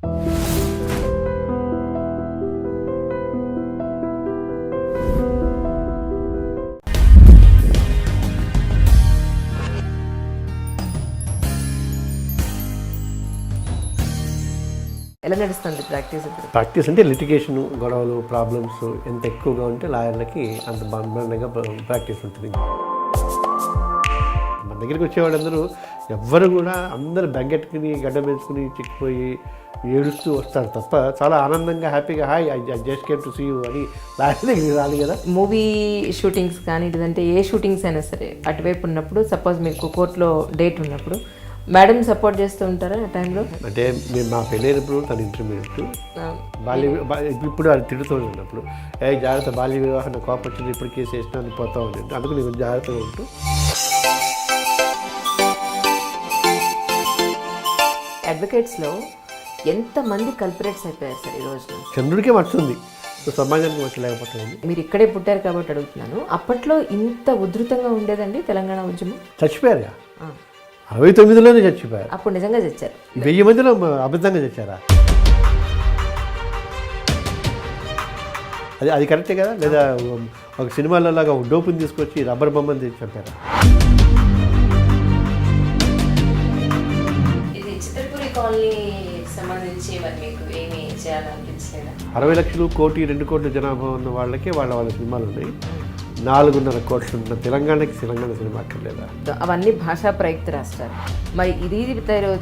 ఎలా నడుస్తుంది practice? Practice అంటే లిటిగేషన్, గొడవలు, ప్రాబ్లమ్స్ ఎంత ఎక్కువగా ఉంటే లాయర్లకి అంత బ్రహ్మాండంగా ప్రాక్టీస్ ఉంటుంది. మన దగ్గరికి వచ్చేవాళ్ళందరూ ఎవ్వరు కూడా అందరూ బెంగెట్టుకుని గడ్డ వేసుకుని చిక్కిపోయి ఏడుస్తూ వస్తారు తప్ప చాలా ఆనందంగా హ్యాపీగా hi I just came to see you అని లాయర్ దగ్గరికి రాలి కదా. మూవీ షూటింగ్స్ కానీ లేదంటే ఏ షూటింగ్స్ అయినా సరే అటువైపు ఉన్నప్పుడు సపోజ్ మీకు కోర్టులో డేట్ ఉన్నప్పుడు మేడం సపోర్ట్ చేస్తూ ఉంటారా ఆ టైంలో? అంటే మేము మా పెళ్ళైనప్పుడు తను ఇంటర్మీడియట్ ఇప్పుడు అది తిడుతూ ఉన్నప్పుడు జాగ్రత్త బాల్య వివాహం కోపం వచ్చింది ఇప్పుడు కేసు వేసినా అని పోతా ఉంది. అందుకు నేను జాగ్రత్తగా ఉంటూ అడ్వకేట్స్లో ఎంతమంది కల్పరేట్స్ అయిపోయారు సార్ ఈ రోజున? చంద్రుడికే మర్చుంది, సమాజానికి మర్చలేకపోతుంది. మీరు ఇక్కడే పుట్టారు కాబట్టి అడుగుతున్నాను, అప్పట్లో ఇంత ఉధృతంగా ఉండేదండి తెలంగాణ ఉద్యమం? చచ్చిపోయారు 69లోనే చచ్చిపోయారు. అప్పుడు నిజంగా చచ్చారు? 1000 మందిలో అబద్ధంగా చచ్చారా? అది కరెక్టే కదా? లేదా ఒక సినిమాలో లాగా ఒక డోపుని తీసుకొచ్చి రబ్బర్ బొమ్మని తీసి చంపారా? ఇది చిత్రపురి కాలనీ సంబంధించి మరి మీకు ఏమి చేయాలనిపించలేదా? 60 లక్షలు, 1 కోటి, 2 కోట్ల జనాభా ఉన్న వాళ్ళకి వాళ్ళ సినిమాలు ఉన్నాయి. 4.5 కోట్లు ఉన్న తెలంగాణకి తెలంగాణ సినిమా అక్కర్లేదా? అవన్నీ భాషా ప్రయుక్త రాష్ట్రాలు. మరి ఇది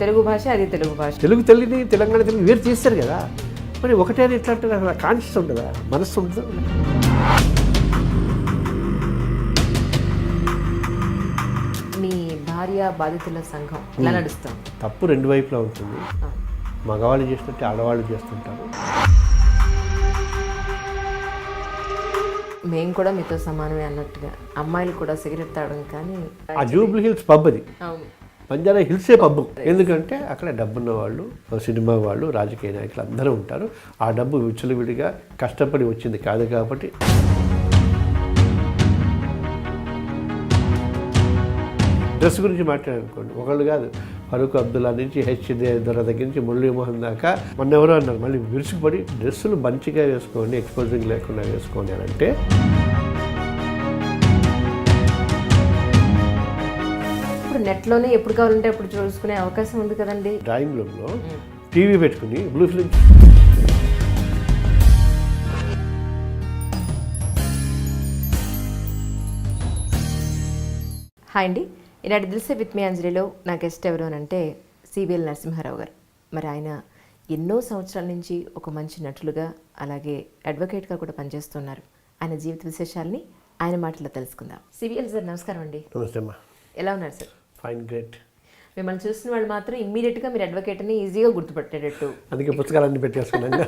తెలుగు భాష, అది తెలుగు భాష. తెలుగు తల్లిని తెలంగాణ తెలుగు వేరు చేస్తారు కదా. మరి ఒకటే అని ఎట్లా అంటారు? అసలు కాన్షియస్ ఉంటుందా? మనస్సు ఉంటుందా? మీ భార్య బాధితుల సంఘం ఎలా నడుస్తుంది? తప్పు 2 వైపులా ఉంటుంది. మగవాళ్ళు చేస్తుంటే ఆడవాళ్ళు చేస్తుంటారు. మేము కూడా మీతో సమానమే అన్నట్టుగా అమ్మాయిలు కూడా సిగరెట్ తాగడం కానీ ఆ జూబ్లీ హిల్స్ పబ్ అది, బంజారా హిల్సే పబ్బు. ఎందుకంటే అక్కడ డబ్బున్న వాళ్ళు, సినిమా వాళ్ళు, రాజకీయ నాయకులు అందరూ ఉంటారు. ఆ డబ్బు విచ్చలవిడిగా కష్టపడి వచ్చింది కాదు కాబట్టి. డ్రెస్ గురించి మాట్లాడాలనుకోండి, ఒకళ్ళు కాదు, ఫరూక్ అబ్దుల్లా నుంచి హెచ్దే దొర దగ్గర నుంచి మురళీమోహన్ దాకా మొన్న ఎవరో అన్నారు మళ్ళీ విరుచుకుపడి డ్రెస్సులు మంచిగా వేసుకోండి, ఎక్స్పోజింగ్ లేకుండా వేసుకోండి అని అంటే. ఇప్పుడు నెట్లోనే ఎప్పుడు కావాలంటే అప్పుడు చూసుకునే అవకాశం ఉంది కదండి. డ్రాయింగ్ రూమ్లో టీవీ పెట్టుకుని బ్లూ ఫిలిం. హాయ్ అండి, ఈనాటి దిల్సే విత్ మీ అంజలిలో నా గెస్ట్ ఎవరు అని అంటే సివిఎల్ నరసింహారావు గారు. మరి ఆయన ఎన్నో సంవత్సరాల నుంచి ఒక మంచి నటులుగా అలాగే అడ్వకేట్గా కూడా పనిచేస్తున్నారు. ఆయన జీవిత విశేషాలని ఆయన మాటల్లో తెలుసుకుందాం. సివిఎల్ సార్ నమస్కారం అండి. నమస్తే అమ్మా. ఎలా ఉన్నారు సార్? Fine, great. మిమ్మల్ని చూసిన వాళ్ళు మాత్రం ఇమ్మీడియట్గా మీరు అడ్వకేట్ని ఈజీగా గుర్తుపట్టేటట్టు, అందుకే పుస్తకాలన్నీ పెట్టేసుకున్నాను.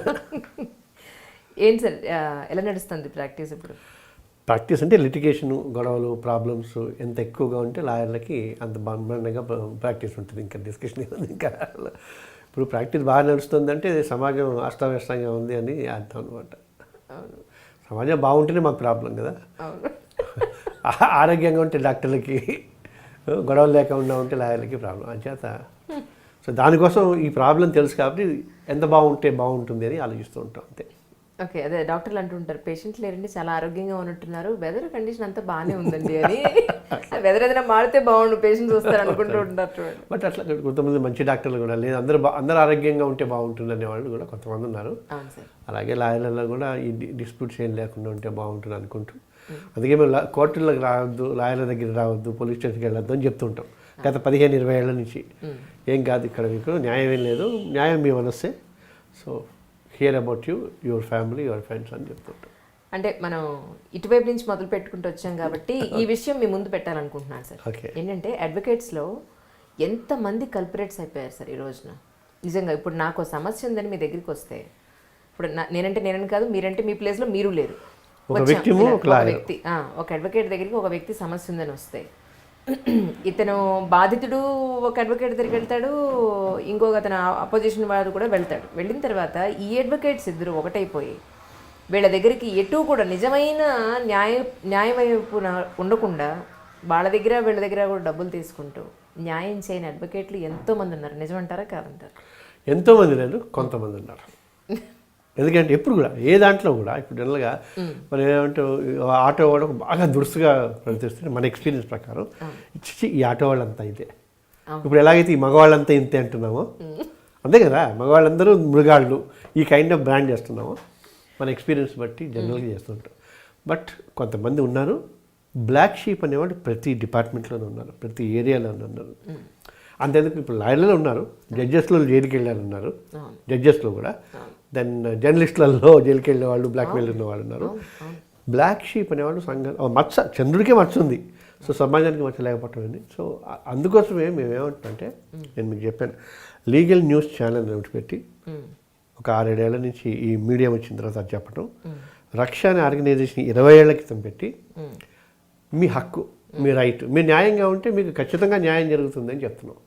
ఏంటి సార్ ఎలా నడుస్తుంది ప్రాక్టీస్ ఇప్పుడు? ప్రాక్టీస్ అంటే లిటిగేషను, గొడవలు, ప్రాబ్లమ్స్ ఎంత ఎక్కువగా ఉంటే లాయర్లకి అంత బ్రహ్మాండంగా ప్రాక్టీస్ ఉంటుంది. ఇంకా డిస్కషన్ ఏముంది? ఇంకా ఇప్పుడు ప్రాక్టీస్ బాగా నడుస్తుందంటే సమాజం అస్తవ్యస్తంగా ఉంది అని అర్థం అనమాట. సమాజం బాగుంటేనే మాకు ప్రాబ్లం కదా. ఆరోగ్యంగా ఉంటే డాక్టర్లకి, గొడవలు లేకుండా ఉంటే లాయర్లకి ప్రాబ్లం. అంచేత సో దానికోసం ఈ ప్రాబ్లం తెలుసు కాబట్టి ఎంత బాగుంటే బాగుంటుంది అని ఆలోచిస్తూ ఉంటాం అంతే. ఓకే, అదే డాక్టర్లు అంటుంటారు పేషెంట్ లేరండి చాలా ఆరోగ్యంగా ఉన్నట్టున్నారు, వెదర్ కండిషన్ అంతా బాగానే ఉందండి అని. వెదర్ ఏదైనా మారితే బాగుండు పేషెంట్స్ వస్తారు అనుకుంటూ ఉంటారు. బట్ అట్లా కొంతమంది మంచి డాక్టర్లు కూడా లేదు, అందరూ ఆరోగ్యంగా ఉంటే బాగుంటుంది అనే వాళ్ళు కూడా కొంతమంది ఉన్నారు. అలాగే లాయర్లలో కూడా ఈ డిస్ప్యూట్స్ ఏం లేకుండా ఉంటే బాగుంటుంది అనుకుంటూ, అందుకే మేము కోర్టులకు రావద్దు, లాయర్ల దగ్గర రావద్దు, పోలీస్ స్టేషన్కి వెళ్ళొద్దు అని చెప్తుంటాం గత 15-20 ఏళ్ల నుంచి. ఏం కాదు ఇక్కడ మీకు న్యాయం ఏం లేదు, న్యాయం మీ మనస్సే, so hear about you, your family, your friends అని చెప్తుంటాం. అంటే మనం ఇటువైపు నుంచి మొదలు పెట్టుకుంటూ వచ్చాం కాబట్టి ఈ విషయం మీ ముందు పెట్టాలనుకుంటున్నాను సార్. ఏంటంటే అడ్వకేట్స్లో ఎంతమంది కల్పరేట్స్ అయిపోయారు సార్ ఈ రోజున? నిజంగా ఇప్పుడు నాకు సమస్య ఉందని మీ దగ్గరికి వస్తే, ఇప్పుడు నేనని కాదు, మీరంటే మీ ప్లేస్లో మీరు లేరు, ఒక వ్యక్తి ఒక అడ్వకేట్ దగ్గరికి ఒక వ్యక్తి సమస్య ఉందని వస్తే, ఇతను బాధితుడు ఒక అడ్వకేట్ దగ్గరికి వెళ్తాడు, ఇంకొక అతను అపోజిషన్ వాడు కూడా వెళ్తాడు. వెళ్ళిన తర్వాత ఈ అడ్వకేట్స్ ఇద్దరు ఒకటైపోయి వీళ్ళ దగ్గరికి ఎటు కూడా నిజమైన న్యాయం వైపు ఉండకుండా వాళ్ళ దగ్గర వీళ్ళ దగ్గర కూడా డబ్బులు తీసుకుంటూ న్యాయం చేయని అడ్వకేట్లు ఎంతోమంది ఉన్నారు. నిజమంటారా కాదంటారా? ఎంతోమంది లేదు, కొంతమంది ఉన్నారు. ఎందుకంటే ఎప్పుడు కూడా ఏ దాంట్లో కూడా ఇప్పుడు జనరల్గా మనం ఏమంటే ఆటో వాడు బాగా దురుసుగా ప్రవర్తిస్తే మన ఎక్స్పీరియన్స్ ప్రకారం ఇచ్చి ఈ ఆటో వాళ్ళంతా ఇదే. ఇప్పుడు ఎలాగైతే ఈ మగవాళ్ళంతా ఇంతే అంటున్నామో అంతే కదా, మగవాళ్ళందరూ మృగాళ్ళు ఈ కైండ్ ఆఫ్ బ్రాండ్ చేస్తున్నాము మన ఎక్స్పీరియన్స్ బట్టి జనరల్గా చేస్తుంటాం. బట్ కొంతమంది ఉన్నారు, బ్లాక్ షీప్ అనేవాడు ప్రతి డిపార్ట్మెంట్లోనే ఉన్నారు, ప్రతి ఏరియాలోనే ఉన్నారు. అంతేందుకు ఇప్పుడు లాయర్లలో ఉన్నారు, జడ్జెస్లో జైలుకి వెళ్ళారు ఉన్నారు, జడ్జెస్లో కూడా. దెన్ జర్నలిస్టులలో జైలుకి వెళ్ళే వాళ్ళు, బ్లాక్ మెయిల్ ఉన్న వాళ్ళు ఉన్నారు. బ్లాక్ షీప్ అనేవాడు సంఘం మచ్చ, చంద్రుడికే మచ్చ ఉంది, సో సమాజానికి మచ్చ లేకపోవటం. సో అందుకోసమే మేము ఏమంటున్నామంటే, నేను మీకు చెప్పాను, లీగల్ న్యూస్ ఛానల్ పెట్టి ఒక 6-7 ఏళ్ల నుంచి ఈ మీడియా వచ్చిన తర్వాత అది చెప్పడం, రక్ష అనే ఆర్గనైజేషన్ 20 ఏళ్ల క్రితం పెట్టి మీ హక్కు, మీ రైట్, మీరు న్యాయంగా ఉంటే మీకు ఖచ్చితంగా న్యాయం జరుగుతుందని చెప్తున్నాం.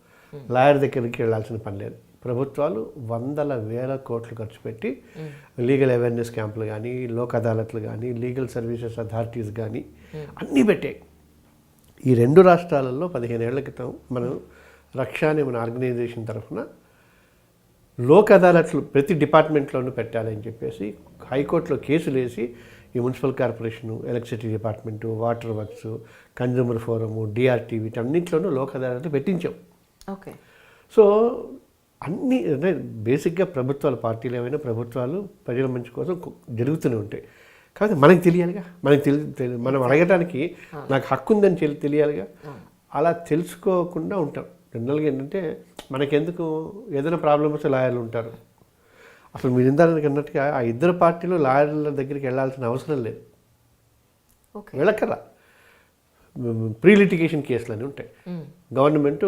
లాయర్ దగ్గరికి వెళ్ళాల్సిన పని లేదు. ప్రభుత్వాలు 100,000 కోట్లు ఖర్చు పెట్టి లీగల్ అవేర్నెస్ క్యాంపులు కానీ, లోక్ అదాలత్లు కానీ, లీగల్ సర్వీసెస్ అథారిటీస్ కానీ అన్నీ పెట్టాయి. ఈ 2 రాష్ట్రాలలో 15 ఏళ్ల క్రితం మనం రక్ష అనే మన ఆర్గనైజేషన్ తరఫున లోక్ అదాలత్లు ప్రతి డిపార్ట్మెంట్లోనూ పెట్టాలని చెప్పేసి హైకోర్టులో కేసులు వేసి ఈ municipal corporation, electricity department, water works, consumer forum, DRT వీటన్నింటిలోనూ లోక్ అదాలత్లు పెట్టించాం. ఓకే. సో అన్నీ అంటే బేసిక్గా ప్రభుత్వాలు, పార్టీలు ఏమైనా ప్రభుత్వాలు ప్రజల మంచి కోసం జరుగుతూనే ఉంటాయి. కాబట్టి మనకి తెలియాలిగా, మనకి మనం అడగటానికి నాకు హక్కు ఉందని తెలియాలిగా. అలా తెలుసుకోకుండా ఉంటాం. జనరల్గా ఏంటంటే మనకెందుకు ఏదైనా ప్రాబ్లమ్ వస్తే లాయర్లు ఉంటారు. అసలు మీరు ఇందాక అన్నట్టుగా ఆ 2 పార్టీలు లాయర్ల దగ్గరికి వెళ్ళాల్సిన అవసరం లేదు, వెళ్ళక్కర్లా. ప్రీ లిటిగేషన్ కేసులు అని ఉంటాయి. గవర్నమెంట్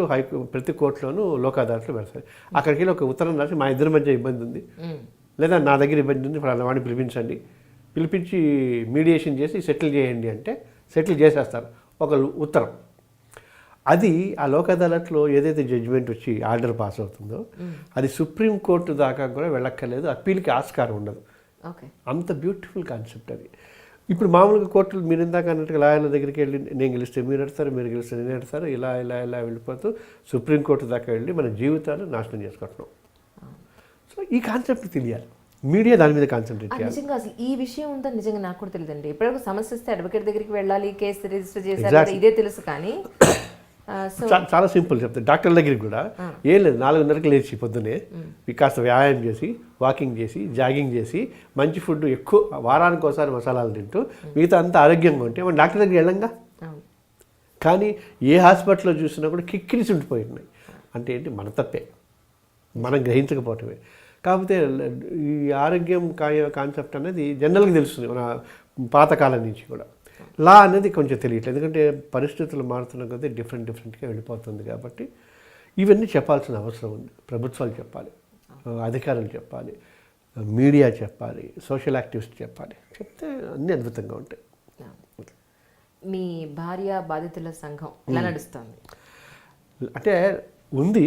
ప్రతి కోర్టులోనూ లోక్ అదాలత్లు పెడతాయి. అక్కడికి వెళ్ళి ఒక ఉత్తరం రాసి మా ఇద్దరి మధ్య ఇబ్బంది ఉంది, లేదా నా దగ్గర ఇబ్బంది ఉంది, వాడిని పిలిపించండి, పిలిపించి మీడియేషన్ చేసి సెటిల్ చేయండి అంటే సెటిల్ చేసేస్తారు ఒక ఉత్తరం. అది ఆ లోక్ అదాలత్లో ఏదైతే జడ్జిమెంట్ వచ్చి ఆర్డర్ పాస్ అవుతుందో అది సుప్రీంకోర్టు దాకా కూడా వెళ్ళక్కర్లేదు, అప్పీల్కి ఆస్కారం ఉండదు. అంత బ్యూటిఫుల్ కాన్సెప్ట్ అది. ఇప్పుడు మామూలుగా కోర్టులు మీరు ఇందాక అన్నట్టుగా లాయర్ల దగ్గరికి వెళ్ళి నేను గెలిస్తే మీరు ఎడతారు, మీరు గెలిస్తే నేను ఎడతారు, ఇలా ఇలా ఇలా వెళ్ళిపోతూ సుప్రీంకోర్టు దాకా వెళ్ళి మన జీవితాలు నాశనం చేసుకుంటున్నాం. సో ఈ కాన్సెప్ట్ తెలియాలి, మీడియా దాని మీద కాన్సన్ట్రేట్ చేయాలి. నిజంగా అసలు ఈ విషయం ఉందని నిజంగా నాకు కూడా తెలియదండి. ఎప్పుడైనా సమస్య వస్తే అడ్వకేట్ దగ్గరికి వెళ్ళాలి, కేసు రిజిస్టర్ చేయాలి, ఇదే తెలుసు. కానీ చాలా సింపుల్ చెప్తాను. డాక్టర్ దగ్గరికి కూడా ఏం లేదు, 4:30కి లేచి పొద్దునే కాస్త వ్యాయామం చేసి, వాకింగ్ చేసి, జాగింగ్ చేసి, మంచి ఫుడ్ ఎక్కువ వారానికి ఒకసారి మసాలాలు తింటూ మిగతా అంతా ఆరోగ్యంగా ఉంటే మనం డాక్టర్ దగ్గరికి వెళ్ళంగా. కానీ ఏ హాస్పిటల్లో చూసినా కూడా కిక్కిరిసి ఉండిపోయినాయి. అంటే ఏంటి, మన తప్పే, మనం గ్రహించకపోవటమే. కాకపోతే ఈ ఆరోగ్యం కాన్సెప్ట్ అనేది జనరల్గా తెలుస్తుంది మన పాతకాలం నుంచి కూడా. లా అనేది కొంచెం తెలియట్లేదు, ఎందుకంటే పరిస్థితులు మారుతున్న కొద్దీ డిఫరెంట్గా వెళ్ళిపోతుంది. కాబట్టి ఇవన్నీ చెప్పాల్సిన అవసరం ఉంది. ప్రభుత్వాలు చెప్పాలి, అధికారులు చెప్పాలి, మీడియా చెప్పాలి, సోషల్ యాక్టివిస్ట్ చెప్పాలి. చెప్తే అన్నీ అద్భుతంగా ఉంటాయి. మీ భార్య బాధితుల సంఘం ఎలా నడుస్తుంది? అంటే ఉంది,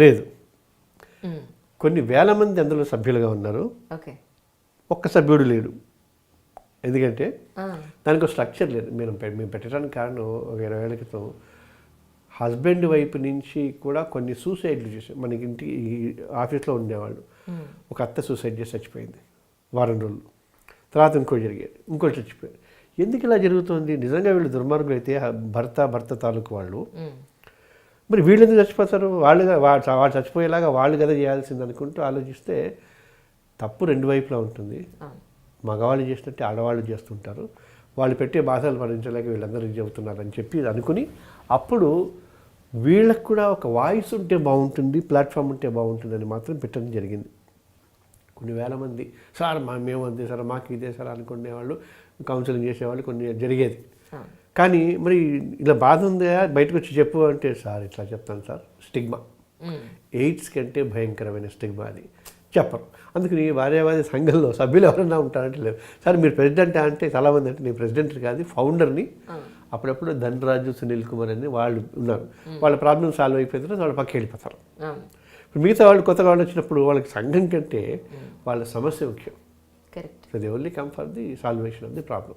లేదు. కొన్ని వేల మంది అందులో సభ్యులుగా ఉన్నారు, ఒక్క సభ్యుడు లేడు. ఎందుకంటే దానికి ఒక స్ట్రక్చర్ లేదు. మేము పెట్టడానికి కారణం ఒక 20 ఏళ్ల క్రితం హస్బెండ్ వైపు నుంచి కూడా కొన్ని సూసైడ్లు చేశారు. మనకి ఇంటి ఆఫీస్లో ఉండేవాళ్ళు, ఒక అత్త సూసైడ్ చేసి చచ్చిపోయింది వారం రోజులు, తర్వాత ఇంకోటి చచ్చిపోయారు. ఎందుకు ఇలా జరుగుతుంది? నిజంగా వీళ్ళు దుర్మార్గులు అయితే భర్త తాలూకు వాళ్ళు, మరి వీళ్ళు ఎందుకు చచ్చిపోతారు? వాళ్ళు చచ్చిపోయేలాగా వాళ్ళు కదా చేయాల్సింది అనుకుంటూ ఆలోచిస్తే తప్పు 2 వైపులా ఉంటుంది. మగవాళ్ళు చేసినట్టే ఆడవాళ్ళు చేస్తుంటారు. వాళ్ళు పెట్టే బాధలు భరించలేక వీళ్ళందరికీ చెబుతున్నారని చెప్పి అనుకుని అప్పుడు వీళ్ళకు కూడా ఒక వాయిస్ ఉంటే బాగుంటుంది, ప్లాట్ఫామ్ ఉంటే బాగుంటుందని మాత్రం పెట్టడం జరిగింది. కొన్ని వేల మంది సార్ మేము అంతే సార్, మాకు ఇదే సార్ అనుకునేవాళ్ళు, కౌన్సిలింగ్ చేసేవాళ్ళు, కొన్ని జరిగేది. కానీ మరి ఇలా బాధ ఉందా బయటకు వచ్చి చెప్పు అంటే, సార్ ఇట్లా చెప్తాను సార్, స్టిగ్మా, ఎయిడ్స్ కంటే భయంకరమైన స్టిగ్మా అది, చెప్పరు. అందుకని భార్యావాది సంఘంలో సభ్యులు ఎవరన్నా ఉంటారంటే లేదు. సార్ మీరు ప్రెసిడెంట్ అంటే చాలామంది అంటే నేను ప్రెసిడెంట్ కాదు, ఫౌండర్ని. అప్పుడప్పుడు ధనరాజు, సునీల్ కుమార్ అని వాళ్ళు ఉన్నారు. వాళ్ళ ప్రాబ్లం సాల్వ్ అయిపోయిన తర్వాత వాళ్ళు పక్కకి వెళ్ళిపోతారు. ఇప్పుడు మిగతా వాళ్ళు కొత్తగా వాళ్ళు వచ్చినప్పుడు వాళ్ళకి సంఘం కంటే వాళ్ళ సమస్య ముఖ్యం. So they only come for the salvation of the problem.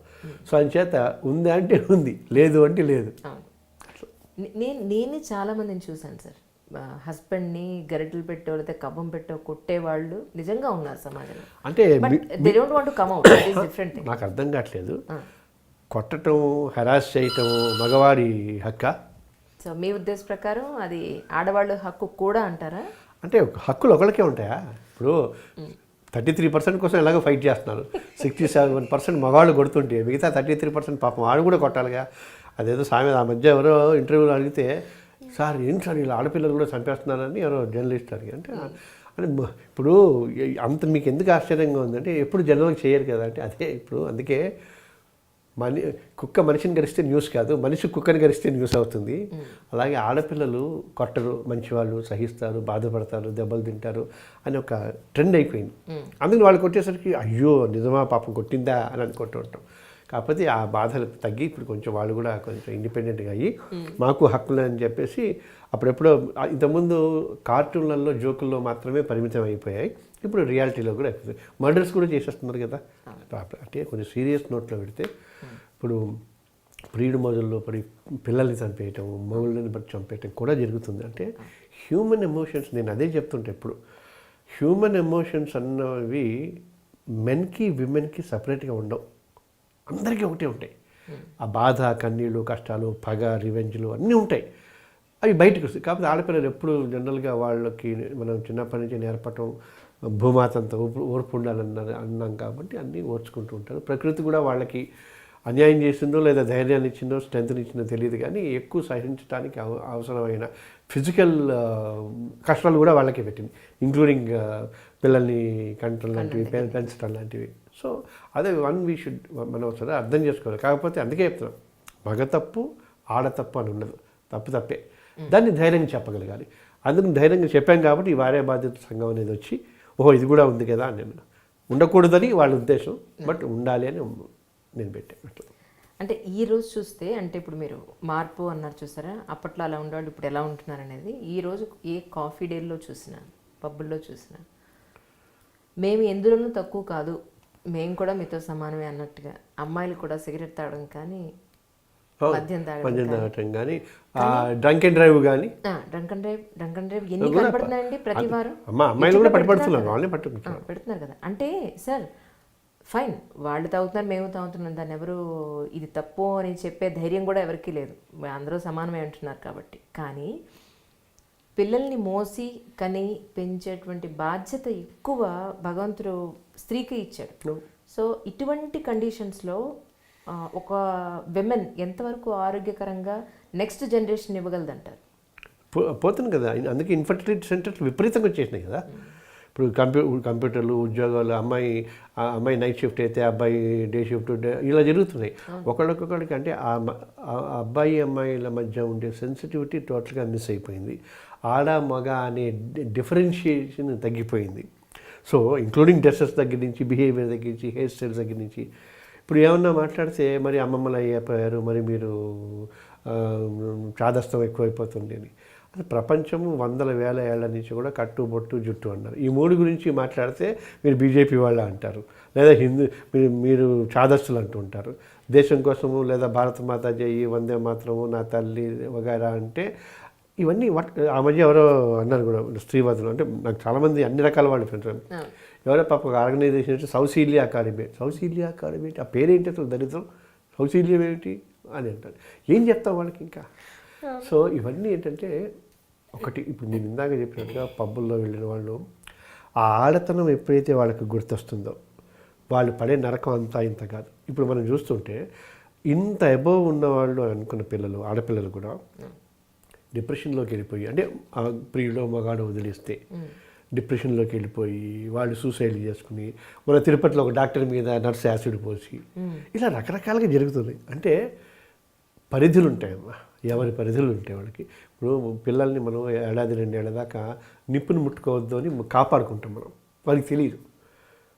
So అందుచేత ఉంది అంటే ఉంది, లేదు అంటే లేదు. నేను చాలా మందిని చూశాను సార్, హస్బెండ్ని గరిటెలు పెట్టో లేదా కవ్వం పెట్టో కొట్టేవాళ్ళు నిజంగా ఉన్నారు సమాజంలో. అంటే they don't want to come out, that is different. నాకు అర్థం కావట్లేదు, కొట్టడం హెరాస్ చేయటం మగవాడి హక్క? సో మీ ఉద్దేశ ప్రకారం అది ఆడవాళ్ళు హక్కు కూడా అంటారా? అంటే హక్కులు ఒకరికే ఉంటాయా? ఇప్పుడు 33% కోసం ఎలాగో ఫైట్ చేస్తున్నారు, 67% మగవాళ్ళు కొడుతుంటే మిగతా 33% పాపం వాడు కూడా కొట్టాలిగా. అదేదో సామెత, ఆ మధ్య ఎవరో ఇంటర్వ్యూలో అడిగితే, సార్ ఏంటి సార్ ఇలా ఆడపిల్లలు కూడా చంపేస్తున్నారని ఎవరో జర్నలిస్ట్ అడిగి, అంటే ఇప్పుడు అంత మీకు ఎందుకు ఆశ్చర్యంగా ఉందంటే ఎప్పుడు జనరల్గా చేయరు కదా. అంటే అదే ఇప్పుడు అందుకే కుక్క మనిషిని గరిస్తే న్యూస్ కాదు, మనిషి కుక్కని గరిస్తే న్యూస్ అవుతుంది. అలాగే ఆడపిల్లలు కొట్టరు, మంచివాళ్ళు, సహిస్తారు, బాధపడతారు, దెబ్బలు తింటారు అని ఒక ట్రెండ్ అయిపోయింది. అందుకని వాళ్ళు కొట్టేసరికి అయ్యో నిజమా పాపం కొట్టిందా అని అనుకుంటూ ఉంటాం. కాకపోతే ఆ బాధలు తగ్గి ఇప్పుడు కొంచెం వాళ్ళు కూడా కొంచెం ఇండిపెండెంట్గా అయ్యి మాకు హక్కులు అని చెప్పేసి అప్పుడెప్పుడో ఇంతకుముందు కార్టూన్లలో జోకుల్లో మాత్రమే పరిమితం అయిపోయాయి, ఇప్పుడు రియాలిటీలో కూడా అయిపోతుంది. మర్డర్స్ కూడా చేసేస్తున్నారు కదా. అంటే కొంచెం సీరియస్ నోట్లో పెడితే ఇప్పుడు ప్రియుడు మొదల్లో పడి పిల్లల్ని చంపేయటం, మగుళ్ళని బట్టి చంపేయటం కూడా జరుగుతుంది. అంటే హ్యూమన్ ఎమోషన్స్, నేను అదే చెప్తుంటే ఎప్పుడు హ్యూమన్ ఎమోషన్స్ అన్నవి మెన్కి విమెన్కి సపరేట్గా ఉండవు, అందరికీ ఒకటే ఉంటాయి. ఆ బాధ, కన్నీళ్ళు, కష్టాలు, పగ, రివెంజ్లు అన్నీ ఉంటాయి. అవి బయటకు వస్తాయి. కాకపోతే ఆడపిల్లలు ఎప్పుడు జనరల్గా వాళ్ళకి మనం చిన్నప్పటి నుంచి నేర్పటం, భూమాతంతో ఓర్పు అన్నాం కాబట్టి అన్నీ ఓర్చుకుంటూ ఉంటారు. ప్రకృతి కూడా వాళ్ళకి అన్యాయం చేసిందో లేదా ధైర్యాన్ని ఇచ్చిందో స్ట్రెంత్ని ఇచ్చిందో తెలియదు, కానీ ఎక్కువ సహించడానికి అవసరమైన ఫిజికల్ కష్టాలు కూడా వాళ్ళకే పెట్టింది, ఇంక్లూడింగ్ పిల్లల్ని కంట్రోల్ లాంటివి, పెంచడం లాంటివి. సో అదే మనం ఒకసారి అర్థం చేసుకోవాలి. కాకపోతే అందుకే చెప్తున్నాం, మగ తప్పు ఆడ తప్పు అని ఉండదు, తప్పు తప్పే, దాన్ని ధైర్యంగా చెప్పగలగాలి. అందుకు ధైర్యంగా చెప్పాం కాబట్టి ఈ భార్య బాధ్యత సంఘం అనేది వచ్చి ఓహో ఇది కూడా ఉంది కదా అని, నేను ఉండకూడదని వాళ్ళ ఉద్దేశం, బట్ ఉండాలి అని నేను పెట్టాను. అట్లా అంటే ఈ రోజు చూస్తే, అంటే ఇప్పుడు మీరు మార్పు అన్నారు చూసారా, అప్పట్లో అలా ఉండేవాళ్ళు ఇప్పుడు ఎలా ఉంటున్నారు అనేది ఈ రోజు ఏ కాఫీ డేల్లో చూసినా, పబ్బుల్లో చూసినా, మేము ఎందులోనూ తక్కువ కాదు, మేము కూడా మీతో సమానమే అన్నట్టుగా అమ్మాయిలు కూడా సిగరెట్ తాగడం కానీ, మద్యం తాగడం కానీ, డ్రంక్ అండ్ డ్రైవ్ కానీ, డ్రంక్ అండ్ డ్రైవ్ ఎన్ని కనపడుతున్నాయండి ప్రతి వారం. అమ్మాయిలు కూడా పెడుతున్నారు కదా. అంటే సార్ ఫైన్, వాళ్ళు తాగుతున్నారు, మేము తాగుతున్నాం, దాన్ని ఎవరు ఇది తప్పు అని చెప్పే ధైర్యం కూడా ఎవరికీ లేదు, అందరూ సమానమే అంటున్నారు కాబట్టి. కానీ పిల్లల్ని మోసి కని పెంచేటువంటి బాధ్యత ఎక్కువ భగవంతుడు స్త్రీకి ఇచ్చాడు. సో ఇటువంటి కండిషన్స్లో ఒక విమెన్ ఎంతవరకు ఆరోగ్యకరంగా నెక్స్ట్ జనరేషన్ ఇవ్వగలదంటారు? పోతుంది కదా. అందుకే ఇన్ఫర్టిలిటీ సెంటర్స్ విపరీతంగా వచ్చేసినాయి కదా. ఇప్పుడు కంప్యూటర్లు, ఉద్యోగాలు, అమ్మాయి నైట్ షిఫ్ట్ అయితే అబ్బాయి డే షిఫ్ట్ ఇలా జరుగుతున్నాయి. ఒకళ్ళకొకళ్ళకి అంటే ఆ అబ్బాయి అమ్మాయిల మధ్య ఉండే సెన్సిటివిటీ టోటల్గా మిస్ అయిపోయింది. ఆడ మగ అనే డిఫరెన్షియేషన్ తగ్గిపోయింది. సో ఇంక్లూడింగ్ డ్రెస్సెస్ దగ్గర నుంచి, బిహేవియర్ దగ్గర నుంచి, హెయిర్ స్టైల్స్ దగ్గర నుంచి. ఇప్పుడు ఏమన్నా మాట్లాడితే మరి అమ్మమ్మలు అయిపోయారు, మరి మీరు చాదస్తం ఎక్కువైపోతుంది అని. అది ప్రపంచము వందల వేల ఏళ్ల నుంచి కూడా కట్టు, బొట్టు, జుట్టు అన్నారు. ఈ మూడు గురించి మాట్లాడితే మీరు బీజేపీ వాళ్ళ అంటారు, లేదా మీరు చాదస్తులు అంటూ ఉంటారు. దేశం కోసము లేదా భారత మాత జై, వందే మాత్రము, నా తల్లి వగైరా అంటే ఇవన్నీ ఆ మధ్య ఎవరో అన్నారు కూడా స్త్రీవాదులు. అంటే నాకు చాలామంది అన్ని రకాల వాళ్ళు ఫ్రెండ్స్, ఎవరో పాప ఒక ఆర్గనైజేషన్ అంటే సౌశీల్య అకాడమీ, ఆ పేరేంటి అసలు దరిద్రం, సౌశీల్యం ఏమిటి అని అంటారు. ఏం చెప్తాం వాళ్ళకి ఇంకా? సో ఇవన్నీ ఏంటంటే ఒకటి, ఇప్పుడు నేను ఇందాక చెప్పినట్టుగా పబ్బుల్లో వెళ్ళిన వాళ్ళు ఆ ఆడతనం ఎప్పుడైతే వాళ్ళకి గుర్తొస్తుందో వాళ్ళు పడే నరకం అంతా ఇంత కాదు. ఇప్పుడు మనం చూస్తుంటే ఇంత అబోవ్ ఉన్నవాళ్ళు అనుకున్న పిల్లలు, ఆడపిల్లలు కూడా డిప్రెషన్లోకి వెళ్ళిపోయి, అంటే ఆ ప్రియులో మగాడు వదిలేస్తే డిప్రెషన్లోకి వెళ్ళిపోయి వాళ్ళు సూసైడ్ చేసుకుని, మన తిరుపతిలో ఒక డాక్టర్ మీద నర్స్ యాసిడ్ పోసి, ఇలా రకరకాలుగా జరుగుతున్నాయి. అంటే పరిధులు ఉంటాయమ్మా, ఎవరి పరిధులు ఉంటాయి వాళ్ళకి. ఇప్పుడు పిల్లల్ని మనం ఏడాది 2 ఏళ్ల దాకా నిప్పుని ముట్టుకోవద్దు అని కాపాడుకుంటాం మనం, వాళ్ళకి తెలియదు.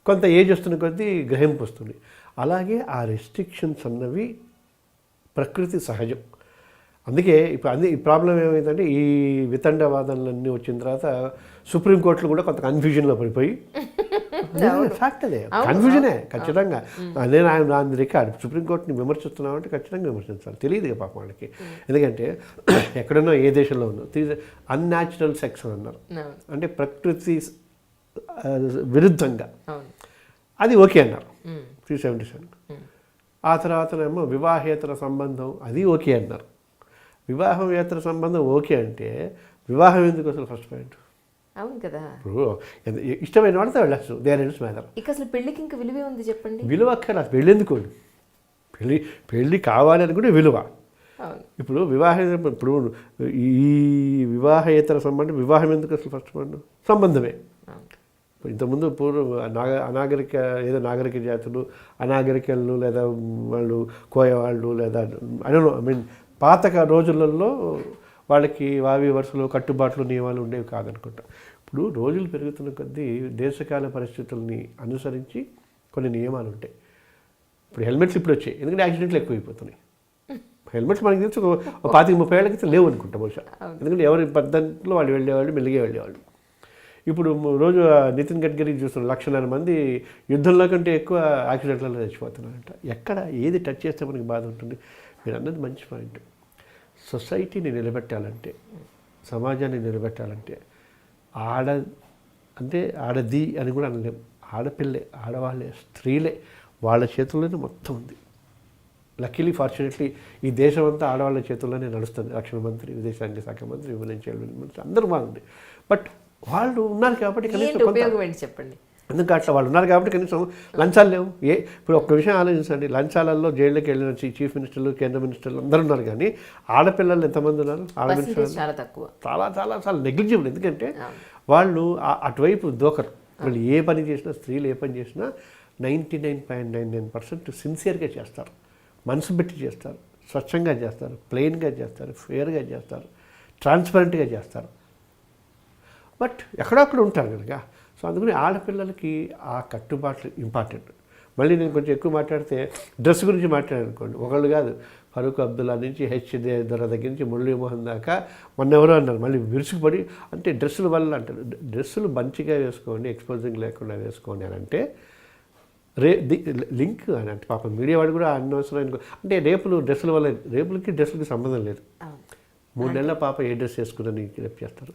కొంత ఏజ్ వస్తున్న కొద్దీ గ్రహింపు వస్తుంది. అలాగే ఆ రెస్ట్రిక్షన్స్ అన్నవి ప్రకృతి సహజం. అందుకే ఇప్పుడు ఈ ప్రాబ్లం ఏమైందంటే ఈ వితండవాదనలన్నీ వచ్చిన తర్వాత సుప్రీంకోర్టులో కూడా కొంత కన్ఫ్యూజన్లో పడిపోయి ఫ్యాక్ట్ అదే, కన్ఫ్యూజనే ఖచ్చితంగా. అదే ఆయన రికార్డ్ సుప్రీంకోర్టుని విమర్శిస్తున్నామంటే ఖచ్చితంగా విమర్శించాలి. తెలియదు పాపం వాళ్ళకి. ఎందుకంటే ఎక్కడున్నా ఏ దేశంలో ఉందో అన్యాచురల్ సెక్స్ అని అన్నారు, అంటే ప్రకృతి విరుద్ధంగా, అది ఓకే అన్నారు 377. ఆ తర్వాతనేమో వివాహేతర సంబంధం, అది ఓకే అన్నారు. వివాహేతర సంబంధం ఓకే అంటే వివాహం ఎందుకు అసలు ఫస్ట్ పాయింట్? అవును కదా. ఇప్పుడు ఇష్టమైన వాడితే వెళ్ళచ్చు, దేర్ మ్యాటర్. ఇక అసలు పెళ్ళికి ఇంకా విలువే ఉంది చెప్పండి. విలువ అక్కడ పెళ్ళి ఎందుకోండి, పెళ్ళి కావాలి అనుకుంటే విలువ. ఇప్పుడు ఇప్పుడు ఈ వివాహేతర సంబంధం, వివాహం ఎందుకు అసలు ఫస్ట్ పాయింట్? సంబంధమే. ఇంతకుముందు అనాగరిక నాగరిక జాతులు, అనాగరికలు, లేదా వాళ్ళు కోయవాళ్ళు, లేదా ఐ మీన్ పాత రోజులలో వాళ్ళకి వావి వరుసలు, కట్టుబాట్లు, నియమాలు ఉండేవి కాదనుకుంటా. ఇప్పుడు రోజులు పెరుగుతున్న కొద్దీ దేశకాల పరిస్థితుల్ని అనుసరించి కొన్ని నియమాలు ఉంటాయి. ఇప్పుడు హెల్మెట్స్ ఇప్పుడు వచ్చాయి, ఎందుకంటే యాక్సిడెంట్లు ఎక్కువైపోతున్నాయి. హెల్మెట్స్ మనకి తెలిసి ఒక 25-30 ఏళ్ళ క్రితం లేవు అనుకుంటా బహుశా, ఎందుకంటే ఎవరి పద్ధతిలో వాళ్ళు వెళ్ళేవాళ్ళు, మెల్లిగే వెళ్ళేవాళ్ళు. ఇప్పుడు రోజు నితిన్ గడ్కరీ చూస్తున్నారు, 1,00,000 మంది యుద్ధంలో కంటే ఎక్కువ యాక్సిడెంట్లలో చచ్చిపోతున్నారంట. ఎక్కడ ఏది టచ్ చేస్తే మనకి బాధ ఉంటుంది. మీరు అన్నది మంచి పాయింట్. సొసైటీని నిలబెట్టాలంటే, సమాజాన్ని నిలబెట్టాలంటే ఆడది అని కూడా అనలేం, ఆడపిల్లే, ఆడవాళ్ళే, స్త్రీలే, వాళ్ళ చేతుల్లోనే మొత్తం ఉంది. లక్కీలీ ఫార్చునేట్లీ ఈ దేశం అంతా ఆడవాళ్ళ చేతుల్లోనే నడుస్తుంది. రక్షణ మంత్రి, విదేశాంగ శాఖ మంత్రి, విమన్ చైల్డ్ మంత్రి, అందరూ బాగుంది. బట్ వాళ్ళు ఉన్నారు కాబట్టి కనీసం చెప్పండి, ఎందుకు అట్లా వాళ్ళు ఉన్నారు కాబట్టి కనీసం లంచాలు లేవు. ఇప్పుడు ఒక్క విషయం ఆలోచించండి, లంచాలలో జైళ్ళకి వెళ్ళిన చీఫ్ మినిస్టర్లు, కేంద్ర మినిస్టర్లు అందరూ ఉన్నారు, కానీ ఆడపిల్లలు ఎంతమంది ఉన్నారు? చాలా తక్కువ, చాలా చాలా చాలా నెగ్లిజిబుల్. ఎందుకంటే వాళ్ళు అటువైపు దోకరు. వాళ్ళు ఏ పని చేసినా, స్త్రీలు ఏ పని చేసినా 99.99% సిన్సియర్గా చేస్తారు, మనసు పెట్టి చేస్తారు, స్వచ్ఛంగా చేస్తారు, ప్లెయిన్గా చేస్తారు, ఫేర్గా చేస్తారు, ట్రాన్స్పరెంట్గా చేస్తారు. బట్ ఎక్కడొక్కడ ఉంటారు కనుక, సో అందుకని ఆడపిల్లలకి ఆ కట్టుబాట్లు ఇంపార్టెంట్. మళ్ళీ నేను కొంచెం ఎక్కువ మాట్లాడితే డ్రెస్ గురించి మాట్లాడానుకోండి, ఒకళ్ళు కాదు, ఫరూక్ అబ్దుల్లా నుంచి దొర దగ్గర నుంచి మురళీమోహన్ దాకా మొన్న ఎవరో అన్నారు, మళ్ళీ విరుచుకుపడి, అంటే డ్రెస్సుల వల్ల అంటారు. డ్రెస్సులు మంచిగా వేసుకోండి, ఎక్స్పోజింగ్ లేకుండా వేసుకోండి అని అంటే లింక్ అని అంటే పాపం మీడియా వాడు కూడా అనవసరం అంటే డ్రెస్సుల వల్ల, డ్రెస్సులకి సంబంధం లేదు. 3 నెలల పాప ఏ డ్రెస్ వేసుకుందని రేపు చేస్తారు,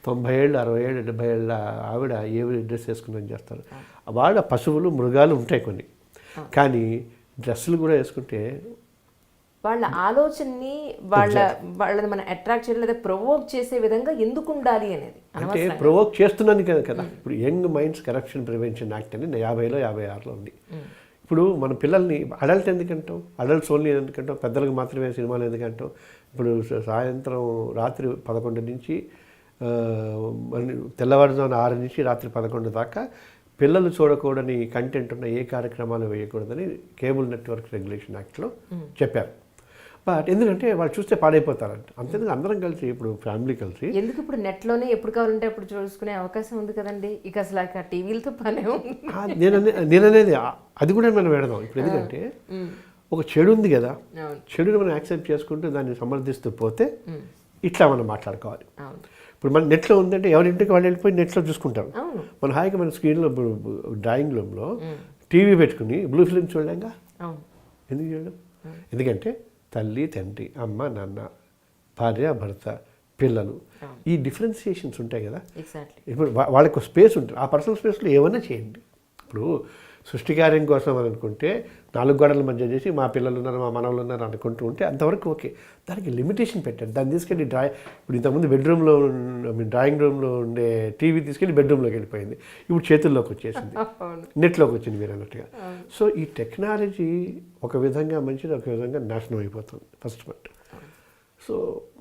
90 ఏళ్ళు, 60 ఏళ్ళు, 70 ఏళ్ళ ఆవిడ ఏ డ్రెస్ వేసుకుందని చేస్తారు. వాళ్ళ పశువులు, మృగాలు ఉంటాయి కొన్ని, కానీ డ్రెస్సులు కూడా వేసుకుంటే వాళ్ళ ఆలోచనని వాళ్ళని మనం అట్రాక్ట్ చేయడం లేదా ప్రొవోక్ చేసే విధంగా ఎందుకు ఉండాలి అనేది. అంటే ప్రొవోక్ చేస్తున్నాను కదా. ఇప్పుడు young minds corruption prevention act అని 50లో 56లో ఉంది. ఇప్పుడు మన పిల్లల్ని అడల్ట్ ఎందుకంటాం, అడల్ట్స్ ఓన్లీ ఎందుకంటాం, పెద్దలకు మాత్రమే సినిమాలు ఎందుకంటాం. ఇప్పుడు సాయంత్రం రాత్రి 11 నుంచి తెల్లవారుజామున 6 నుంచి రాత్రి 11 దాకా పిల్లలు చూడకూడని కంటెంట్ ఉన్న ఏ కార్యక్రమాలు వేయకూడదని కేబుల్ నెట్వర్క్ రెగ్యులేషన్ యాక్ట్లో చెప్పారు. బట్ ఎందుకంటే వాళ్ళు చూస్తే పాడైపోతారంట. అంతేందుకు అందరం కలిసి, ఇప్పుడు ఫ్యామిలీ కలిసి, ఎందుకు ఇప్పుడు నెట్లోనే ఎప్పుడు కావాలంటే అప్పుడు చూసుకునే అవకాశం ఉంది కదండి. ఇక అసలు ఆ టీవీలతో పనే ఉంది. నేననేది అది కూడా మనం పెడదాం. ఇప్పుడు ఎందుకంటే ఒక చెడు ఉంది కదా, చెడుని మనం యాక్సెప్ట్ చేసుకుంటూ దాన్ని సమర్థిస్తూ పోతే ఇట్లా మనం మాట్లాడుకోవాలి. ఇప్పుడు మన నెట్లో ఉందంటే ఎవరింటికి వాళ్ళు వెళ్ళిపోయి నెట్లో చూసుకుంటారు. మన హాయిగా మన స్క్రీన్లో డ్రాయింగ్ రూమ్లో టీవీ పెట్టుకుని బ్లూ ఫిలిం చూడలేంగా. ఎందుకు చూడడం? ఎందుకంటే తల్లి, తండ్రి, అమ్మ, నాన్న, భార్య, భర్త, పిల్లలు, ఈ డిఫరెన్సియేషన్స్ ఉంటాయి కదా. ఇప్పుడు వాళ్ళకి స్పేస్ ఉంటుంది, ఆ పర్సనల్ స్పేస్లో ఏమైనా చేయండి. ఇప్పుడు సృష్టి కార్యం కోసం అని అనుకుంటే 4 గోడల మధ్య చేసి మా పిల్లలు ఉన్నారు, మా మనవలు ఉన్నారు అనుకుంటూ ఉంటే అంతవరకు ఓకే. దానికి లిమిటేషన్ పెట్టారు. దాన్ని తీసుకెళ్ళి ఇప్పుడు ఇంతకుముందు బెడ్రూమ్లో, డ్రాయింగ్ రూమ్లో ఉండే టీవీ తీసుకెళ్ళి బెడ్రూమ్లోకి వెళ్ళిపోయింది. ఇప్పుడు చేతుల్లోకి వచ్చేసింది, నెట్లోకి వచ్చింది మీరు అన్నట్టుగా. సో ఈ టెక్నాలజీ ఒక విధంగా మంచిది, ఒక విధంగా నాశనం అయిపోతుంది ఫస్ట్ పాయింట్. సో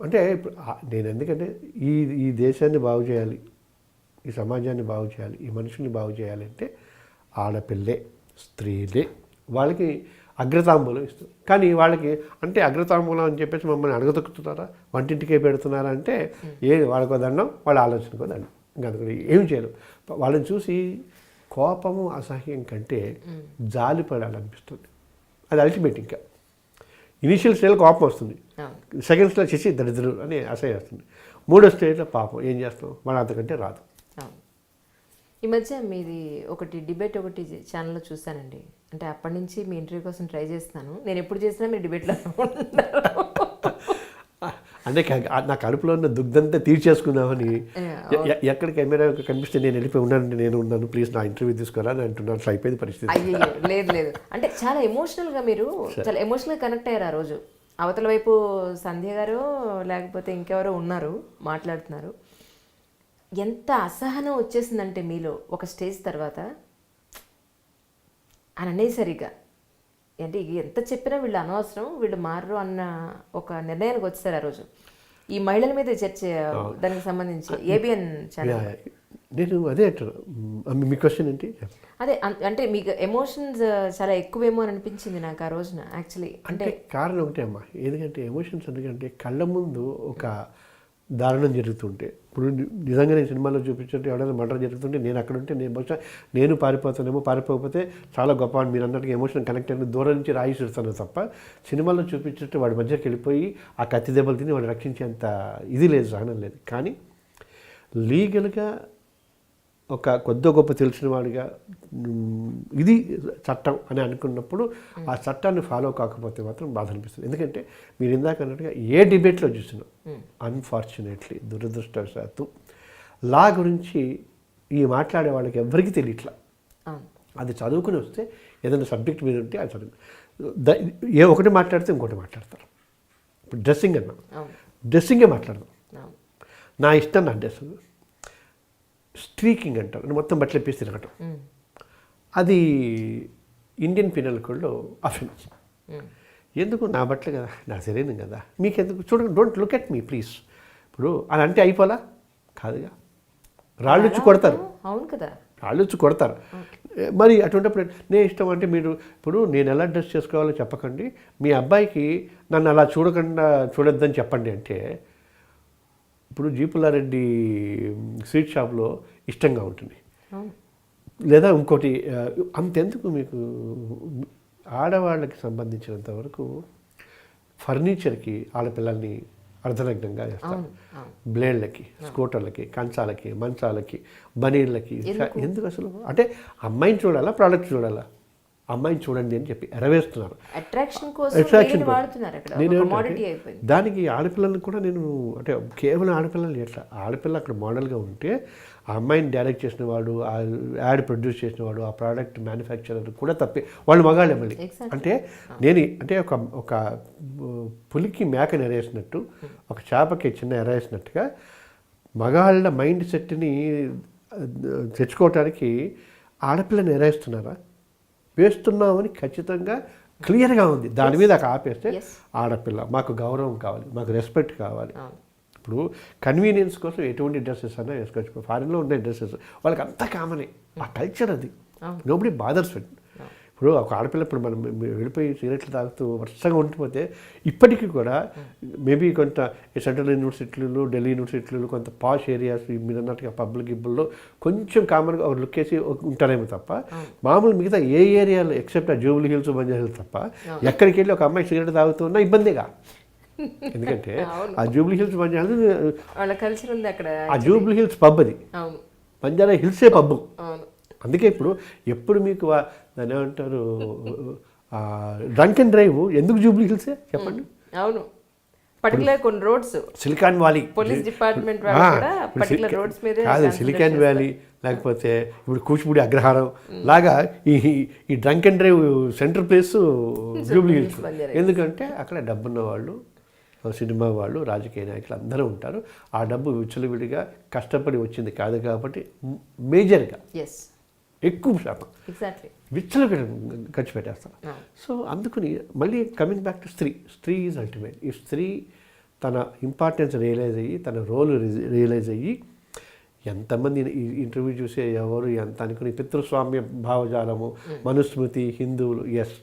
అంటే ఇప్పుడు నేను ఎందుకంటే ఈ దేశాన్ని బాగు చేయాలి, ఈ సమాజాన్ని బాగు చేయాలి, ఈ మనుషుల్ని బాగు చేయాలి అంటే ఆడపిల్లే, స్త్రీలే వాళ్ళకి అగ్రతాంబూలం ఇస్తుంది. కానీ వాళ్ళకి అంటే అగ్రతాంబూలం అని చెప్పేసి మమ్మల్ని అడగదొక్కుతున్నారా, వంటింటికే పెడుతున్నారా అంటే వాళ్ళకో దండం, వాళ్ళ ఆలోచనకో దండం, ఇంకా అందుకని ఏం చేయరు. వాళ్ళని చూసి కోపము, అసహ్యం కంటే జాలి పడాలనిపిస్తుంది. అది అల్టిమేట్. ఇంకా ఇనీషియల్ స్టేజ్లో కోపం వస్తుంది, సెకండ్ స్టేజ్ చేసి దరిద్రులు అని అసహ్యం వస్తుంది, 3వ స్టేజ్లో పాపం ఏం చేస్తాం, వాళ్ళు అంతకంటే రాదు. ఈ మధ్య మీది ఒకటి డిబేట్ ఒకటి ఛానల్లో చూశానండి. అంటే అప్పటి నుంచి మీ ఇంటర్వ్యూ కోసం ట్రై చేస్తున్నాను. నేను ఎప్పుడు చేసినా మీరు డిబేట్లో ఉంటారు. అంటే నా కడుపులో ఉన్న దుగ్ధంతా తీర్చేసుకున్నామని ఎక్కడ కెమెరా కనిపిస్తే నేను వెళ్ళిపోయి ఉన్నాను, నేను ఉన్నాను, ప్లీజ్ నా ఇంటర్వ్యూ తీసుకోరా అని అంటున్నాను. అట్లా అయిపోయింది పరిస్థితి. అయ్యో లేదు లేదు, అంటే చాలా ఎమోషనల్గా మీరు చాలా ఎమోషనల్గా కనెక్ట్ అయ్యారు ఆ రోజు. అవతల వైపు సంధ్య గారు లేకపోతే ఇంకెవరో ఉన్నారు మాట్లాడుతున్నారు. ఎంత అసహనం వచ్చేసిందంటే మీలో ఒక స్టేజ్ తర్వాత అని అనేసరిగా, అంటే ఎంత చెప్పినా వీళ్ళు అనవసరం, వీళ్ళు మారరు అన్న ఒక నిర్ణయానికి వచ్చారు ఆ రోజు. ఈ మహిళల మీద చర్చ దానికి సంబంధించి ఏబిఎన్ ఛానల్. నేను అదే అంటాను. మీ క్వశ్చన్ ఏంటి? అదే అంటే మీకు ఎమోషన్స్ చాలా ఎక్కువేమో అని అనిపించింది నాకు ఆ రోజున యాక్చువల్లీ. అంటే కారణం ఒకటే అమ్మా, ఎందుకంటే ఎమోషన్స్ ఎందుకంటే కళ్ళ ముందు ఒక దారుణం జరుగుతుంటే, ఇప్పుడు నిజంగా నేను సినిమాలో చూపించే ఎవరైనా మర్డర్ జరుగుతుంటే నేను అక్కడ ఉంటే నేను బహుశా నేను పారిపోతానేమో, పారిపోకపోతే చాలా గొప్ప అని మీరు అన్నట్టుగా ఎమోషన్ కనెక్ట్ అయిన దూరం నుంచి రాయి చూస్తాను తప్ప సినిమాలో చూపించినట్టు వాడి మధ్యకి వెళ్ళిపోయి ఆ కత్తి దెబ్బలు తిని వాడు రక్షించేంత ఇది లేదు, సహనం లేదు. కానీ లీగల్గా ఒక కొద్ది గొప్ప తెలిసిన వాడిగా ఇది చట్టం అని అనుకున్నప్పుడు ఆ చట్టాన్ని ఫాలో కాకపోతే మాత్రం బాధ అనిపిస్తుంది. ఎందుకంటే మీరు ఇందాక అన్నట్టుగా ఏ డిబేట్లో చూసినా అన్ఫార్చునేట్లీ దురదృష్టవశాత్తు లా గురించి ఈ మాట్లాడే వాళ్ళకి ఎవరికి తెలియట్లా. అది చదువుకుని వస్తే ఏదైనా సబ్జెక్ట్ మీద ఉంటే అది చదువు ఒకటి మాట్లాడితే ఇంకోటి మాట్లాడతారు. ఇప్పుడు డ్రెస్సింగ్ అన్నా, డ్రెస్సింగే మాట్లాడదాం. నా ఇష్టం నా డ్రెస్. స్ట్రీకింగ్ అంటారు, మొత్తం బట్టలు ఇప్పేసి తిరగటం, అది ఇండియన్ పీనల్ కోడ్లో అఫెన్స్. ఎందుకు? నా బట్టలు కదా, నా శరీరం కదా, మీకెందుకు? చూడండి, don't look at me please. ఇప్పుడు అలా అంటే అయిపోలా కాదుగా, రాళ్ళు వచ్చి కొడతారు. అవును కదా, రాళ్ళు వచ్చి కొడతారు. మరి అటువంటిప్పుడు నేను ఇష్టం అంటే మీరు ఇప్పుడు నేను ఎలా డ్రెస్ చేసుకోవాలో చెప్పకండి, మీ అబ్బాయికి నన్ను అలా చూడొద్దని చెప్పండి అంటే, ఇప్పుడు జీపుల్లారెడ్డి స్వీట్ షాప్లో ఇష్టంగా ఉంటుంది, లేదా ఇంకోటి అంతెందుకు మీకు ఆడవాళ్ళకి సంబంధించినంత వరకు ఫర్నిచర్కి ఆడపిల్లల్ని అర్ధనగ్నంగా చేస్తారు. బ్లేడ్లకి, స్కూటర్లకి, కంచాలకి, మంచాలకి, బనీళ్ళకి. ఎందుకు అసలు? అంటే అమ్మాయిని చూడాలా, ప్రోడక్ట్ చూడాలా? అమ్మాయిని చూడండి అని చెప్పి ఎరవేస్తున్నారు. దానికి ఆడపిల్లలను కూడా నేను అంటే కేవలం ఆడపిల్లలు ఎట్లా, ఆడపిల్ల అక్కడ మోడల్గా ఉంటే ఆ అమ్మాయిని డైరెక్ట్ చేసిన వాడు, ఆ యాడ్ ప్రొడ్యూస్ చేసిన వాడు, ఆ ప్రోడక్ట్ మ్యానుఫ్యాక్చరర్ కూడా తప్పే, వాళ్ళు మగాళ్ళే మళ్ళీ. అంటే నేను అంటే ఒక పులికి మేకని ఎరేసినట్టు, ఒక చేపకి చిన్న ఎరేసినట్టుగా మగాళ్ళ మైండ్ సెట్ని తెచ్చుకోవటానికి ఆడపిల్లని ఎరేస్తున్నారా? వేస్తున్నామని ఖచ్చితంగా క్లియర్గా ఉంది. దాని మీద ఆపేస్తే ఆడపిల్ల, మాకు గౌరవం కావాలి, మాకు రెస్పెక్ట్ కావాలి. ఇప్పుడు కన్వీనియన్స్ కోసం ఎటువంటి డ్రెస్సెస్ అన్నా వేసుకోవచ్చు. ఇప్పుడు ఫారిన్లో ఉండే డ్రెస్సెస్ వాళ్ళకి అంతా కామనే, ఆ కల్చర్ అది. Nobody bothers it. ఇప్పుడు ఒక ఆడపిల్ల ఇప్పుడు మనం వెళ్ళిపోయి సిగరెట్లు తాగుతూ వరుసగా ఉండిపోతే ఇప్పటికీ కూడా మేబీ కొంత సెంట్రల్ యూనివర్సిటీలు, ఢిల్లీ యూనివర్సిటీలు, కొంత పాష్ ఏరియాస్ మీరు అన్నట్టుగా పబ్లిక్ గిబ్బుల్లో కొంచెం కామన్గా ఒక లుక్ వేసి ఉంటారేమో తప్ప, మామూలు మిగతా ఏ ఏరియాలో ఎక్సెప్ట్ ఆ జూబ్లీ హిల్స్, బంజారా హిల్స్ తప్ప ఎక్కడికి వెళ్ళి ఒక అమ్మాయి సిగరెట్ తాగుతూ ఉన్నా ఇబ్బందిగా. ఎందుకంటే ఆ జూబ్లీ హిల్స్, బంజారా హిల్స్, ఆ జూబ్లీ హిల్స్ పబ్, అది బంజారా హిల్సే పబ్బు. అందుకే ఎప్పుడు మీకు దాని ఏమంటారు డ్రంక్ అండ్ డ్రైవ్ ఎందుకు జూబ్లీ హిల్సే చెప్పండి. అవును, పర్టికులర్ కొన్ని roads, silicon valley, police department particular roads మీద కాదు, సిలికాన్ వ్యాలీ లేకపోతే ఇప్పుడు కూచిపూడి అగ్రహారం లాగా ఈ drunk and drive centre place Jubilee hills. ఎందుకంటే అక్కడ డబ్బున్న వాళ్ళు, సినిమా వాళ్ళు, రాజకీయ నాయకులు అందరూ ఉంటారు. ఆ డబ్బు విచ్చలవిడిగా కష్టపడి వచ్చింది కాదు కాబట్టి మేజర్గా ఎక్కువ శాతం విచ్చలవిడిగా ఖర్చు పెట్టేస్తారు. సో అందుకని మళ్ళీ కమింగ్ బ్యాక్ టు స్త్రీ ఈజ్ అల్టిమేట్. ఈ స్త్రీ తన ఇంపార్టెన్స్ రియలైజ్ అయ్యి, తన రోల్ రియలైజ్ అయ్యి, ఎంతమంది ఈ ఇంటర్వ్యూ చూసే ఎవరు ఎంత అనుకుని పితృస్వామ్య భావజాలము, మనుస్మృతి, హిందువులు, ఎస్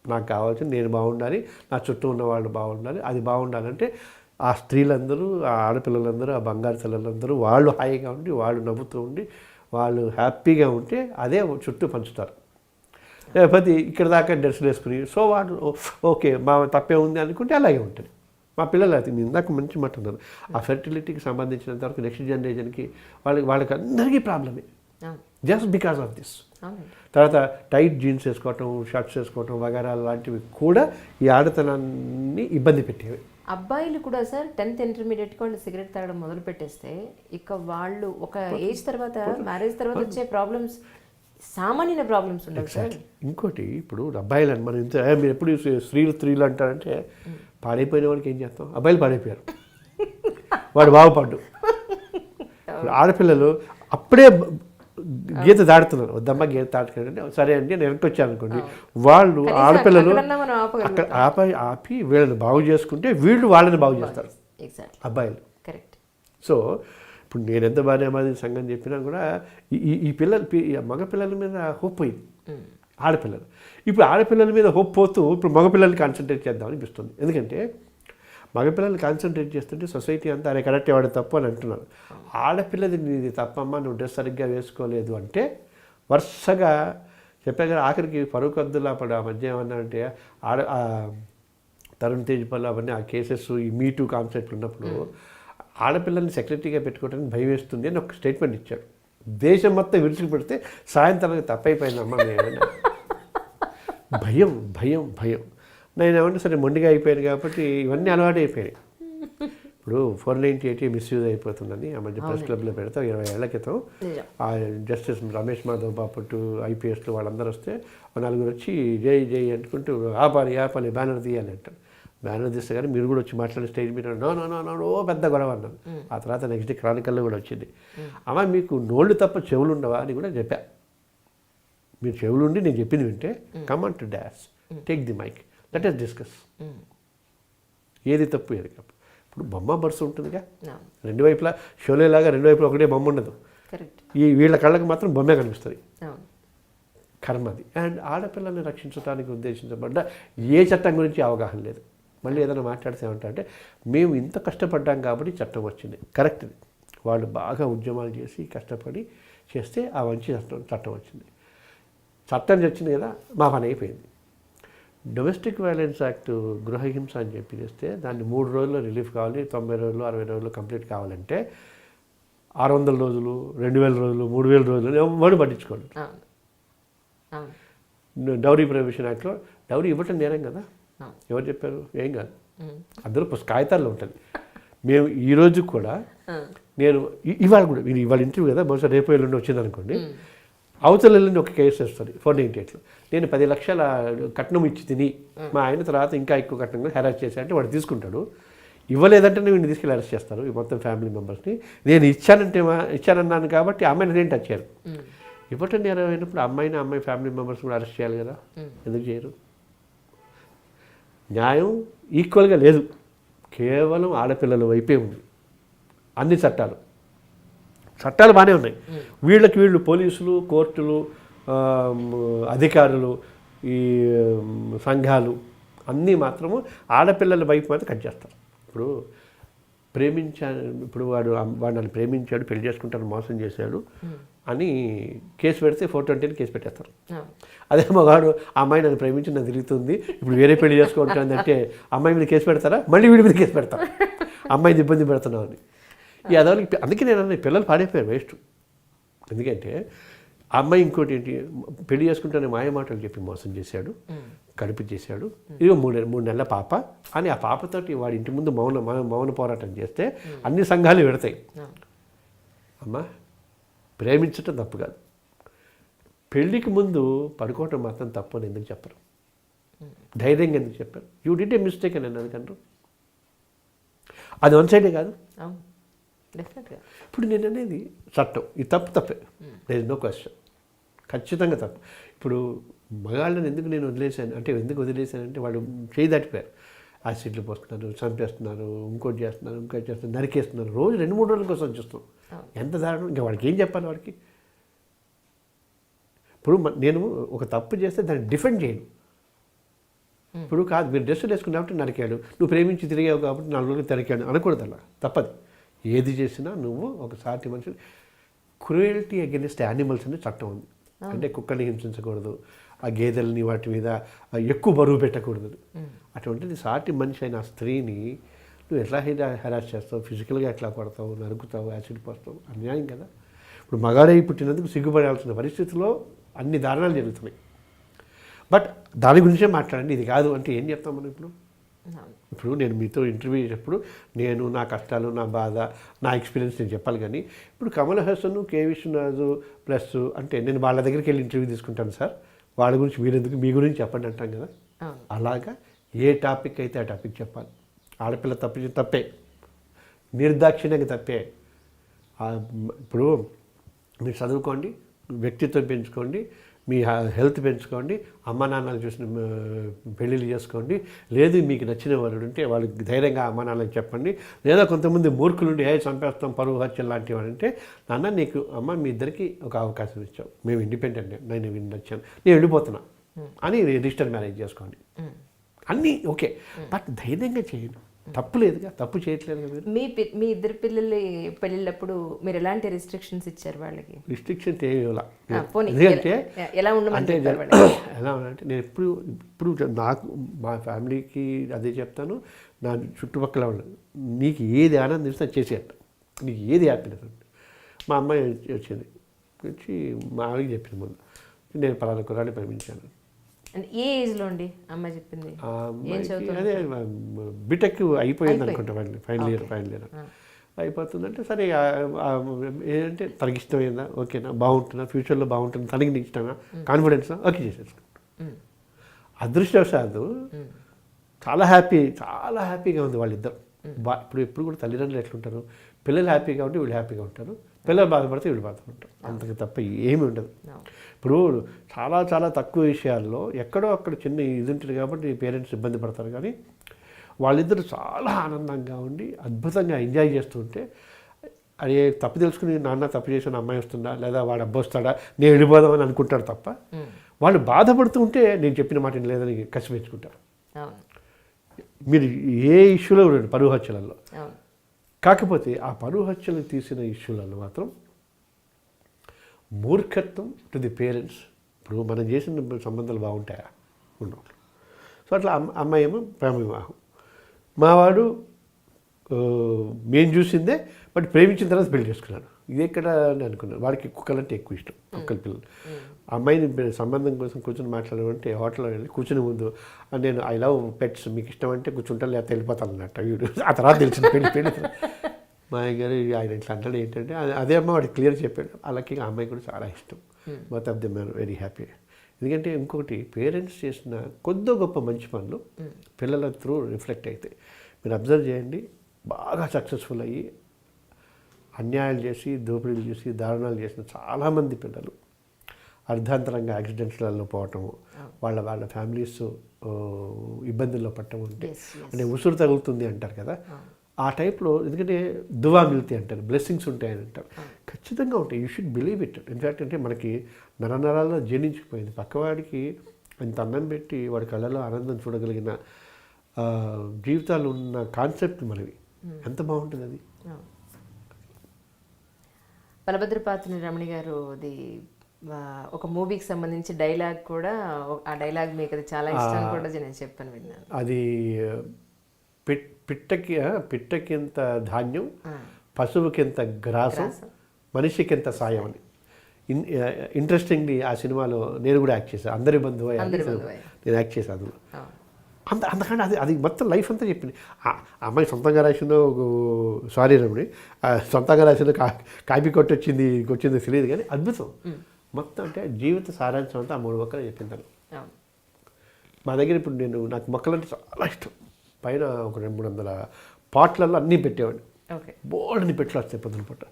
నాకు కావాల్సింది నేను బాగుండాలి, నా చుట్టూ ఉన్న వాళ్ళు బాగుండాలి. అది బాగుండాలంటే ఆ స్త్రీలందరూ, ఆ ఆడపిల్లలందరూ, ఆ బంగారు తల్లులందరూ వాళ్ళు హాయిగా ఉండి, వాళ్ళు నవ్వుతూ ఉండి, వాళ్ళు హ్యాపీగా ఉంటే అదే చుట్టూ పంచుతారు. లేకపోతే ఇక్కడ దాకా డ్రెస్సులు వేసుకుని సో వాళ్ళు ఓకే మా తప్పే ఉంది అనుకుంటే అలాగే ఉంటుంది. మా పిల్లలు అయితే ఇందాక మంచి మాట ఉన్నారు, ఆ ఫెర్టిలిటీకి సంబంధించినంత వరకు నెక్స్ట్ జనరేషన్కి వాళ్ళకి అందరికీ ప్రాబ్లమే. Just because of this. అవునండి. తర్వాత టైట్ జీన్స్ వేసుకోవటం, షర్ట్స్ వేసుకోవటం వగైరా లాంటివి కూడా ఈ ఆడతనాన్ని ఇబ్బంది పెట్టేవి. అబ్బాయిలు కూడా సార్ 10th ఇంటర్మీడియట్ వాళ్ళు సిగరెట్ తాగడం మొదలు పెట్టేస్తే ఇక వాళ్ళు ఒక ఏజ్ తర్వాత మ్యారేజ్ తర్వాత వచ్చే ప్రాబ్లమ్స్ సామాన్య ప్రాబ్లమ్స్ ఉండవు సార్. ఇంకోటి ఇప్పుడు అబ్బాయిలు అని మనం ఇంత మీరు ఎప్పుడు స్త్రీలు అంటారంటే పాడైపోయిన వాడికి ఏం చేస్తాం, అబ్బాయిలు పాడైపోయారు వాడు బాగుపడ్డు. ఆడపిల్లలు అప్పుడే గీత దాడుతున్నారు, వద్దమ్మ గీత దాటుకుంటే సరే అండి నేను వెనక్కి వచ్చాను అనుకోండి, వాళ్ళు ఆడపిల్లలు అక్కడ ఆపి వీళ్ళని బాగు చేసుకుంటే వీళ్ళు వాళ్ళని బాగు చేస్తారు అబ్బాయిలు. కరెక్ట్. సో ఇప్పుడు నేను ఎంత బాగా సంఘం చెప్పినా కూడా ఈ మగపిల్లల మీద హోప్ పోయింది ఆడపిల్లలు. ఇప్పుడు ఆడపిల్లల మీద హోప్ పోతూ ఇప్పుడు మగపిల్లల్ని కాన్సన్ట్రేట్ చేద్దాం అనిపిస్తుంది. ఎందుకంటే మగపిల్లల్ని కాన్సన్ట్రేట్ చేస్తుంటే సొసైటీ అంతా అరే కరెక్ట్ వాడు తప్పు అని అంటున్నారు. ఆడపిల్లది నీది తప్పమ్మా, నువ్వు డ్రెస్ సరిగ్గా వేసుకోలేదు అంటే వరుసగా చెప్పా కదా. ఆఖరికి ఫరూక్ అబ్దుల్లా అప్పుడు ఆ మధ్య ఏమన్నా అంటే తరుణ్ తేజ్ పల్లి అవన్నీ ఆ కేసెస్ ఈ మీటూ కాన్సెప్ట్ ఉన్నప్పుడు ఆడపిల్లల్ని సెక్రటరీగా పెట్టుకోవడానికి భయం వేస్తుంది అని ఒక స్టేట్మెంట్ ఇచ్చాడు. దేశం మొత్తం విరుచుకు పెడితే సాయంత్రానికి తప్పైపోయిందమ్మా నేను భయం భయం భయం. నేను ఏమంటే సరే మొండిగా అయిపోయాను కాబట్టి ఇవన్నీ అలవాటు అయిపోయాయి. ఇప్పుడు 498 మిస్యూజ్ అయిపోతుందని ఆ మధ్య ప్రెస్ క్లబ్లో పెడతాం 20 ఏళ్ల క్రితం. ఆ జస్టిస్ రమేష్ మాధవ్ బాపట్టు ఐపీఎస్లు వాళ్ళందరూ వస్తే నలుగురు వచ్చి జై జై అనుకుంటూ ఆపాలి బ్యానర్ తీయాలి అంటారు. బ్యానర్ తీస్తే కానీ మీరు కూడా వచ్చి మాట్లాడే స్టేజ్ మీద నో పెద్ద గొడవ అన్నాను. ఆ తర్వాత నెక్స్ట్ డే క్రానికల్లో కూడా వచ్చింది. అమ్మా మీకు నోళ్ళు తప్ప చెవులు ఉండవా అని కూడా చెప్పా. మీరు చెవులు ఉండి నేను చెప్పింది వింటే come on to dash take the mic let us discuss. ఏది తప్పు ఏది తప్పు. ఇప్పుడు బొమ్మ బర్సు ఉంటుందిగా రెండు వైపులా, షోలేలాగా రెండు వైపులా ఒకటే బొమ్మ ఉండదు. వీళ్ళ కళ్ళకి మాత్రం బొమ్మే కనిపిస్తుంది. కర్మది. అండ్ ఆడపిల్లల్ని రక్షించడానికి ఉద్దేశించబడ్డ ఏ చట్టం గురించి అవగాహన లేదు. మళ్ళీ ఏదైనా మాట్లాడితే ఏమంటారంటే మేము ఇంత కష్టపడ్డాం కాబట్టి చట్టం వచ్చింది. కరెక్ట్. వాళ్ళు బాగా ఉద్యమాలు చేసి కష్టపడి చేస్తే ఆ మంచి చట్టం వచ్చింది. చట్టం వచ్చింది కదా, మా పని అయిపోయింది. డొమెస్టిక్ వైలెన్స్ యాక్ట్ గృహహింస అని చెప్పి చేస్తే దాన్ని 3 రోజుల్లో రిలీఫ్ కావాలి, 90 రోజులు 60 రోజులు కంప్లీట్ కావాలంటే 600 రోజులు 2000 రోజులు 3000 రోజులు ఎవరు పట్టించుకోండి. డౌరీ ప్రొహిబిషన్ యాక్ట్లో డౌరీ ఇవ్వటం నేరం కదా, ఎవరు చెప్పారు? ఏం కాదు, అందరూ కాగితాల్లో ఉంటుంది. మేము ఈరోజు కూడా నేను ఇవాళ కూడా ఇవాళ ఇంటర్వ్యూ కదా, బహుశా రేపు ఎల్లుండి వచ్చింది అనుకోండి, అవతల ఎల్లుండి ఒక కేసు వస్తుంది 498లో. నేను 10 లక్షల కట్నం ఇచ్చి తిని మా ఆయన తర్వాత ఇంకా ఎక్కువ కట్నం హెరాస్ చేశానంటే వాడు తీసుకుంటాడు. ఇవ్వలేదంటే నేను తీసుకెళ్ళి అరెస్ట్ చేస్తారు ఈ మొత్తం ఫ్యామిలీ మెంబర్స్ని. నేను ఇచ్చానన్నాను కాబట్టి అమ్మాయిని నేను టచ్ చేయను. ఇవ్వటం నేరం అయినప్పుడు అమ్మాయి ఫ్యామిలీ మెంబర్స్ కూడా అరెస్ట్ చేయాలి కదా, ఎందుకు చేయరు? న్యాయం ఈక్వల్గా లేదు, కేవలం ఆడపిల్లల వైపే ఉంది. అన్ని చట్టాలు బాగానే ఉన్నాయి. వీళ్ళు పోలీసులు, కోర్టులు, అధికారులు, ఈ సంఘాలు అన్నీ మాత్రము ఆడపిల్లల వైపు మాత్రం కట్ చేస్తారు. ఇప్పుడు వాడు నన్ను ప్రేమించాడు, పెళ్లి చేసుకుంటాను, మోసం చేశాడు అని కేసు పెడితే 420 కేసు పెట్టేస్తారు. అదే మగాడు అమ్మాయి నన్ను ప్రేమించి నన్ను తిరుగుతుంది, ఇప్పుడు వేరే పెళ్లి చేసుకుంటాను అంటే అమ్మాయి మీద కేసు పెడతారా? మళ్ళీ వీడి మీద కేసు పెడతారు, అమ్మాయిని ఇబ్బంది పెడుతున్నావు అని. ఈ అదవరికి అందుకే నేను అన్న పిల్లలు పాడైపోయారు వేస్ట్. ఎందుకంటే ఆ అమ్మాయి ఇంకోటి ఏంటి, పెళ్లి చేసుకుంటానే మాయ మాటలు చెప్పి మోసం చేశాడు, కడుపు చేశాడు, ఇదిగో 3 నెలల పాప అని ఆ పాపతోటి వాడి ఇంటి ముందు మౌన పోరాటం చేస్తే అన్ని సంఘాలు పెడతాయి. అమ్మా ప్రేమించటం తప్పు కాదు, పెళ్ళికి ముందు పడుకోవటం మాత్రం తప్పు అని ఎందుకు చెప్పరు? ధైర్యంగా ఎందుకు చెప్పారు? యూ డిడ్ ఏ మిస్టేక్ అని ఎందుకంటారు? అది వన్ సైడే కాదు. ఇప్పుడు నేను అనేది చట్టం ఇది తప్పే, దేర్ ఇస్ నో క్వశ్చన్, ఖచ్చితంగా తప్పు. ఇప్పుడు మగాళ్ళని ఎందుకు నేను వదిలేశానంటే వాళ్ళు చేయి దాటిపోయారు. యాసిడ్లు పోస్తున్నారు, చంపేస్తున్నారు, ఇంకోటి చేస్తున్నారు, నరికేస్తున్నారు, రోజు 2-3 రోజుల కోసం చూస్తాం. ఎంత దారుణం! ఇంకా వాడికి ఏం చెప్పాలి? వాడికి ఇప్పుడు నేను ఒక తప్పు చేస్తే దాన్ని డిఫెండ్ చేయను. ఇప్పుడు కాదు మీరు డ్రెస్సులు వేసుకున్నావు కాబట్టి నరికాడు, నువ్వు ప్రేమించి తిరిగావు కాబట్టి 4 రోజులు తిరిగాడు అనకూడదు. అలా తప్పదు. ఏది చేసినా నువ్వు ఒక సాటి మనిషి. క్రూయల్టీ అగెన్స్ట్ యానిమల్స్ అనే చట్టం ఉంది. అంటే కుక్కల్ని హింసించకూడదు, ఆ గేదెలని వాటి మీద ఎక్కువ బరువు పెట్టకూడదు. అటువంటిది సాటి మనిషి అయిన ఆ స్త్రీని నువ్వు ఎట్లా హెరాస్ చేస్తావు, ఫిజికల్గా ఎట్లా కొడతావు, నరుకుతావు, యాసిడ్ పోస్తావు, అన్యాయం కదా. ఇప్పుడు మగాడై పుట్టినందుకు సిగ్గుపడాల్సిన పరిస్థితిలో అన్ని దారుణాలు జరుగుతున్నాయి. బట్ దాని గురించే మాట్లాడండి, ఇది కాదు అంటే ఏం చెప్తాం మనం ఇప్పుడు? ఇప్పుడు నేను మీతో ఇంటర్వ్యూ చేసేటప్పుడు నేను నా కష్టాలు, నా బాధ, నా ఎక్స్పీరియన్స్ నేను చెప్పాలి. కానీ ఇప్పుడు కమల్ హాసన్, కే విశ్వనాథ్ ప్లస్ అంటే నేను వాళ్ళ దగ్గరికి వెళ్ళి ఇంటర్వ్యూ తీసుకుంటాను సార్, వాళ్ళ గురించి మీరెందుకు, మీ గురించి చెప్పండి అంటాం కదా. అలాగా ఏ టాపిక్ అయితే ఆ టాపిక్ చెప్పాలి. ఆడపిల్ల తప్పే, నిర్దాక్షిణ్యంగా తప్పే. ఇప్పుడు మీరు చదువుకోండి, వ్యక్తిత్వం పెంచుకోండి, మీ హెల్త్ పెంచుకోండి, అమ్మ నాన్నలు చూసిన పెళ్ళిళ్ళు చేసుకోండి. లేదు మీకు నచ్చిన వాళ్ళు ఉంటే వాళ్ళకి ధైర్యంగా అమ్మ నాన్నలకు చెప్పండి. లేదా కొంతమంది మూర్ఖులుండి చంపేస్తాం, పరువు హత్యలు లాంటివి అంటే, నాన్న నీకు అమ్మ మీ ఇద్దరికి ఒక అవకాశం ఇచ్చాం, మేము ఇండిపెండెంట్, నేను నచ్చాను, నేను వెళ్ళిపోతున్నా అని రిజిస్టర్ మ్యారేజ్ చేసుకోండి. అన్నీ ఓకే, బట్ ధైర్యంగా చేయండి. తప్పు లేదుగా, తప్పు చేయట్లేదు కదా మీరు. మీ ఇద్దరు పిల్లలు పెళ్ళిళ్ళప్పుడు మీరు ఎలాంటి రిస్ట్రిక్షన్స్ ఇచ్చారు వాళ్ళకి? రిస్ట్రిక్షన్స్ ఏమి ఎందుకంటే ఎలా అంటే ఎలా అంటే నేను ఇప్పుడు నాకు మా ఫ్యామిలీకి అదే చెప్తాను, నా చుట్టుపక్కల వాళ్ళు నీకు ఏది ఆనందం ఇస్తే చేసేట, నీకు ఏది హ్యాపీనెస్ అంటే. మా అమ్మాయి వచ్చింది, వచ్చి మా ఆవిడకి చెప్పింది ముందు, నేను పలానా కుర్రాన్ని ప్రేమించాను. ఏ ఏజ్లో అండి అమ్మాయి చెప్పింది? అదే బీటెక్ అయిపోయింది అనుకుంటా, ఫైనల్ ఇయర్ అయిపోతుందంటే సరే ఏంటంటే తనకి ఇష్టమైందా, ఓకేనా, బాగుంటుందా, ఫ్యూచర్లో బాగుంటుంది, తనకి నీకు ఇష్టమా, కాన్ఫిడెన్సా, ఓకే చేసేసుకుంటాం. అదృష్టవశాత్తు చాలా హ్యాపీగా ఉంది వాళ్ళిద్దరు. ఇప్పుడు కూడా తల్లిదండ్రులు ఎట్లుంటారు, పిల్లలు హ్యాపీగా ఉంటే వీళ్ళు హ్యాపీగా ఉంటారు, పిల్లలు బాధపడితే వీళ్ళు బాధపడతారు, అంతకు తప్ప ఏమీ ఉండదు. ఇప్పుడు చాలా తక్కువ విషయాల్లో ఎక్కడో అక్కడ చిన్న ఇది ఉంటుంది కాబట్టి పేరెంట్స్ ఇబ్బంది పడతారు. కానీ వాళ్ళిద్దరూ చాలా ఆనందంగా ఉండి అద్భుతంగా ఎంజాయ్ చేస్తుంటే, అదే తప్పు తెలుసుకుని నాన్న తప్పు చేసిన అమ్మాయి వస్తుందా, లేదా వాడు అబ్బాయి వస్తాడా, నేను వెళ్ళిపోదామని అనుకుంటారు తప్ప, వాళ్ళు బాధపడుతూ ఉంటే నేను చెప్పిన మాట లేదని కసి పెంచుకుంటారు. మీరు ఏ ఇష్యూలో ఉండండి, పరువు హత్యలలో. కాకపోతే ఆ పరువు హత్యలు తీసిన ఇష్యూలలో మాత్రం మూర్ఖత్వం టు ది పేరెంట్స్. ఇప్పుడు మనం చేసిన సంబంధాలు బాగుంటాయా, ఉండవు. సో అట్లా అమ్మాయి ఏమో ప్రేమ వివాహం, మావాడు మేము చూసిందే, బట్ ప్రేమించిన తర్వాత పెళ్లి చేసుకున్నాడు. ఇది ఎక్కడ అని అనుకున్నాను. వాడికి కుక్కలంటే ఎక్కువ ఇష్టం, కుక్కల పిల్లలు. అమ్మాయిని సంబంధం కోసం కూర్చొని మాట్లాడమంటే హోటల్లో వెళ్ళి కూర్చుని ముందు నేను ఐ లవ్ పెట్స్, మీకు ఇష్టం అంటే కూర్చుంటాను, లేకపోతే వెళ్ళిపోతాను అన్నట్టు వీడు. ఆ తర్వాత తెలిసింది పెళ్లి మా గారు ఆయన ఇట్లా అంటాడు ఏంటంటే, అదే అమ్మ వాడికి క్లియర్ చెప్పాడు. అలాగే ఆ అమ్మాయి కూడా చాలా ఇష్టం. Both of them are very happy. ఎందుకంటే ఇంకొకటి, పేరెంట్స్ చేసిన కొద్ది గొప్ప మంచి పనులు పిల్లల త్రూ రిఫ్లెక్ట్ అవుతాయి. మీరు అబ్జర్వ్ చేయండి, బాగా సక్సెస్ఫుల్ అయ్యి అన్యాయాలు చేసి, దోపిడీలు చేసి, దారుణాలు చేసిన చాలామంది పిల్లలు అర్ధాంతరంగా యాక్సిడెంట్స్లలో పోవటము, వాళ్ళ ఫ్యామిలీస్ ఇబ్బందుల్లో పట్టడం ఉంటే, అంటే ఉసురు తగులుతుంది అంటారు కదా, ఆ టైప్లో. ఎందుకంటే దువా మిల్తి అంటారు, బ్లెస్సింగ్స్ ఉంటాయని అంటారు. ఖచ్చితంగా ఉంటాయి. You should believe it. In fact అంటే మనకి నరనరాల్లో జీర్ణించిపోయింది. పక్కవాడికి అంత అన్నం పెట్టి వాడి కళ్ళలో ఆనందం చూడగలిగిన జీవితాలు ఉన్న కాన్సెప్ట్ మనవి. ఎంత బాగుంటుంది అది. బలభద్రపాత్రుని రమణి గారు అది ఒక మూవీకి సంబంధించి డైలాగ్ కూడా, ఆ డైలాగ్ మీకు అది చాలా ఇష్టం కూడా నేను చెప్పాను, విన్నాను. అది పిట్టకింత ధాన్యం, పశువుకింత గ్రాసం, మనిషికింత సాయం అని. ఇంట్రెస్టింగ్లీ ఆ సినిమాలో నేను కూడా యాక్ట్ చేశాను. అందరి బంధువు నేను యాక్ట్ చేశాను. అంతకంటే అది మొత్తం లైఫ్ అంతా చెప్పింది. అమ్మాయి సొంతంగా రాసిందో, సారీ రమణి, సొంతంగా రాసిందో కాపీ కొట్టి వచ్చిందో తెలియదు, కానీ అద్భుతం మొత్తం. అంటే జీవిత సారాంశం అంతా ఆ 3 మొక్కలు చెప్పింది. మా దగ్గర ఇప్పుడు నాకు మొక్కలంటే చాలా ఇష్టం. పైన ఒక 200-300 పాట్లలో అన్నీ పెట్టేవాడిని. బోల్డ్ని పెట్లు వస్తాయి పొద్దున పూట.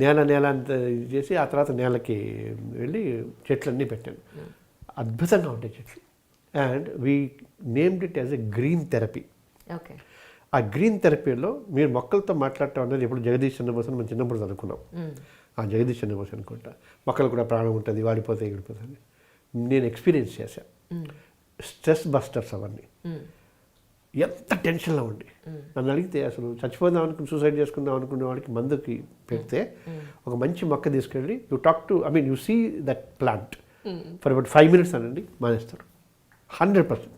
నేల అంతా చేసి ఆ తర్వాత నేలకి వెళ్ళి చెట్లన్నీ పెట్టాను. అద్భుతంగా ఉంటాయి చెట్లు. And we named it as a green therapy. ఆ గ్రీన్ థెరపీలో మీరు మొక్కలతో మాట్లాడటం అనేది ఎప్పుడు జగదీష్ చంద్రబోస్ మనం చిన్నప్పుడు చదువుకున్నాం. ఆ జగదీష్ చంద్రబోస్ అనుకుంటా. మొక్కలు కూడా ప్రాణం ఉంటుంది, వాడిపోతే ఎగిడిపోతుంది. నేను ఎక్స్పీరియన్స్ చేశాను. స్ట్రెస్ బస్టర్స్ అవన్నీ. ఎంత టెన్షన్లో ఉండి నన్ను అడిగితే, అసలు చచ్చిపోదాం అనుకుని సూసైడ్ చేసుకుందాం అనుకునే వాడికి మందుకి పెడితే ఒక మంచి మొక్క తీసుకెళ్ళి you see that plant for about 5 minutes అనండి, మానేస్తారు 100%.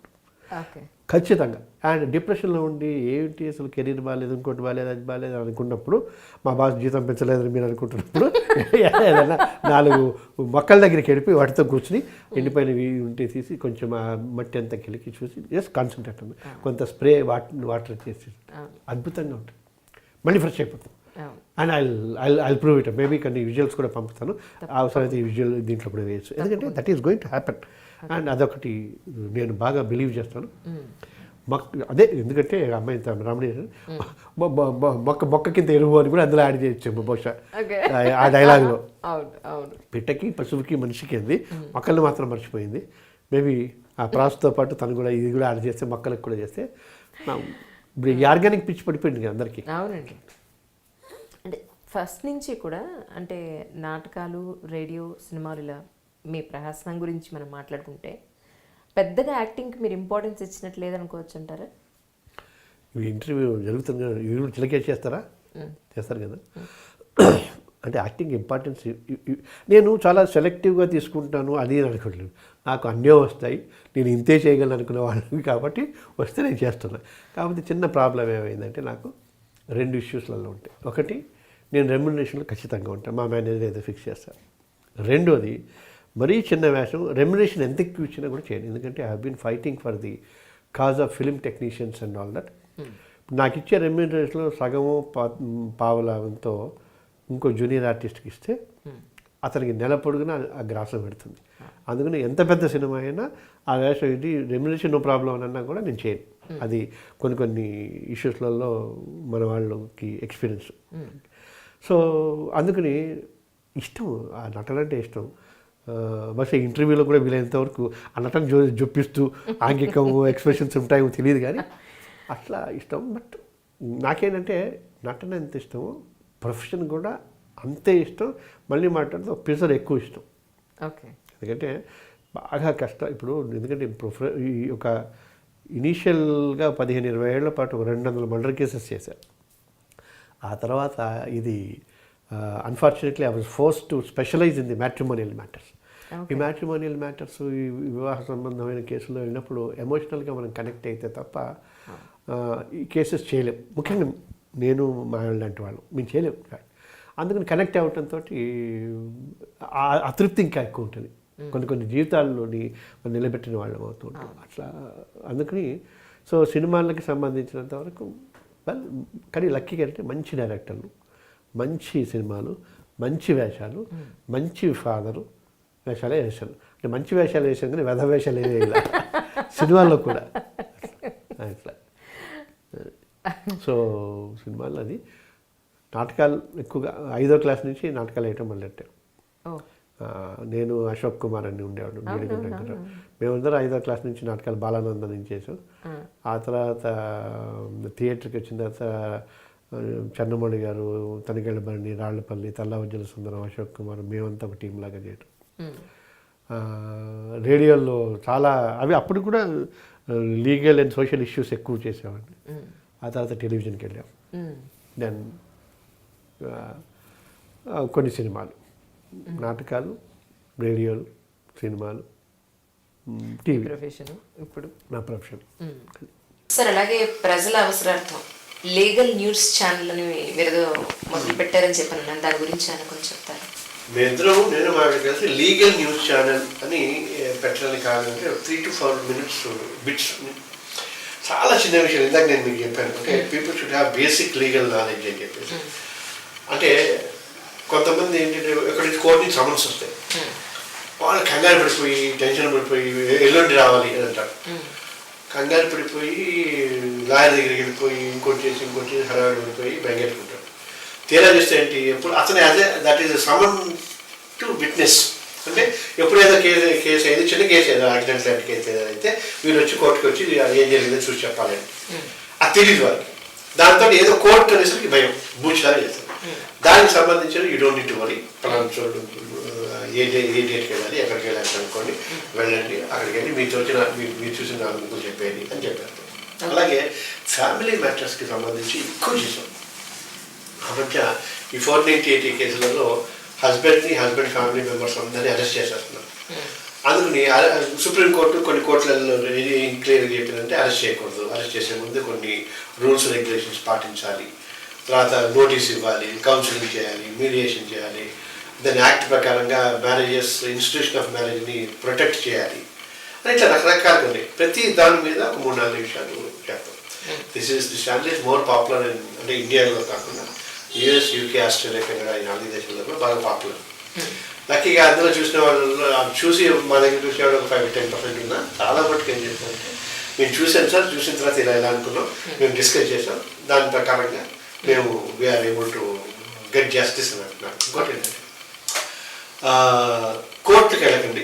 ఖచ్చితంగా. అండ్ డిప్రెషన్లో ఉండి ఏంటి అసలు కెరీర్ బాగాలేదు, ఇంకోటి బాగాలేదు, అది బాగాలేదు అనుకున్నప్పుడు, మా బాస్ జీతం పెంచలేదని మీరు అనుకుంటున్నప్పుడు ఏదైనా 4 మొక్కల దగ్గరికి వెళ్ళిపోయి వాటితో కూర్చుని ఎండిపోయినవి ఉంటే తీసి కొంచెం ఆ మట్టి అంతా కిలికి చూసి జస్ట్ కాన్సన్ట్రేట్ ఉంది, కొంత స్ప్రే వాటర్ చేసి అద్భుతంగా ఉంటుంది, మళ్ళీ ఫ్రెష్ అయిపోతుంది. And I prove it. Maybe కొన్ని విజువల్స్ కూడా పంపుతాను, అవసరమైతే ఈ విజువల్ దీంట్లో కూడా వేయచ్చు, ఎందుకంటే that is going to happen. And అదొకటి నేను బాగా బిలీవ్ చేస్తాను. అదే ఎందుకంటే అమ్మాయి రమణి మొక్క కింద ఎరువు అని కూడా అందులో యాడ్ చేయొచ్చు బహుశా ఆ డైలాగ్లో. పిట్టకి, పశువుకి, మనిషికి అంది, మొక్కల్ని మాత్రం మర్చిపోయింది. మేబీ ఆ ప్రాసెస్తో పాటు తను కూడా ఇది కూడా యాడ్ చేస్తే, మొక్కలకు కూడా చేస్తే ఇప్పుడు ఈ ఆర్గానిక్ పిచ్చి పడిపోయింది అందరికీ. అవునండి. అంటే ఫస్ట్ నుంచి కూడా అంటే నాటకాలు, రేడియో, సినిమాలు ఇలా మీ ప్రహసనం గురించి మనం మాట్లాడుకుంటే పెద్దగా యాక్టింగ్కి మీరు ఇంపార్టెన్స్ ఇచ్చినట్టు లేదనుకోవచ్చు అంటారా? ఇవి ఇంటర్వ్యూ జరుగుతుంది, ఇవి చిలకే చేస్తారా? చేస్తారు కదా. అంటే యాక్టింగ్ ఇంపార్టెన్స్ నేను చాలా సెలెక్టివ్గా తీసుకుంటాను అది అనుకోవట్లేదు. నాకు అన్నీ వస్తాయి, నేను ఇంతే చేయగలను అనుకునే వాళ్ళని కాబట్టి వస్తే నేను చేస్తున్నాను. కాకపోతే చిన్న ప్రాబ్లం ఏమైందంటే నాకు 2 ఇష్యూస్లలో ఉంటాయి. ఒకటి, నేను రెమ్యునరేషన్లో ఖచ్చితంగా ఉంటాను, మా మేనేజర్ ఏదో ఫిక్స్ చేస్తారు. రెండోది, మరీ చిన్న వేషం రెమ్యునరేషన్ ఎంత ఎక్కువ ఇచ్చినా కూడా చేయను, ఎందుకంటే I have been fighting for the cause of film technicians and all that. నాకు ఇచ్చే రెమ్యునరేషన్లో సగము పావలంతో ఇంకో జూనియర్ ఆర్టిస్ట్కి ఇస్తే అతనికి నెల పొడుగున ఆ గ్రాసం పెడుతుంది. అందుకని ఎంత పెద్ద సినిమా అయినా ఆ వేషం ఇది రెమ్యునరేషన్ నో ప్రాబ్లం అని అన్నా కూడా నేను చేయను. అది కొన్ని ఇష్యూస్లలో మన వాళ్ళకి ఎక్స్పీరియన్స్. సో అందుకని ఇష్టం, ఆ నటన అంటే ఇష్టం. బహుశా ఇంటర్వ్యూలో కూడా వీలైనంత వరకు ఆ నటన జొప్పిస్తూ ఆంగికము ఎక్స్ప్రెషన్స్ ఉంటాయో తెలియదు కానీ అట్లా ఇష్టం. బట్ నాకేంటంటే నటన ఎంత ఇష్టమో ప్రొఫెషన్ కూడా అంతే ఇష్టం. మళ్ళీ మాట్లాడితే ప్రెషర్ ఎక్కువ ఇష్టం. ఓకే. ఎందుకంటే బాగా కష్టం. ఇప్పుడు ఎందుకంటే ఈ ఒక ఇనీషియల్గా 15-20 ఏళ్ల పాటు 200 మర్డర్ కేసెస్ చేశారు. ఆ తర్వాత ఇది unfortunately I was forced to specialise in the matrimonial matters. ఈ మ్యాట్రిమోనియల్ మ్యాటర్స్, ఈ వివాహ సంబంధమైన కేసులో వెళ్ళినప్పుడు ఎమోషనల్గా మనం కనెక్ట్ అయితే తప్ప ఈ కేసెస్ చేయలేం. ముఖ్యంగా నేను మా లాంటి వాళ్ళు మేము చేయలేం. అందుకని కనెక్ట్ అవ్వటంతో అతృప్తి ఇంకా ఎక్కువ ఉంటుంది. కొన్ని జీవితాల్లోని నిలబెట్టిన వాళ్ళం అవుతూ ఉంటాం అట్లా. అందుకని సో సినిమాలకి సంబంధించినంత వరకు కానీ లక్కీగా అంటే మంచి డైరెక్టర్లు, మంచి సినిమాలు, మంచి వేషాలు, మంచి ఫాదరు వేషాలే వేశాను. అంటే మంచి వేషాలు వేసాను కానీ వెధ వేషాలు వేయాలి సినిమాల్లో కూడా అట్లా. సో సినిమాల్లో అది నాటకాలు ఎక్కువగా 5వ క్లాస్ నుంచి నాటకాలు వేయటం మొదలెట్టాను. నేను అశోక్ కుమార్ అని ఉండేవాడు దగ్గర. మేమందరం 5వ క్లాస్ నుంచి నాటకాలు బాలానందం నుంచి చేసాం. ఆ తర్వాత థియేటర్కి వచ్చిన తర్వాత చన్నమౌళి గారు, తనికెళ్ళబండి, రాళ్లపల్లి, తల్లావజ్జల సుందరం, అశోక్ కుమార్ మేమంతా ఒక టీం లాగా చేయటం. రేడియోలో చాలా అవి అప్పుడు కూడా లీగల్ అండ్ సోషల్ ఇష్యూస్ ఎక్కువ చేసేవాడిని. ఆ తర్వాత టెలివిజన్కి వెళ్ళాం. దెన్ కొన్ని సినిమాలు, నాటకాలు, రేడియోలు, సినిమాలు, టీవీ. ప్రొఫెషన్ ఇప్పుడు నా ప్రొఫెషన్. సార్ అలాగే ప్రజల అవసరార్థం లీగల్ న్యూస్ ఛానల్ అని మీరు మొదలు పెట్టారని చెప్పాను, దాని గురించి అని కొంచెం చెప్తారు. మేమిద్దరం నేను మా కలిసి లీగల్ న్యూస్ ఛానల్ అని పెట్టడానికి కావాలంటే 3 to 4 minutes బిట్స్. చాలా చిన్న విషయం, ఇందాక నేను మీకు చెప్పాను. Okay, people should have basic legal knowledge అని చెప్పేసి. అంటే కొంతమంది ఏంటంటే ఎక్కడి నుంచి కోర్టు నుంచి సమన్స్ వస్తాయి, వాళ్ళు కంగారు పడిపోయి టెన్షన్ పడిపోయి ఎల్లుండి రావాలి అని అంటారు. కంగారు పడిపోయి లాయర్ దగ్గరికి వెళ్ళిపోయి ఇంకోటి చేసి హడావిడి పడిపోయి బెంగెట్టుకుంటారు. తీరా చేస్తే ఏంటి, ఎప్పుడు అతను that is summon to witness. అంటే ఎప్పుడేదో కేసు అయింది, చిన్న కేసు ఏదో యాక్సిడెంట్ లాంటి కేసు ఏదో అయితే వీళ్ళు వచ్చి కోర్టుకి వచ్చి ఏం జరిగిందో చూసి చెప్పాలండి. అది తెలియదు వాళ్ళకి. దాంతో ఏదో కోర్టు అనేసరికి భయం, బూచిలాగా చేస్తారు. దానికి సంబంధించిన you don't need to worry, పలానా ఏ డేట్కి వెళ్ళాలి, ఎక్కడికి వెళ్ళాలి అనుకోండి, వెళ్ళండి, అక్కడికి వెళ్ళి మీరు చూసిన 4 ముగ్గులు చెప్పేది అని చెప్పారు. అలాగే ఫ్యామిలీ మ్యాటర్స్కి సంబంధించి ఎక్కువ చేసాం. ఆ మధ్య ఈ 490 కేసులలో హస్బెండ్ ఫ్యామిలీ మెంబర్స్ అందరినీ అరెస్ట్ చేసేస్తున్నారు. అందుకు కొన్ని సుప్రీంకోర్టు కొన్ని కోర్టులలో క్లియర్గా చెప్పిందంటే అరెస్ట్ చేయకూడదు, అరెస్ట్ చేసే ముందు కొన్ని రూల్స్ రెగ్యులేషన్స్ పాటించాలి, తర్వాత నోటీస్ ఇవ్వాలి, కౌన్సిలింగ్ చేయాలి, మీడియేషన్ చేయాలి, దాని యాక్ట్ ప్రకారంగా మ్యారేజెస్ ఇన్స్టిట్యూషన్ ఆఫ్ మ్యారేజ్ని ప్రొటెక్ట్ చేయాలి అని ఇట్లా రకరకాలుగా ఉన్నాయి. ప్రతి దాని మీద ఒక 3-4 నిమిషాలు చెప్తాం. This channel is more popular అంటే ఇండియాలో కాకుండా యూఎస్, యూకే, ఆస్ట్రేలియా, కెనడా ఈ 4 దేశాల్లో కూడా బాగా పాపులర్. లక్కీగా అందులో చూసిన వాళ్ళు చూసి మా దగ్గర చూసేవాళ్ళు ఒక 5-10% ఉన్నా చాలా మటుకు ఏం చేస్తామంటే మేము చూసాం సార్, చూసిన తర్వాత ఇలా అనుకున్నాం, మేము డిస్కస్ చేసాం, దాని ప్రకారంగా మేము we are able to get justice అని అంటున్నాం. ఇంకోటి ఏంటంటే కోర్టుకి వెళ్ళకండి,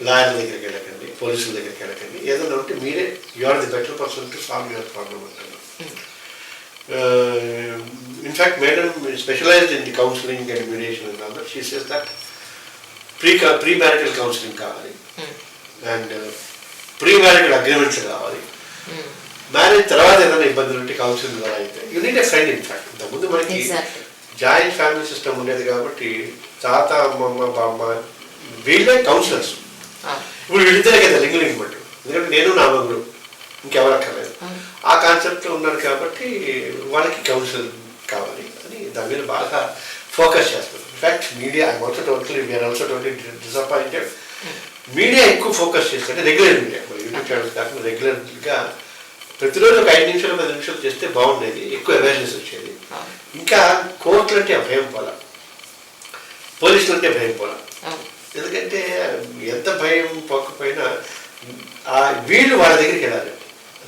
లాయర్ల దగ్గరికి వెళ్ళకండి, పోలీసుల దగ్గరికి వెళ్ళకండి, ఏదైనా ఉంటే మీరే you are the better person to solve your problem అంటున్నాం. In fact madam specialized in the counselling and mediation and all that. She says that premarital counselling కావాలి అండ్ ప్రీ మ్యారిటల్ అగ్రిమెంట్స్ కావాలి. మ్యారేజ్ తర్వాత ఏదైనా ఇబ్బందులు ఉంటే counselling ద్వారా అయితే you need a friend. In fact ఇంతకుముందు మనకి జాయింట్ ఫ్యామిలీ సిస్టమ్ ఉండేది కాబట్టి తాత, అమ్మమ్మ, బామ్మ వీళ్ళే కౌన్సిలర్స్. ఇప్పుడు వీళ్ళిద్దరే కదా లింక్ బట్టి, ఎందుకంటే నేను నా మగుడు ఇంకెవరు అక్కర్లేదు ఆ కాన్సెప్ట్లో ఉన్నారు కాబట్టి వాళ్ళకి కౌన్సిల్ కావాలి అని దాని మీద బాగా ఫోకస్ చేస్తారు. In fact media I'm also totally we are also totally disappointed. Media ఎక్కువ ఫోకస్ చేస్తుంటే రెగ్యులర్ మీడియా యూట్యూబ్ ఛానల్స్ కాకుండా రెగ్యులర్గా ప్రతిరోజు ఒక 5 నిమిషాలు 10 నిమిషాలు చేస్తే బాగుండేది, ఎక్కువ అవేర్నెస్ వచ్చేది. ఇంకా కోర్టులు అంటే భయం పోలా, పోలీసులు అంటే భయం పోలా. ఎందుకంటే ఎంత భయం పోకపోయినా వీళ్ళు వాళ్ళ దగ్గరికి వెళ్ళాలి,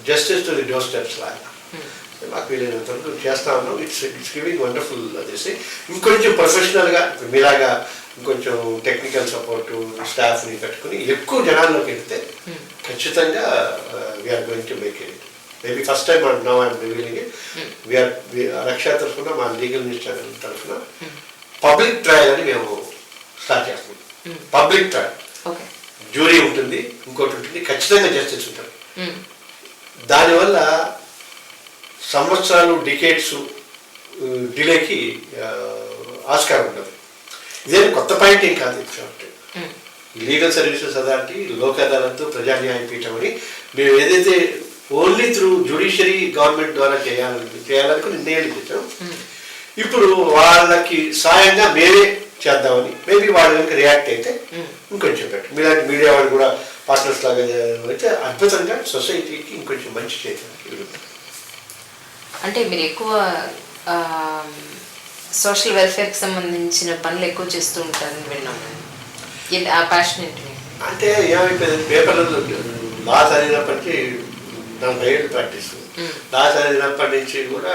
justice to the door steps లాగా. మాకు వీలైనంత వరకు చేస్తా ఉన్నాం. ఇట్స్ గివింగ్ వండర్ఫుల్ చేసి ఇంకొంచెం ప్రొఫెషనల్గా మీలాగా ఇంకొంచెం టెక్నికల్ సపోర్టు స్టాఫ్ని పెట్టుకుని ఎక్కువ జనాల్లోకి వెళ్తే ఖచ్చితంగా we're going to make it. Maybe first time now I'm revealing it. We're Raksha తరఫున మా లీగల్ న్యూస్ ఛానల్ తరఫున పబ్లిక్ ట్రయల్ అని మేము స్టార్ట్ చేస్తున్నాం. పబ్లిక్ ట్రయల్, జ్యూరీ ఉంటుంది, ఇంకోటి ఉంటుంది, ఖచ్చితంగా జస్టిస్ ఉంటుంది. దానివల్ల సంవత్సరాలు డికేట్స్ డిలేకి ఆస్కారం ఉండదు. ఇదేం కొత్త పాయింట్ ఏం కాదు. Legal services authority, Lok Adalat, ప్రజా న్యాయపీఠం అని మేము ఏదైతే ఓన్లీ త్రూ జ్యుడిషియరీ గవర్నమెంట్ ద్వారా చేయాలని నిర్ణయాలు చేసాం. ఇప్పుడు వాళ్ళకి సాయంగా మేమే చేద్దామని మేబీ వాళ్ళు కనుక రియాక్ట్ అయితే ఇంకొంచెం బెటర్. మీలాంటి మీడియా వాళ్ళు కూడా పార్ట్నర్స్ లాగా అయితే అద్భుతంగా సొసైటీకి ఇంకొంచెం మంచి చేయాలి. అంటే మీరు ఎక్కువ సోషల్ వెల్ఫేర్కి సంబంధించిన పనులు ఎక్కువ చేస్తూ ఉంటారని విన్నాము. ఆ ప్యాషన్ ఏంటి? అంటే ఏమైపోయింది, పేపర్లలో లా చదివినప్పటికీ 40 ఏళ్ళు ప్రాక్టీస్. లా చదివినప్పటి నుంచి కూడా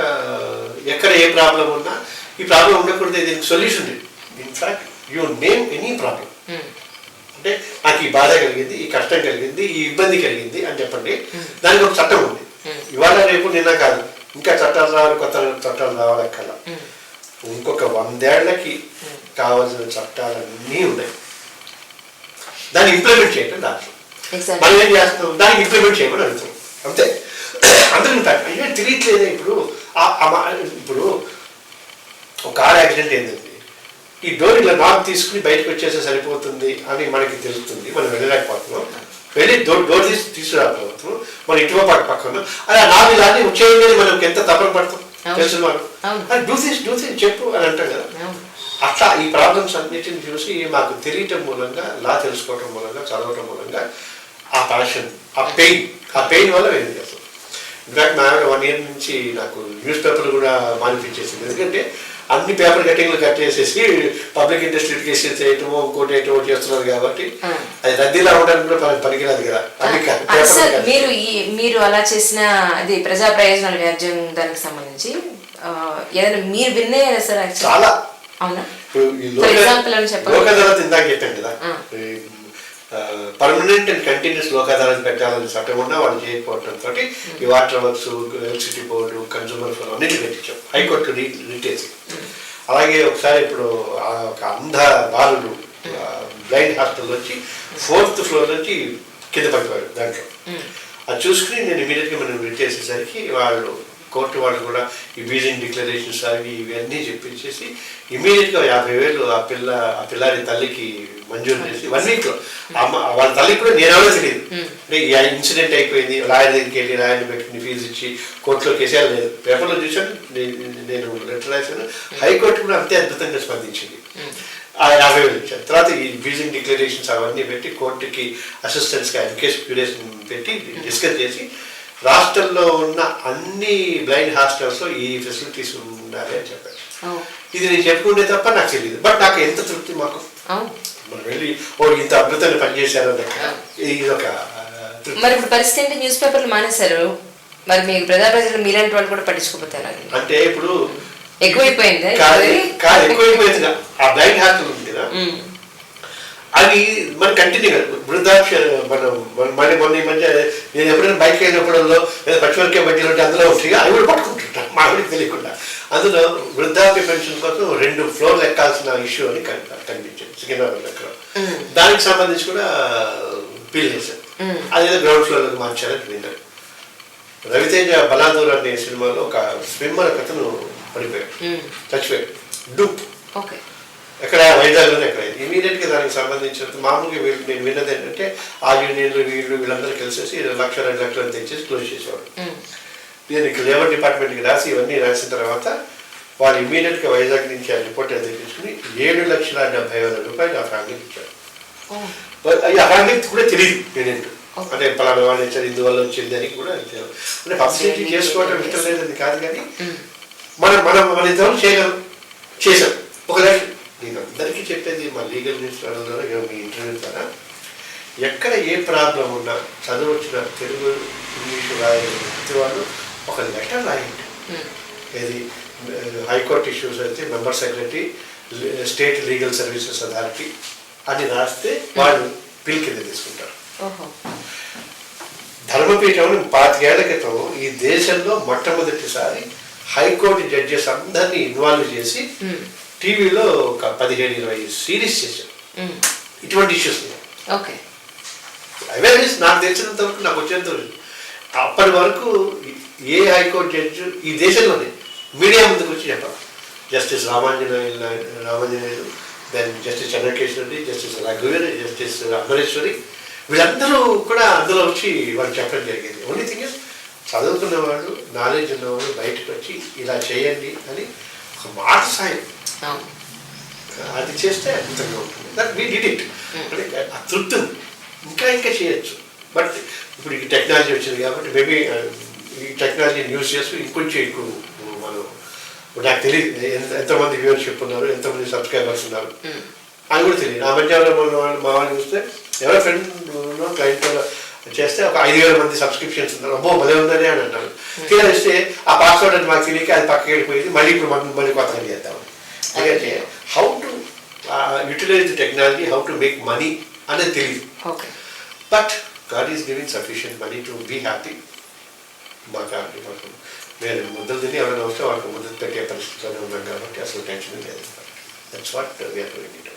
ఎక్కడ ఏ ప్రాబ్లం ఉన్నా ఈ ప్రాబ్లం ఉండకూడదు, దీనికి సొల్యూషన్ ఉంది. In fact you name any problem. అంటే నాకు ఈ బాధ కలిగింది, ఈ కష్టం కలిగింది, ఈ ఇబ్బంది కలిగింది అని చెప్పండి, దానికి ఒక చట్టం ఉంది. ఇవాళ రేపు నిన్న కాదు, ఇంకా చట్టాలు రావాలి, కొత్త చట్టాలు రావాలక్కల. ఇంకొక 100 ఏళ్లకి కావాల్సిన చట్టాలన్నీ ఉన్నాయి. దాన్ని ఇంప్లిమెంట్ చేయటం దాంట్లో మనం ఏం చేస్తున్నాం, దానికి ఇంప్లిమెంట్ చేయమని అడుగుతాం అంతే. అందరూ అయ్యో తెలియట్లేదే. ఇప్పుడు ఒక కార్ యాక్సిడెంట్ ఏంటండి, ఈ డోర్ ఇలా నాక్ తీసుకుని బయటకు వచ్చేస్తే సరిపోతుంది అని మనకి తెలుస్తుంది, మనం వెళ్ళలేకపోతున్నాం. వెళ్ళి డోర్ తీసుకురాకపోతున్నాం, మన ఇటువ పక్కన అలా నాలుగు ఇలాంటి వచ్చేయండి మనకి ఎంత తపన పడతాం తెలుసు మనం డూ దిస్ చెప్పు అని అంటాం కదా. అట్లా ఈ ప్రాబ్లమ్స్ అన్నిటిని చూసి మాకు తెలియటం మూలంగా, లా తెలుసుకోవటం మూలంగా, చదవటం మూలంగా ఆ ప్యాషన్, ఆ పెయిన్ వల్ల మేము చేస్తాం. ఇన్ఫాక్ట్ మా 1 year నుంచి నాకు న్యూస్ పేపర్లు కూడా మానిపించేసింది. ఎందుకంటే అన్ని పేపర్ కటింగ్లు కట్టేసేసి పబ్లిక్ ఇండస్ట్రీ కేసెస్ చేయటమో ఇంకోటి ఏటో చేస్తున్నారు కాబట్టి అది రద్దీలా ఉండడానికి కూడా పనికిరాదు కదా. మీరు అలా చేసిన అది ప్రజా ప్రయోజనాల వ్యాజ్యం దానికి సంబంధించి ఏదైనా మీరు విన్నే సార్? చాలా. అవునా? ఇప్పుడు లోక్ అదాలత్ ఇందాక చెప్పాను కదా, permanent and continuous Lok Adalat పెట్టాలని చట్టం ఉన్నా వాళ్ళు చేయకపోవడంతో ఈ water works, electricity board, consumer phone అన్నింటి పెట్టించాం, హైకోర్టు రిటేసి. అలాగే ఒకసారి ఇప్పుడు ఒక అంధ బాలుడు బ్లైండ్ హాస్పిటల్ వచ్చి 4th floor నుంచి కింద పడిపోయాడు. దాంట్లో అది చూసుకుని నేను ఇమీడియట్గా మనం రిటేసేసరికి వాళ్ళు కోర్టు వాళ్ళు కూడా ఈ వీజింగ్ డిక్లరేషన్స్ అవి ఇవన్నీ చెప్పించేసి ఇమీడియట్గా 50,000 ఆ పిల్లాడి తల్లికి మంజూరు చేసి 1 వీక్లో వాళ్ళ తల్లికి కూడా నేనెవరో తెలియదు. అంటే ఈ ఇన్సిడెంట్ అయిపోయింది, లాయర్ దగ్గరికి వెళ్ళి లాయర్ని పెట్టుకుని ఫీజు ఇచ్చి కోర్టులో కేసేయాలి లేదు. పేపర్లో చూశాను, నేను లెటర్ రాశాను. హైకోర్టు కూడా అంతే అద్భుతంగా స్పందించింది. ఆ 50,000 ఇచ్చారు. తర్వాత ఈ వీజింగ్ డిక్లరేషన్స్ అవన్నీ పెట్టి కోర్టుకి అసిస్టెంట్స్గా ఎన్కేస్ క్యూరేషన్ పెట్టి డిస్కస్ చేసి రాష్ట్రంలో ఉన్న అన్ని బ్లైండ్ హాస్టల్స్లో ఈ ఫెసిలిటీస్ ఉండాలి అని చెప్పారు. ఇది నేను చెప్పుకుంటే తప్ప నాకు తెలియదు. బట్ నాకు ఎంత తృప్తి, మాకు మనం వెళ్ళి ఇంత అద్భుతంగా పనిచేశారు. ఇది ఒక మరి ఇప్పుడు పరిస్థితి ఏంటి? న్యూస్ పేపర్లు మానేశారు, మరి మీ ప్రజలు మీలాంటి వాళ్ళు కూడా పట్టించుకోపోతారు. అంటే ఇప్పుడు ఎక్కువైపోయింది ఎక్కువైపోయింది. ఆ బ్లైండ్ హాస్టల్ ఉంది కదా, అది మన కంటిన్యూ వృద్ధాప్య మన మొన్న ఈ మధ్య నేను ఎప్పుడైనా బైక్ అయినప్పుడల్లో లేదా పచ్చిమిరకాయ మధ్యలో ఉంటే అందులో ఉంటాయి, అవి కూడా పట్టుకుంటుంటాను మాకు తెలియకుండా. అందులో వృద్ధాప్య పెన్షన్ కోసం 2 ఫ్లోర్లు ఎక్కాల్సిన ఇష్యూ అని కనిపించింది సికింద్రాబాద్ దగ్గర. దానికి సంబంధించి కూడా పీల్ చేశారు. అదేదో గ్రౌండ్ ఫ్లోర్లకు మార్చారని విన్నారు. రవితేజ బలాదూర్ అనే సినిమాలో ఒక స్విమ్మర్ అతను పడిపోయాడు, చచ్చిపోయాడు. డూప్ ఎక్కడ వైజాగ్లోనే ఎక్కడ ఇమీడియట్గా దానికి సంబంధించినంత మామూలుగా నేను విన్నది ఏంటంటే ఆ యూనియన్లు వీళ్ళందరూ కలిసేసి 1,00,000 2 లక్షలు తెచ్చేసి క్లోజ్ చేసేవాడు. నేను ఇక్కడ లేబర్ డిపార్ట్మెంట్కి రాసి ఇవన్నీ రాసిన తర్వాత వాళ్ళు ఇమీడియట్గా వైజాగ్ నుంచి ఆ రిపోర్ట్ తెప్పించుకుని 7,70,000 రూపాయలు ఆ ఫ్యామిలీకి ఇచ్చారు. ఆ ఫ్యామిలీకి కూడా తెలియదు నేనేంటో, అంటే పలానా వాళ్ళు ఇచ్చారు, ఇందువల్ల వచ్చింది అని కూడా అంటే పబ్లిసిటీ చేసుకోవడం ఇష్టం లేదని కాదు, కానీ మన ఇద్దరం చేశాం. 1 లక్ష. నేను అందరికీ చెప్పేది మా లీగల్ న్యూస్ ద్వారా మీ ఇంటర్వ్యూ ద్వారా, ఎక్కడ ఏ ప్రాబ్లం ఉన్నా చదువు వచ్చిన తెలుగు ఇంగ్లీషు రాయని ప్రతి వాళ్ళు ఒక లెటర్ రాయండి. ఇది హైకోర్టు ఇష్యూస్ అయితే member secretary, state legal services authority అని రాస్తే వాళ్ళు బిల్ కింద తీసుకుంటారు. ధర్మపీఠం 25 ఏళ్ల క్రితం ఈ దేశంలో మొట్టమొదటిసారి హైకోర్టు జడ్జెస్ అందరినీ ఇన్వాల్వ్ చేసి టీవీలో ఒక 15-20 సిరీస్ చేశారు ఇటువంటి ఇష్యూస్. అవేర్నెస్ నాకు తెలిసినంత వరకు, నాకు వచ్చేంత వరకు అప్పటి వరకు ఏ హైకోర్టు జడ్జి ఈ దేశంలోనే మీడియా ముందుకు వచ్చి చెప్పాలి. Justice Ramanjaneyulu, then justice Chandrakeshwari, justice రఘువీర్, జస్టిస్ అమరేశ్వరి, వీళ్ళందరూ కూడా అందులో వచ్చి వాళ్ళు చెప్పడం జరిగింది. ఓన్లీ థింగ్ ఇస్ చదువుకున్న వాళ్ళు, నాలెడ్జ్ ఉన్నవాళ్ళు బయటకు వచ్చి ఇలా చేయండి అని ఒక మాట సాయం అది చేస్తే అద్భుతంగా ఉంటుంది. That we did it. అంటే ఆ తృప్తి ఉంది, ఇంకా చేయొచ్చు. బట్ ఇప్పుడు ఈ టెక్నాలజీ వచ్చింది కాబట్టి మేబీ ఈ టెక్నాలజీని యూజ్ చేస్తూ ఇంకొంచెం ఎక్కువ మనం, నాకు తెలియదు ఎంతమంది వ్యూవర్షిప్ ఉన్నారు, ఎంతమంది సబ్స్క్రైబర్స్ ఉన్నారు అని కూడా తెలియదు. ఆ మధ్యలో మా వాళ్ళు చూస్తే ఎవరో ఫ్రెండ్ క్లయింట్ చేస్తే ఒక 5,000 మంది సబ్స్క్రిప్షన్స్ ఉన్నారు. అబ్బో భలే ఉందని అని అంటారు. తీరా ఇస్తే ఆ పాస్వర్డ్ అని మాకు తెలియక అది పక్కకి వెళ్ళిపోయింది. మళ్ళీ ఇప్పుడు మళ్ళీ కొత్తగా చేద్దాం. ఎందుకంటే how to utilise the technology, how to make money అనేది తెలియదు. But God is giving sufficient money to be happy. మాకు నేను ముద్దలు తిని ఎవరైనా వస్తే వాళ్ళకి ముద్దలు పెట్టే పరిస్థితిలోనే ఉన్నాం కాబట్టి అసలు టెన్షన్ లేదు. That's what we are doing it.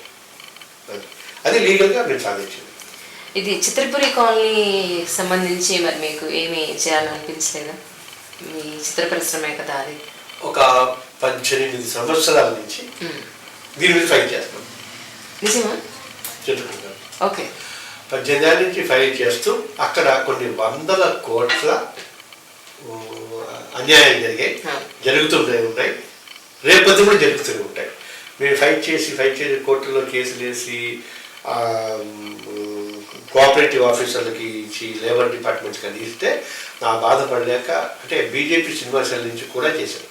అది లీగల్గా మేము సాధించింది. ఇది చిత్రపురి కాలనీ సంబంధించి మరి మీకు ఏమి చేయాలనిపించలేదా? మీ చిత్ర పరిశ్రమే కదా అది. ఒక 18 సంవత్సరాల నుంచి దీని మీద ఫైట్ చేస్తాం. నిజమా? చిత్రపురి ఓకే. 18 ఏళ్ళ నుంచి ఫైట్ చేస్తూ అక్కడ కొన్ని 100 కోట్ల అన్యాయం జరిగాయి, జరుగుతూనే ఉన్నాయి, రేపొద్దు కూడా జరుగుతూనే ఉంటాయి. మేము ఫైట్ చేసి కోర్టులో కేసులు వేసి కోఆపరేటివ్ ఆఫీసర్లకి ఇచ్చి లేబర్ డిపార్ట్మెంట్స్కి అది ఇస్తే నా బాధపడలేక, అంటే బీజేపీ సినిమా సెల్ నుంచి కూడా చేశారు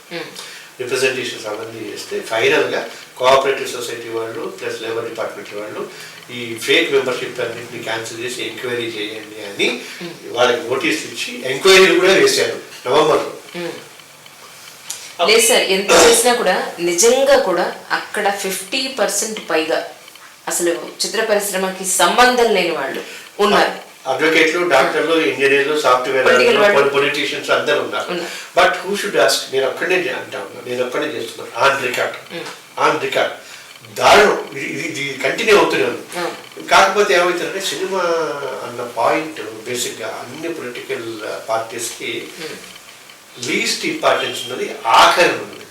రిప్రజెంటేషన్స్ అవన్నీ చేస్తే ఫైనల్గా కోఆపరేటివ్ సొసైటీ వాళ్ళు ప్లస్ లేబర్ డిపార్ట్మెంట్ వాళ్ళు ఈ ఫేక్ మెంబర్షిప్ అన్నింటినీ క్యాన్సిల్ చేసి ఎంక్వైరీ చేయండి అని వాళ్ళకి నోటీస్ ఇచ్చి ఎంక్వైరీలు కూడా వేశారు నవంబర్లో. లేదు సార్, ఎంత చేసినా కూడా నిజంగా కూడా అక్కడ 50% పైగా అసలు చిత్ర పరిశ్రమకి సంబంధం లేని వాళ్ళు ఉన్నారు. అడ్వకేట్లు, డాక్టర్లు, ఇంజనీర్లు, సాఫ్ట్వేర్, పొలిటీషియన్స్ అందరూ ఉన్నారు. But who should ask? నేను ఒక్కడే అంటా ఉన్నా, నేను ఒక్కడే చేస్తున్నాను. ఆన్ రికార్డ్ దారుణం. ఇది కంటిన్యూ అవుతూనే ఉంది. కాకపోతే ఏమవుతుందంటే సినిమా అన్న పాయింట్ బేసిక్గా అన్ని పొలిటికల్ పార్టీస్కి లీస్ట్ ఇంపార్టెన్స్ ఉన్నది ఆఖరి ఉన్నది.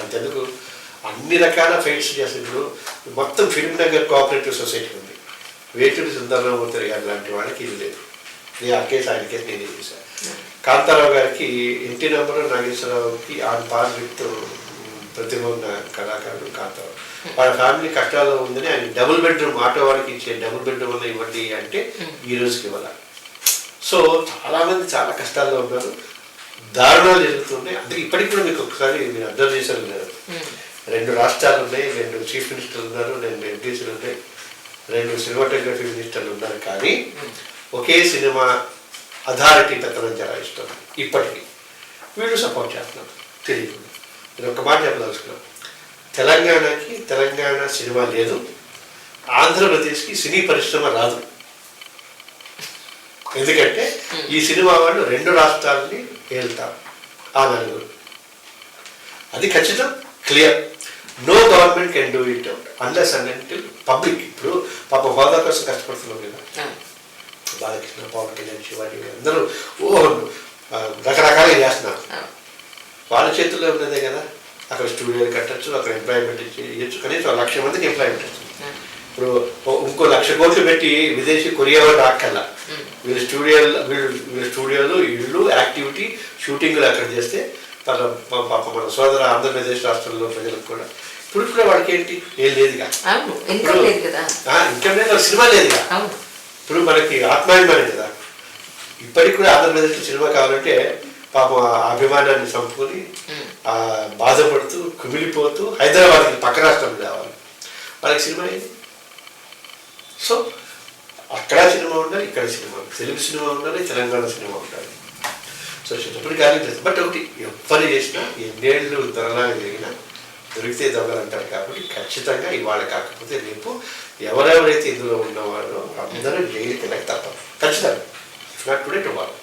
అంతెందుకు అన్ని రకాల ఫైట్స్ చేస్తారు. ఇప్పుడు మొత్తం ఫిల్మ్ నగర్ కోఆపరేటివ్ సొసైటీ ఉంది. వేటూరి సుందరరామూర్తి గారు లాంటి వాళ్ళకి ఇది లేదు. నేను ఆ కేసు ఆయన కేసు నేనే చేశాను. కాంతారావు గారికి ఇంటి నెంబరు నాగేశ్వరరావుకి ఆన్ పార్ విత్ ప్రతిభ ఉన్న కళాకారుడు కాంతారావు. వాళ్ళ ఫ్యామిలీ కష్టాల్లో ఉందని ఆయన డబుల్ బెడ్రూమ్ ఆటో వాళ్ళకి ఇచ్చే డబుల్ బెడ్రూమ్ అన్న ఇవ్వండి అంటే ఈ రోజుకి ఇవ్వాలి. సో చాలామంది చాలా కష్టాల్లో ఉన్నారు, దారుణాలు జరుగుతున్నాయి. అందుకే ఇప్పటికి కూడా మీకు ఒకసారి మీరు అబ్జర్వ్ చేశారు లేదు, 2 రాష్ట్రాలు ఉన్నాయి, 2 చీఫ్ మినిస్టర్లు ఉన్నారు, 2 ఎంపీసీలు ఉన్నాయి, 2 సినిమాటోగ్రఫీ మినిస్టర్లు ఉన్నారు. కానీ ఒకే సినిమా అథారిటీ పెత్తనం జరాయిస్తున్నారు. ఇప్పటికీ వీళ్ళు సపోర్ట్ చేస్తున్నారు తెలియదు. నేను ఒక మాట చెప్పదలుచుకున్నాను, తెలంగాణకి తెలంగాణ సినిమా లేదు, ఆంధ్రప్రదేశ్కి సినీ పరిశ్రమ రాదు. ఎందుకంటే ఈ సినిమా వాళ్ళు 2 రాష్ట్రాలని వెళ్తారు. ఆ నలుగురు అది ఖచ్చితం, clear. No government can do it unless and until public. ఇప్పుడు పాప హోదా కోసం కష్టపడుతున్నాం కదా, బాలకృష్ణ, పవన్ కళ్యాణ్, శివాజీ అందరూ రకరకాలుగా చేస్తున్నారు. వాళ్ళ చేతుల్లో ఉన్నదే కదా. అక్కడ స్టూడియోలు కట్టచ్చు, అక్కడ ఎంప్లాయ్మెంట్ చేయొచ్చు, కనీసం 1,00,000 మందికి ఎంప్లాయ్మెంట్ వస్తుంది. ఇప్పుడు ఇంకో 1,00,000 కోట్లు పెట్టి విదేశీ కొరియా వాళ్ళు రాక్కల్లా, వీళ్ళ స్టూడియోలు ఇళ్ళు యాక్టివిటీ షూటింగ్లు అక్కడ చేస్తే పాప మన సోదర ఆంధ్రప్రదేశ్ రాష్ట్రంలో ప్రజలకు కూడా ఇప్పుడు కూడా వాళ్ళకి ఏంటి ఏం లేదుగా, ఇన్కమ్ లేదు, సినిమా లేదుగా. ఇప్పుడు మనకి ఆత్మాభిమానం కదా. ఇప్పటికి కూడా ఆంధ్రప్రదేశ్లో సినిమా కావాలంటే పాపం అభిమానాన్ని చంపుకొని బాధపడుతూ కుమిలిపోతూ హైదరాబాద్కి పక్క రాష్ట్రం కావాలి, వాళ్ళకి సినిమా ఏంటి? సో అక్కడ సినిమా ఉండాలి, ఇక్కడ సినిమా ఉండాలి, తెలుగు సినిమా ఉండాలి, తెలంగాణ సినిమా ఉండాలి. సో చెప్పిన కానీ బట్ ఒకటి ఎవరు చేసినా ఎన్నేళ్ళు ధరలాగా జరిగినా దొరికితే దొంగలు అంటారు. కాబట్టి ఖచ్చితంగా ఇవాళ కాకపోతే రేపు ఎవరెవరైతే ఇందులో ఉన్నవారో అందరూ జైలుకి వెళ్ళక తప్పదు ఖచ్చితంగా. Not today tomorrow.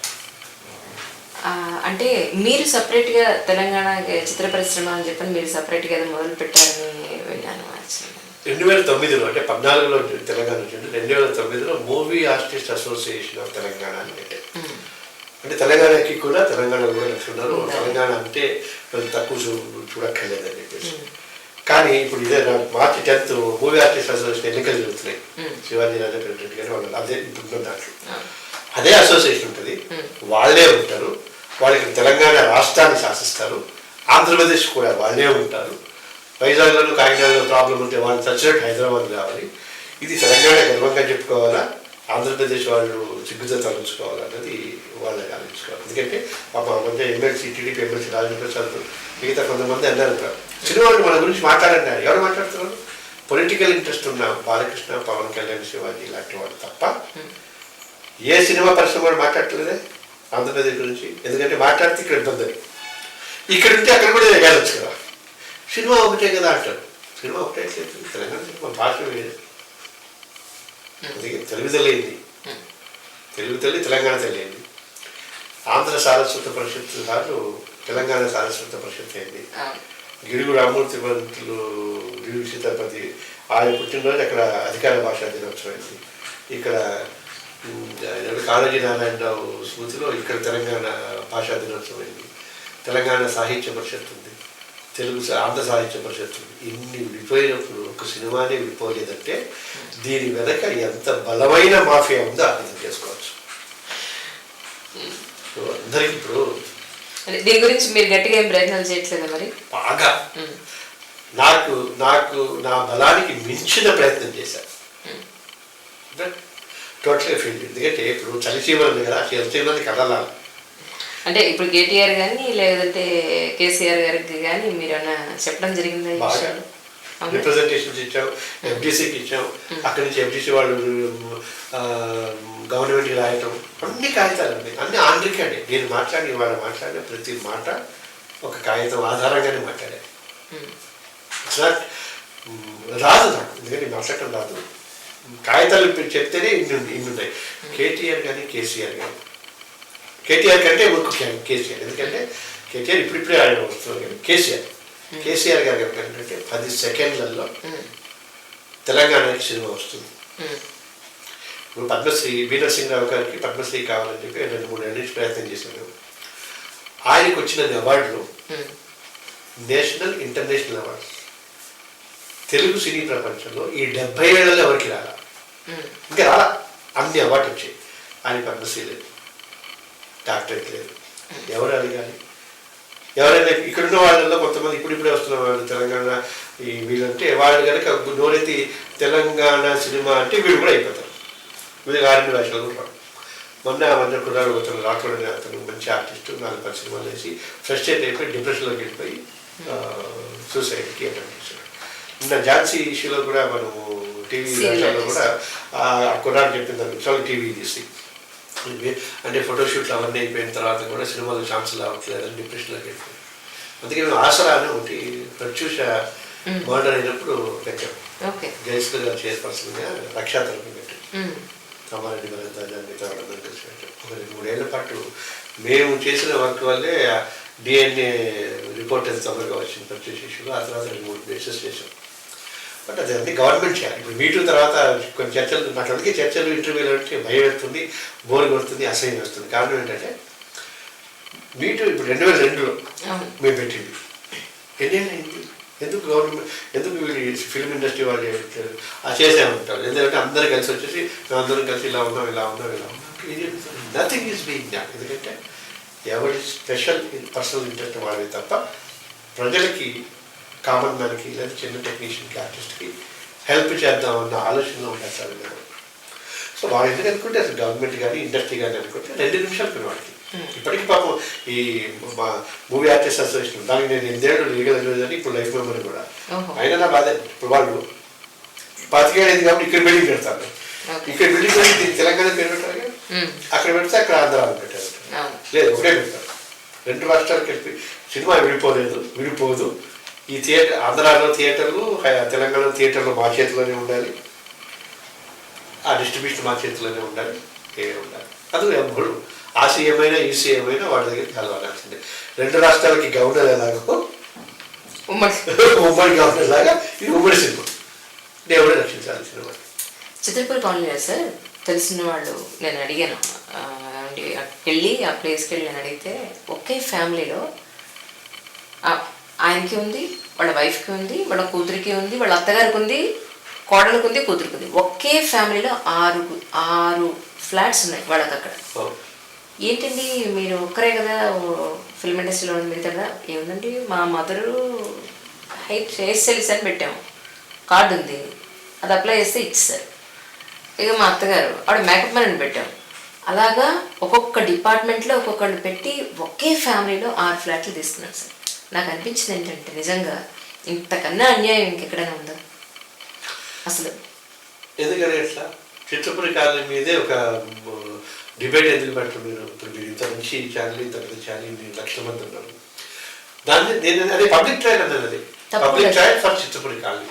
అంటే మీరు సపరేట్గా తెలంగాణ చిత్ర పరిశ్రమ అని చెప్పని మీరు సపరేట్గా ఏదో మొదలు పెట్టారని విన్నాను. 2009లో అంటే 14లో తెలంగాణ వచ్చింది. 2009లో movie artist association of Telangana అని పెట్టారు. అంటే తెలంగాణకి కూడా తెలంగాణలో కూడా లక్షణాలు, తెలంగాణ అంటే తక్కువ చూడక్కర్లేదని చెప్పేసి. కానీ ఇప్పుడు ఇదే మార్చి 10th మూవీ ఆర్టిస్ట్ అసోసియేషన్ ఎన్నికలు జరుగుతున్నాయి. శివాజీ రాజా ప్రెసిడెంట్ గారు వాళ్ళు అదే ఇప్పుడు దాంట్లో అదే అసోసియేషన్ ఉంటుంది, వాళ్ళే ఉంటారు. వాళ్ళకి తెలంగాణ రాష్ట్రాన్ని శాసిస్తారు, ఆంధ్రప్రదేశ్ కూడా వాళ్ళే ఉంటారు. వైజాగ్లో కాకినాడలో ప్రాబ్లం ఉంటే వాళ్ళు చచ్చినట్టు హైదరాబాద్ కావాలి. ఇది తెలంగాణ గర్వంగా చెప్పుకోవాలా, ఆంధ్రప్రదేశ్ వాళ్ళు సిగ్గుతో తలంచుకోవాలన్నది వాళ్ళకి ఆలోచించుకోవాలి. ఎందుకంటే పాప మధ్య MLC TDP MLC Rajendra Prasad మిగతా కొంతమంది అన్నారు సినిమాలు మన గురించి మాట్లాడన్నారు. ఎవరు మాట్లాడుతున్నారు? పొలిటికల్ ఇంట్రెస్ట్ ఉన్న బాలకృష్ణ, పవన్ కళ్యాణ్, శివాజీ ఇలాంటి వాళ్ళు తప్ప ఏ సినిమా పరిశ్రమ మాట్లాడలేదే ఆంధ్రప్రదేశ్ గురించి. ఎందుకంటే మాట్లాడితే ఇక్కడ ఇబ్బంది, ఇక్కడ ఉంటే అక్కడ కూడా వెళ్ళొచ్చు కదా. సినిమా ఒకటే కదా అంటారు. సినిమా ఒకటే తెలంగాణ సినిమా భాష వేరు. అందుకే తెలుగు తల్లి అయింది, తెలుగు తల్లి తెలంగాణ తల్లి అయింది. ఆంధ్ర సారస్వత పరిషత్ సార్లు తెలంగాణ సారస్వత పరిషత్ అయింది. గిడుగు రామూర్తి పంతులు, గిడుగు సీతాపతి ఆయన పుట్టినరోజు అక్కడ అధికార భాషా దినోత్సవం అయింది. ఇక్కడ కాళోజీ నారాయణరావు స్మృతిలో ఇక్కడ తెలంగాణ భాషా దినోత్సవం అయింది. తెలంగాణ సాహిత్య పరిషత్ ఉంది, తెలుగు ఆంధ్ర సాహిత్య పరిషత్ ఉంది. ఇన్ని విడిపోయినప్పుడు ఒక సినిమానే విడిపోలేదంటే దీని వెనక ఎంత బలమైన మాఫియా ఉందో అర్థం చేసుకోవచ్చు. అందరికి ఇప్పుడు దీని గురించి మీరు గట్టిగా ఏం ప్రయత్నాలు చేయట్లేదు మరి? బాగా నాకు నాకు నా బలానికి మించిన ప్రయత్నం చేశాను. టోటల్గా ఫీల్డ్. ఎందుకంటే ఇప్పుడు చలిచీమలు ఉంది కదా, చలిచీమలని కదలాలి. అంటే ఇప్పుడు కేటీఆర్ కానీ లేదంటే కేసీఆర్ గారికి కానీ మీరు ఏమన్నా చెప్పడం జరిగింది? రిప్రజెంటేషన్స్ ఇచ్చాం, ఎఫ్డీసీకి ఇచ్చాం. అక్కడి నుంచి ఎఫ్డీసీ వాళ్ళు గవర్నమెంట్కి రాయటం, అన్ని కాగితాలు ఉన్నాయి, అన్ని ఆన్ రికార్డే. నేను ఇవాళ మాట్లాడిన ప్రతి మాట ఒక కాగితం ఆధారంగానే మాట్లాడాను. ఇట్స్ నాట్ రాదు నాకు, ఎందుకంటే మాట్లాడటం రాదు. కాగితాలు చెప్తేనే ఇన్ని ఉన్నాయి. కేటీఆర్ కానీ కేసీఆర్ కానీ, కేటీఆర్ కంటే ముఖ్యం కేసీఆర్. ఎందుకంటే కేటీఆర్ ఇప్పుడిప్పుడే ఆయన వస్తున్నారు. కానీ కేసీఆర్ గారు ఏంటంటే 10 సెకండ్లలో తెలంగాణకి సినిమా వస్తుంది. ఇప్పుడు పద్మశ్రీ బి నరసింహరావు గారికి పద్మశ్రీ కావాలని చెప్పి 2-3 ఏళ్ళ నుంచి ప్రయత్నం చేశాను. ఆయనకు వచ్చిన అవార్డులు నేషనల్ ఇంటర్నేషనల్ అవార్డ్స్. తెలుగు సినీ ప్రపంచంలో ఈ 70 ఏళ్లలో ఎవరికి రాలా, ఇంకా రాలా. అన్ని అవార్డు వచ్చాయి. ఆయన పద్మశ్రీ లేదు, డాక్టరేట్ లేదు. ఎవరు అడగాలి? ఎవరైనా ఇక్కడున్న వాళ్ళల్లో కొంతమంది ఇప్పుడిప్పుడే వస్తున్న వాళ్ళు తెలంగాణ ఈ వీళ్ళంటే వాళ్ళు కనుక నోరెత్తి తెలంగాణ సినిమా అంటే వీళ్ళు కూడా అయిపోతారు. వీళ్ళకి 6 భాషలు కూడా రావు. మొన్న కుర్రాడు అతను రాకూడని అతను మంచి ఆర్టిస్టు 4-10 సినిమాలు వేసి ఫ్రస్ట్రేట్ అయిపోయి డిప్రెషన్లోకి వెళ్ళిపోయి సూసైడ్కి అటెంప్ట్ చేశాడు. నిన్న ఝాన్సీ ఇష్యూలో కూడా మనము టీవీ దాంట్లో కూడా కుర్రాడు చెప్పిన దానికి చాలా టీవీ తీసి అంటే ఫోటోషూట్లు అవన్నీ అయిపోయిన తర్వాత కూడా సినిమాలు ఛాన్సులు రావట్లేదని డిప్రెషన్లోకి వెళ్ళిపోయింది. అందుకే మేము ఆసరా అని ఒకటి ప్రత్యూష మర్డర్ అయినప్పుడు పెట్టాం. జయశ్రీ గారు చైర్పర్సన్గా రక్షా తరపున పెట్టాం. కామారెడ్డి మరింత మిగతా వాళ్ళందరూ కలిసి పెట్టాం. ఒక 2-3 ఏళ్ల పాటు మేము చేసిన వర్క్ వల్లే DNA రిపోర్ట్ ఎంత తొందరగా వచ్చింది ప్రత్యూష ఇష్యూలో. ఆ తర్వాత 2-3 కేసెస్ చేసాం. బట్ అది అన్ని గవర్నమెంట్ చేయాలి. ఇప్పుడు మీటూ తర్వాత కొన్ని చర్చలు, నాకు అందుకే చర్చలు ఇంటర్వ్యూలు అంటే భయం వేస్తుంది, బోర్ కొడుతుంది, అసహ్యం వేస్తుంది. కారణం ఏంటంటే మీటూ ఇప్పుడు 2002లో మేము పెట్టింది. ఎన్నేళ్ళైంది? ఎందుకు గవర్నమెంట్, ఎందుకు వీళ్ళు ఫిల్మ్ ఇండస్ట్రీ వాళ్ళు చేసామంటారు? ఎందుకంటే అందరూ కలిసి వచ్చేసి మేమందరం కలిసి ఇలా ఉన్నాం ఇలా ఉన్నాం ఇలా ఉన్నాం. Nothing is being done. ఎందుకంటే ఎవరి స్పెషల్ పర్సనల్ ఇంట్రెస్ట్ వాళ్ళది తప్ప ప్రజలకి, కామన్ మ్యాన్కి లేదా చిన్న టెక్నీషియన్కి, ఆర్టిస్ట్కి హెల్ప్ చేద్దామన్న ఆలోచనలో ఉంటారు మీరు. సో వాళ్ళు ఎందుకు అనుకుంటే అసలు గవర్నమెంట్ కానీ ఇండస్ట్రీ కానీ అనుకుంటే 2 నిమిషాలు పిల్లవాడికి. ఇప్పటికీ పాపం ఈ మా మూవీ ఆర్టిస్ట్ అసోసియేషన్ దానికి నేను 8 ఏళ్ళు లీగల్ అడ్వైజర్ అని ఇప్పుడు లైఫ్ మెంబర్ కూడా. అయినా నా బాధ ఇప్పుడు వాళ్ళు 25 ఏళ్ళు కాబట్టి ఇక్కడ బిల్డింగ్ పెడతారు. ఇక్కడ బిల్డింగ్ పెట్టి తెలంగాణ పేరు పెట్టారు, అక్కడ పెడితే అక్కడ ఆంధ్రాలో పెట్టారు. లేదు, ఒకటే పెడతారు. 2 రాష్ట్రాలకు వెళ్ళి సినిమా విడిపోదు. ఈ థియేటర్ ఆంధ్రాలో థియేటర్లు, తెలంగాణ థియేటర్లు మా చేతిలోనే ఉండాలి, ఆ డిస్ట్రిబ్యూషన్ మా చేతిలోనే ఉండాలి, ఉండాలి. అది ఎప్పుడు ఆ సీఎం అయినా ఈ సీఎం అయినా వాళ్ళ దగ్గరికి కలవాల్సిందే. 2 రాష్ట్రాలకి గవర్నర్ ఎలాగో ఉమ్మడి గవర్నర్ లాగా ఇది ఉమ్మడి సినిమా, దేవుడే రక్షించాలి సినిమా. చిత్రపూర్ కాలనీ సార్ తెలిసిన వాళ్ళు నేను అడిగాను, వెళ్ళి ఆ ప్లేస్కి వెళ్ళి నేను అడిగితే ఒకే ఫ్యామిలీలో ఆయనకి ఉంది, వాళ్ళ వైఫ్కి ఉంది, వాళ్ళ కూతురికి ఉంది, వాళ్ళ అత్తగారికి ఉంది, కోడలికి ఉంది, కూతురికి ఉంది. ఒకే ఫ్యామిలీలో 6 ఫ్లాట్స్ ఉన్నాయి వాళ్ళకి అక్కడ. ఏంటండి మీరు ఒక్కరే కదా ఫిల్మ్ ఇండస్ట్రీలో ఉంది మీరు కదా? ఏముందండి మా మదరు హెయిర్ సెల్స్ అని పెట్టాము, కార్డు ఉంది, అది అప్లై చేస్తే ఇచ్చేసారు. ఇక మా అత్తగారు ఆవిడ మేకప్ మ్యాన్ అని పెట్టాము. అలాగా ఒక్కొక్క డిపార్ట్మెంట్లో ఒక్కొక్కళ్ళు పెట్టి ఒకే ఫ్యామిలీలో 6 ఫ్లాట్లు తీసుకున్నారు సార్. నాకు అనిపించింది ఏంటంటే నిజంగా ఇంతకన్నా అన్యాయం ఇంకెక్కడైనా ఉందా అసలు? ఎందుకని ఎట్లా చిత్రపురి కాలనీ మీదే ఒక డిబేట్ ఎందుకు పెడుతున్నారు? ఇప్పుడు మీరు ఇంత మంచి ఛానల్, ఇంత పెద్ద ఛానల్, 1 లక్షల మంది ఉన్నారు. దాన్ని నేను అదే పబ్లిక్ ట్రయల్ అన్నది, అది public trial for Chitrapuri colony.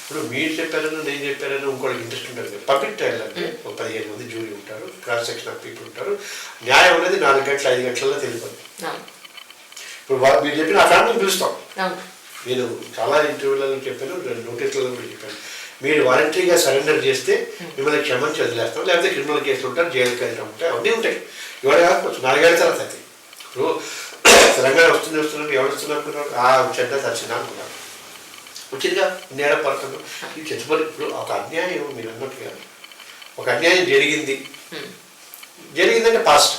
ఇప్పుడు మీరు చెప్పారని నేను చెప్పారని ఇంకోళ్ళకి ఇంట్రెస్ట్ ఉంటుంది. పబ్లిక్ ట్రయల్ అంటే ఒక 15 మంది జూరీ ఉంటారు, క్రాస్ సెక్షన్ ఆఫ్ పీపుల్ ఉంటారు. న్యాయం అనేది 4 గంటల 5 గంటలలో తెలియదు. ఇప్పుడు మీరు చెప్పిన ఆ ఫ్యామిలీని పిలుస్తాం. నేను చాలా ఇంటర్వ్యూలలో చెప్పాను, నోటీసులలో కూడా చెప్పాను. మీరు వాలంటరీగా సరెండర్ చేస్తే మిమ్మల్ని క్షమించి వదిలేస్తాం, లేకపోతే క్రిమినల్ కేసులు ఉంటారు, జైలుకి వెళ్ళడం ఉంటాయి, అవన్నీ ఉంటాయి. ఇవాళ కాకపోవచ్చు 4 ఏళ్ళ తర్వాత అయితే. ఇప్పుడు తెలంగాణ వస్తున్నారు, ఎవరు వస్తున్నారు ఆ చెడ్డ తచ్చినా అనుకున్నారు, వచ్చిందిగా నేల పడుతుంది. ఈ చచ్చిపోయి ఇప్పుడు ఒక అన్యాయం మీరు అన్నట్టుగా ఒక అన్యాయం జరిగిందంటే పాస్ట్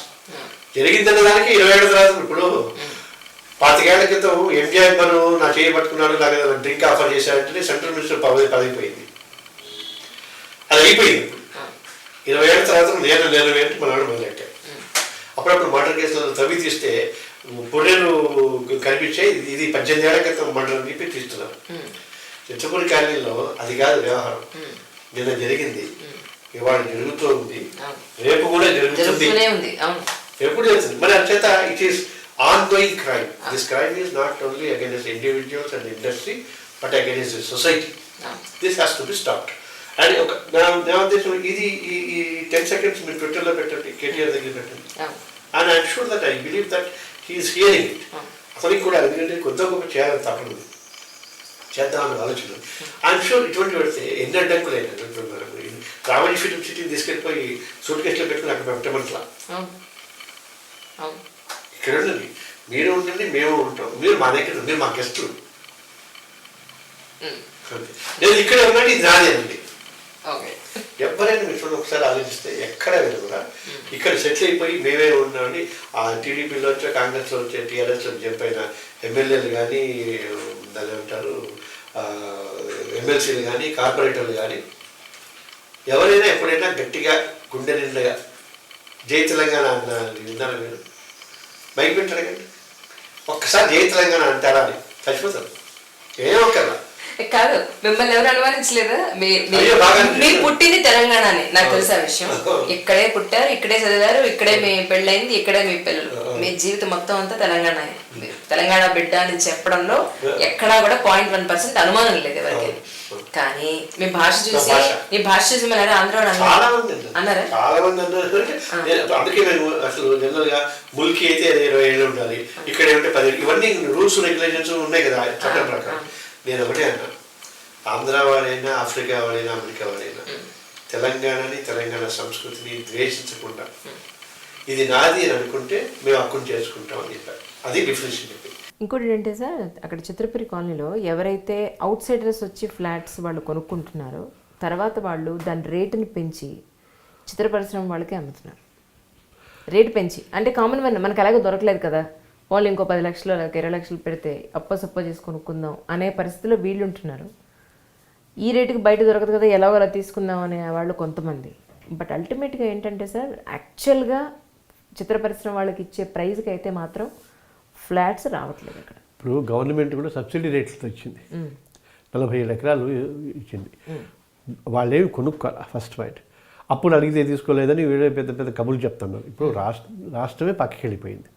జరిగిందన్న దానికి 20 ఏళ్ళ తర్వాత. ఇప్పుడు 25 ఏళ్ల క్రితం ఎంజీఆర్ పను నా చేయి పట్టుకున్నాడు, నాకు డ్రింక్ ఆఫర్ చేశాడంటే సెంట్రల్ మినిస్టర్ పదవిపోయింది, అది అయిపోయింది. 20 ఏళ్ళ తర్వాత నేను ఏంటి మనవాడు మొదలెట్టాను. అప్పుడప్పుడు మర్డర్ కేసులను తవ్వి తీస్తే పొడేలు కనిపించే ఇది 18 ఏళ్ల క్రితం మర్డర్ అని చెప్పి తీస్తున్నారు. చిత్తపూడి కాలనీలో అది కాదు వ్యవహారం. నిన్న జరిగింది, ఇవాళ జరుగుతూ ఉంది, రేపు కూడా జరుగుతుంది, ఎప్పుడు జరుగుతుంది. మరి అంచేత it is ongoing crime. This crime is not only against individuals and industry, but against the society. This has to be stopped. And నా ఉద్దేశం ఇది ఈ 10 seconds మీరు ట్విట్టర్లో పెట్టండి, కేటీఆర్ దగ్గర పెట్టండి. And I'm sure that I believe that he is hearing it. అతనికి కూడా ఎందుకంటే కొత్త గొప్ప చేయాలని తప్పదు, చేద్దామని ఆలోచన. ఐఎమ్ షూర్ ఇటువంటి పెడితే ఎన్ని అడ్డంకులు అయినా రామణి ఫిలిం సిటీ తీసుకెళ్ళిపోయి సూట్ కేసులో పెట్టుకుని అక్కడ పెట్టమంటలా. ఇక్కడ ఉండండి, మీరు ఉండండి, మేము ఉంటాం, మీరు మా దగ్గర, మీరు మా గెస్టులు. నేను ఇక్కడ ఉన్నట్టు ఇది నాదేనండి. ఎవరైనా మీరు చూడండి, ఒకసారి ఆలోచిస్తే ఎక్కడ కూడా ఇక్కడ సెటిల్ అయిపోయి మేమే ఉన్నామని ఆ టీడీపీలో వచ్చే, కాంగ్రెస్లో వచ్చే, టీఆర్ఎస్లో జంప్ అయిన ఎమ్మెల్యేలు కానీ, దాని ఏమంటారు ఎమ్మెల్సీలు కానీ, కార్పొరేటర్లు కానీ ఎవరైనా ఎప్పుడైనా గట్టిగా గుండె నిండగా జై తెలంగాణ అన్న విన్నారా మీరు? బైక్ పెట్టారు కానీ ఒక్కసారి జై తెలంగాణ అంటారా అని చచ్చిపోతారు. ఏమొక్కర్లా. కాదు, మిమ్మల్ని ఎవరు అనుమానించలేదా? మీరు పుట్టింది తెలంగాణనే, నాకు తెలిసిన విషయం. ఇక్కడే పుట్టారు, ఇక్కడే చదివారు, ఇక్కడే మీ పెళ్ళైంది, ఇక్కడే మీ పిల్లలు. మీ జీవితం మొత్తం అంతా తెలంగాణ. తెలంగాణ బిడ్డ అని చెప్పడంలో ఎక్కడా కూడా 0.1% అనుమానం లేదు ఎవరికి. కానీ మీ భాష చూసి మిమ్మల్ని ఆంధ్ర అన్నారా? చాలా మంది అన్నారు. అందుకే మేము అసలు జనరల్ గా ముల్కి అయితే 20 ఏళ్ళు ఉండాలి, ఇక్కడ ఏమంటే 10. ఇవన్నీ రూల్స్ రెగ్యులేషన్స్ ఉన్నాయి కదా చట్టం ప్రకారం. నేను ఒకటే అన్నా, ఆంధ్ర వాడైనా, ఆఫ్రికా వాడైనా, అమెరికా వాడైనా తెలంగాణని, తెలంగాణ సంస్కృతిని ద్వేషించకుండా ఇది నాది అని అనుకుంటే మేము హక్కును చేసుకుంటాం అని చెప్పారు. అది డిఫరెన్షన్ చెప్పి. ఇంకోటి ఏంటంటే సార్, అక్కడ చిత్రపురి కాలనీలో ఎవరైతే అవుట్ సైడర్స్ వచ్చి ఫ్లాట్స్ వాళ్ళు కొనుక్కుంటున్నారో తర్వాత వాళ్ళు దాని రేటుని పెంచి చిత్ర పరిశ్రమ వాళ్ళకే అమ్ముతున్నారు. రేటు పెంచి అంటే కామన్ మ్యాన్ మనకు అలాగే దొరకలేదు కదా, వాళ్ళు ఇంకో 10 లక్షలు లేక 20 లక్షలు పెడితే అప్ప చేసి కొనుక్కుందాం అనే పరిస్థితిలో వీళ్ళు ఉంటున్నారు. ఈ రేటుకి బయట దొరకదు కదా, ఎలాగో అలా తీసుకుందాం అనే వాళ్ళు కొంతమంది. బట్ అల్టిమేట్గా ఏంటంటే సార్, యాక్చువల్గా చిత్ర పరిశ్రమ వాళ్ళకి ఇచ్చే ప్రైజ్కి అయితే మాత్రం ఫ్లాట్స్ రావట్లేదు అక్కడ. ఇప్పుడు గవర్నమెంట్ కూడా సబ్సిడీ రేట్లతో ఇచ్చింది, 47 ఎకరాలు ఇచ్చింది. వాళ్ళేమి కొనుక్కోవాలి ఫస్ట్ పాయింట్. అప్పుడు అడిగితే తీసుకోలేదని వీళ్ళే పెద్ద పెద్ద కబుర్లు చెప్తున్నారు. ఇప్పుడు రాష్ట్రమే పక్కకి వెళ్ళిపోయింది.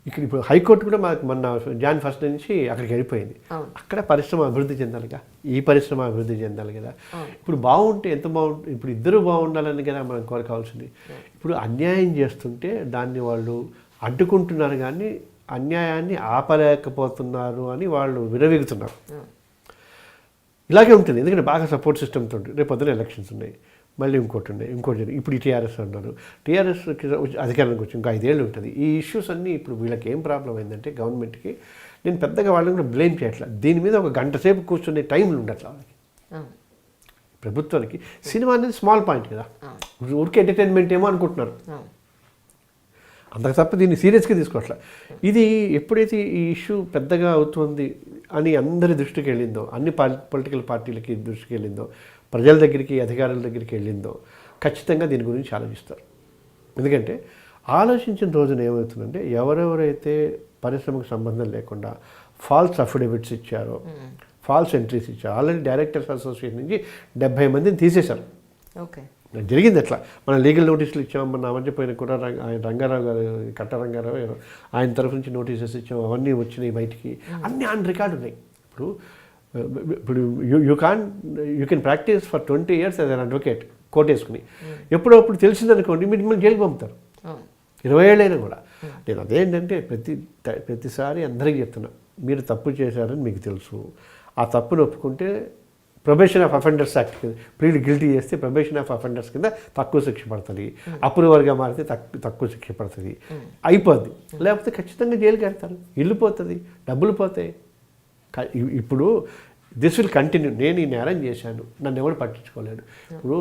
ఇక్కడ ఇప్పుడు హైకోర్టు కూడా మాకు మొన్న Jan 1 నుంచి అక్కడికి వెళ్ళిపోయింది. అక్కడ పరిశ్రమ అభివృద్ధి చెందాలి, ఈ పరిశ్రమ అభివృద్ధి చెందాలి కదా. ఇప్పుడు బాగుంటే ఎంత బాగుంటుంది, ఇప్పుడు ఇద్దరు బాగుండాలని కదా మనం కోరుకోవాల్సింది. ఇప్పుడు అన్యాయం చేస్తుంటే దాన్ని వాళ్ళు అడ్డుకుంటున్నారు, కానీ అన్యాయాన్ని ఆపలేకపోతున్నారు అని వాళ్ళు విరవీగుతున్నారు. ఇలాగే ఉంటుంది, ఎందుకంటే బాగా సపోర్ట్ సిస్టమ్తో ఉంటుంది. రేపు పొద్దున ఎలక్షన్స్ ఉన్నాయి, మళ్ళీ ఇంకోటి జరిగింది. ఇప్పుడు ఈ టీఆర్ఎస్ అన్నారు, టీఆర్ఎస్కి అధికారానికి వచ్చి ఇంకా 5 ఏళ్ళు ఉంటుంది. ఈ ఇష్యూస్ అన్నీ ఇప్పుడు వీళ్ళకి ఏం ప్రాబ్లం అయిందంటే గవర్నమెంట్కి, నేను పెద్దగా వాళ్ళని కూడా బ్లేమ్ చేయట్లేదు, దీని మీద ఒక గంట సేపు కూర్చునే టైంలు ఉండట్లా వాళ్ళకి. ప్రభుత్వానికి సినిమా అనేది స్మాల్ పాయింట్ కదా, ఊరికే ఎంటర్టైన్మెంట్ ఏమో అనుకుంటున్నారు, అంతకు తప్ప దీన్ని సీరియస్గా తీసుకోవట్లే. ఇది ఎప్పుడైతే ఈ ఇష్యూ పెద్దగా అవుతుంది అని అందరి దృష్టికి వెళ్ళిందో, అన్ని పొలిటికల్ పార్టీలకి దృష్టికి వెళ్ళిందో, ప్రజల దగ్గరికి, అధికారుల దగ్గరికి వెళ్ళిందో, ఖచ్చితంగా దీని గురించి ఆలోచిస్తారు. ఎందుకంటే ఆలోచించిన రోజున ఏమవుతుందంటే, ఎవరెవరైతే పరిశ్రమకు సంబంధం లేకుండా ఫాల్స్ అఫిడవిట్స్ ఇచ్చారో, ఫాల్స్ ఎంట్రీస్ ఇచ్చారో, ఆల్రెడీ డైరెక్టర్స్ అసోసియేషన్ నుంచి 70 మందిని తీసేశారు. ఓకే, జరిగింది అట్లా. మనం లీగల్ నోటీసులు ఇచ్చాం, మన మధ్యపోయిన కూడా ఆయన రంగారావు గారు, కట్ట రంగారావు ఆయన తరఫు నుంచి నోటీసెస్ ఇచ్చాం, అవన్నీ వచ్చినాయి బయటికి, అన్నీ ఆన్ రికార్డు ఉన్నాయి. ఇప్పుడు you can practice for 20 years as an advocate court వేసుకుని, ఎప్పుడప్పుడు తెలిసిందనుకోండి మిమ్మల్ని జైలుకి పంపుతారు, 20 ఏళ్ళైనా కూడా. నేను అదేంటంటే ప్రతిసారి అందరికీ చెప్తున్నా, మీరు తప్పు చేశారని మీకు తెలుసు, ఆ తప్పును ఒప్పుకుంటే ప్రొబేషన్ ఆఫ్ అఫెండర్స్ యాక్ట్ కింద ప్లీడ్ గిల్టీ చేస్తే ప్రొబేషన్ ఆఫ్ అఫెండర్స్ కింద తక్కువ శిక్ష పడుతుంది, అప్రూవర్గా మారితే తక్కువ శిక్ష పడుతుంది, అయిపోద్ది. లేకపోతే ఖచ్చితంగా జైలుకి వెళ్తారు, ఇల్లు పోతుంది, డబ్బులు పోతాయి. ఇప్పుడు దిస్ విల్ కంటిన్యూ. నేను ఈ నేరం చేశాను, నన్ను ఎవరు పట్టించుకోలేడు. ఇప్పుడు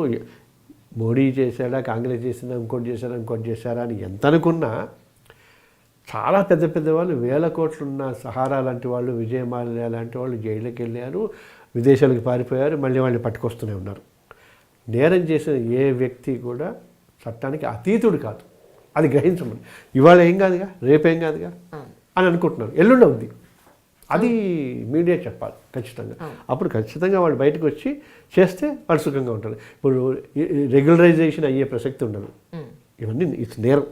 మోడీ చేశాడా, కాంగ్రెస్ చేసినా, ఇంకోటి చేశారా అని ఎంత అనుకున్నా, చాలా పెద్ద పెద్ద వాళ్ళు, 1000 కోట్లున్న సహారా లాంటి వాళ్ళు, విజయమాల్యా లాంటి వాళ్ళు జైలుకి వెళ్ళారు, విదేశాలకు పారిపోయారు, మళ్ళీ వాళ్ళని పట్టుకొస్తూనే ఉన్నారు. నేరం చేసిన ఏ వ్యక్తి కూడా చట్టానికి అతీతుడు కాదు, అది గ్రహించమని. ఇవాళ ఏం కాదుగా, రేపేం కాదుగా అని అనుకుంటున్నారు, ఎల్లుండి ఉంది. అది మీడియా చెప్పాలి ఖచ్చితంగా. అప్పుడు ఖచ్చితంగా వాళ్ళు బయటకు వచ్చి చేస్తే వాళ్ళు సుఖంగా ఉంటారు. ఇప్పుడు రెగ్యులరైజేషన్ అయ్యే ప్రసక్తి ఉండదు, ఇవన్నీ ఇట్స్ నేరం.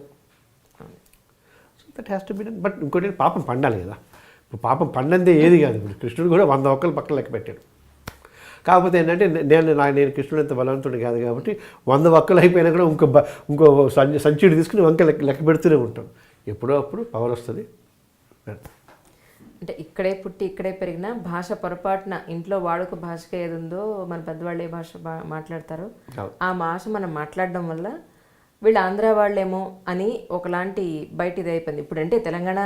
So that has to be done. But ఇంకోటి పాపం పండాలి కదా. ఇప్పుడు పాపం పండందే ఏది కాదు. ఇప్పుడు కృష్ణుడు కూడా 100 ఒక్కలు పక్కన లెక్క పెట్టాడు. కాకపోతే ఏంటంటే నేను కృష్ణుడు అంత బలవంతుడు కాదు కాబట్టి 100 ఒక్కలు అయిపోయినా కూడా ఇంకో సంచుడు తీసుకుని వంక లెక్క పెడుతూనే ఉంటాం. ఎప్పుడో అప్పుడు పవర్ వస్తుంది. అంటే ఇక్కడే పుట్టి ఇక్కడే పెరిగిన భాష పొరపాటున ఇంట్లో వాడుక భాషగా ఏది ఉందో, మన పెద్దవాళ్ళు ఏ భాష మాట్లాడతారో ఆ భాష మనం మాట్లాడడం వల్ల వీళ్ళు ఆంధ్ర వాళ్ళేమో అని ఒకలాంటి బయట ఇది అయిపోయింది. ఇప్పుడు అంటే తెలంగాణ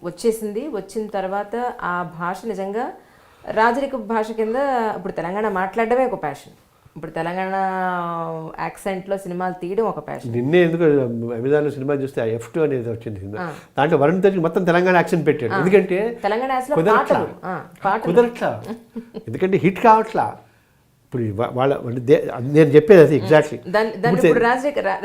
వచ్చేసింది, వచ్చిన తర్వాత ఆ భాష నిజంగా రాజరిక భాష కింద ఇప్పుడు తెలంగాణ మాట్లాడడమే ఒక ప్యాషన్. ఇప్పుడు తెలంగాణ యాక్సెంట్లో సినిమాలు తీయడం ఒక ప్యాషన్. నిన్నే ఎందుకు అమెజాన్లో సినిమా చూస్తే ఆ F2 అనేది వచ్చింది, దాంట్లో వరుణ్ తేజ్ మొత్తం తెలంగాణ యాక్సెంట్ పెట్టాడు. ఎందుకంటే కుదరట్లా, ఎందుకంటే హిట్ కావట్లా. ఇప్పుడు వాళ్ళ నేను చెప్పేది అది ఎగ్జాక్ట్లీ ఇప్పుడు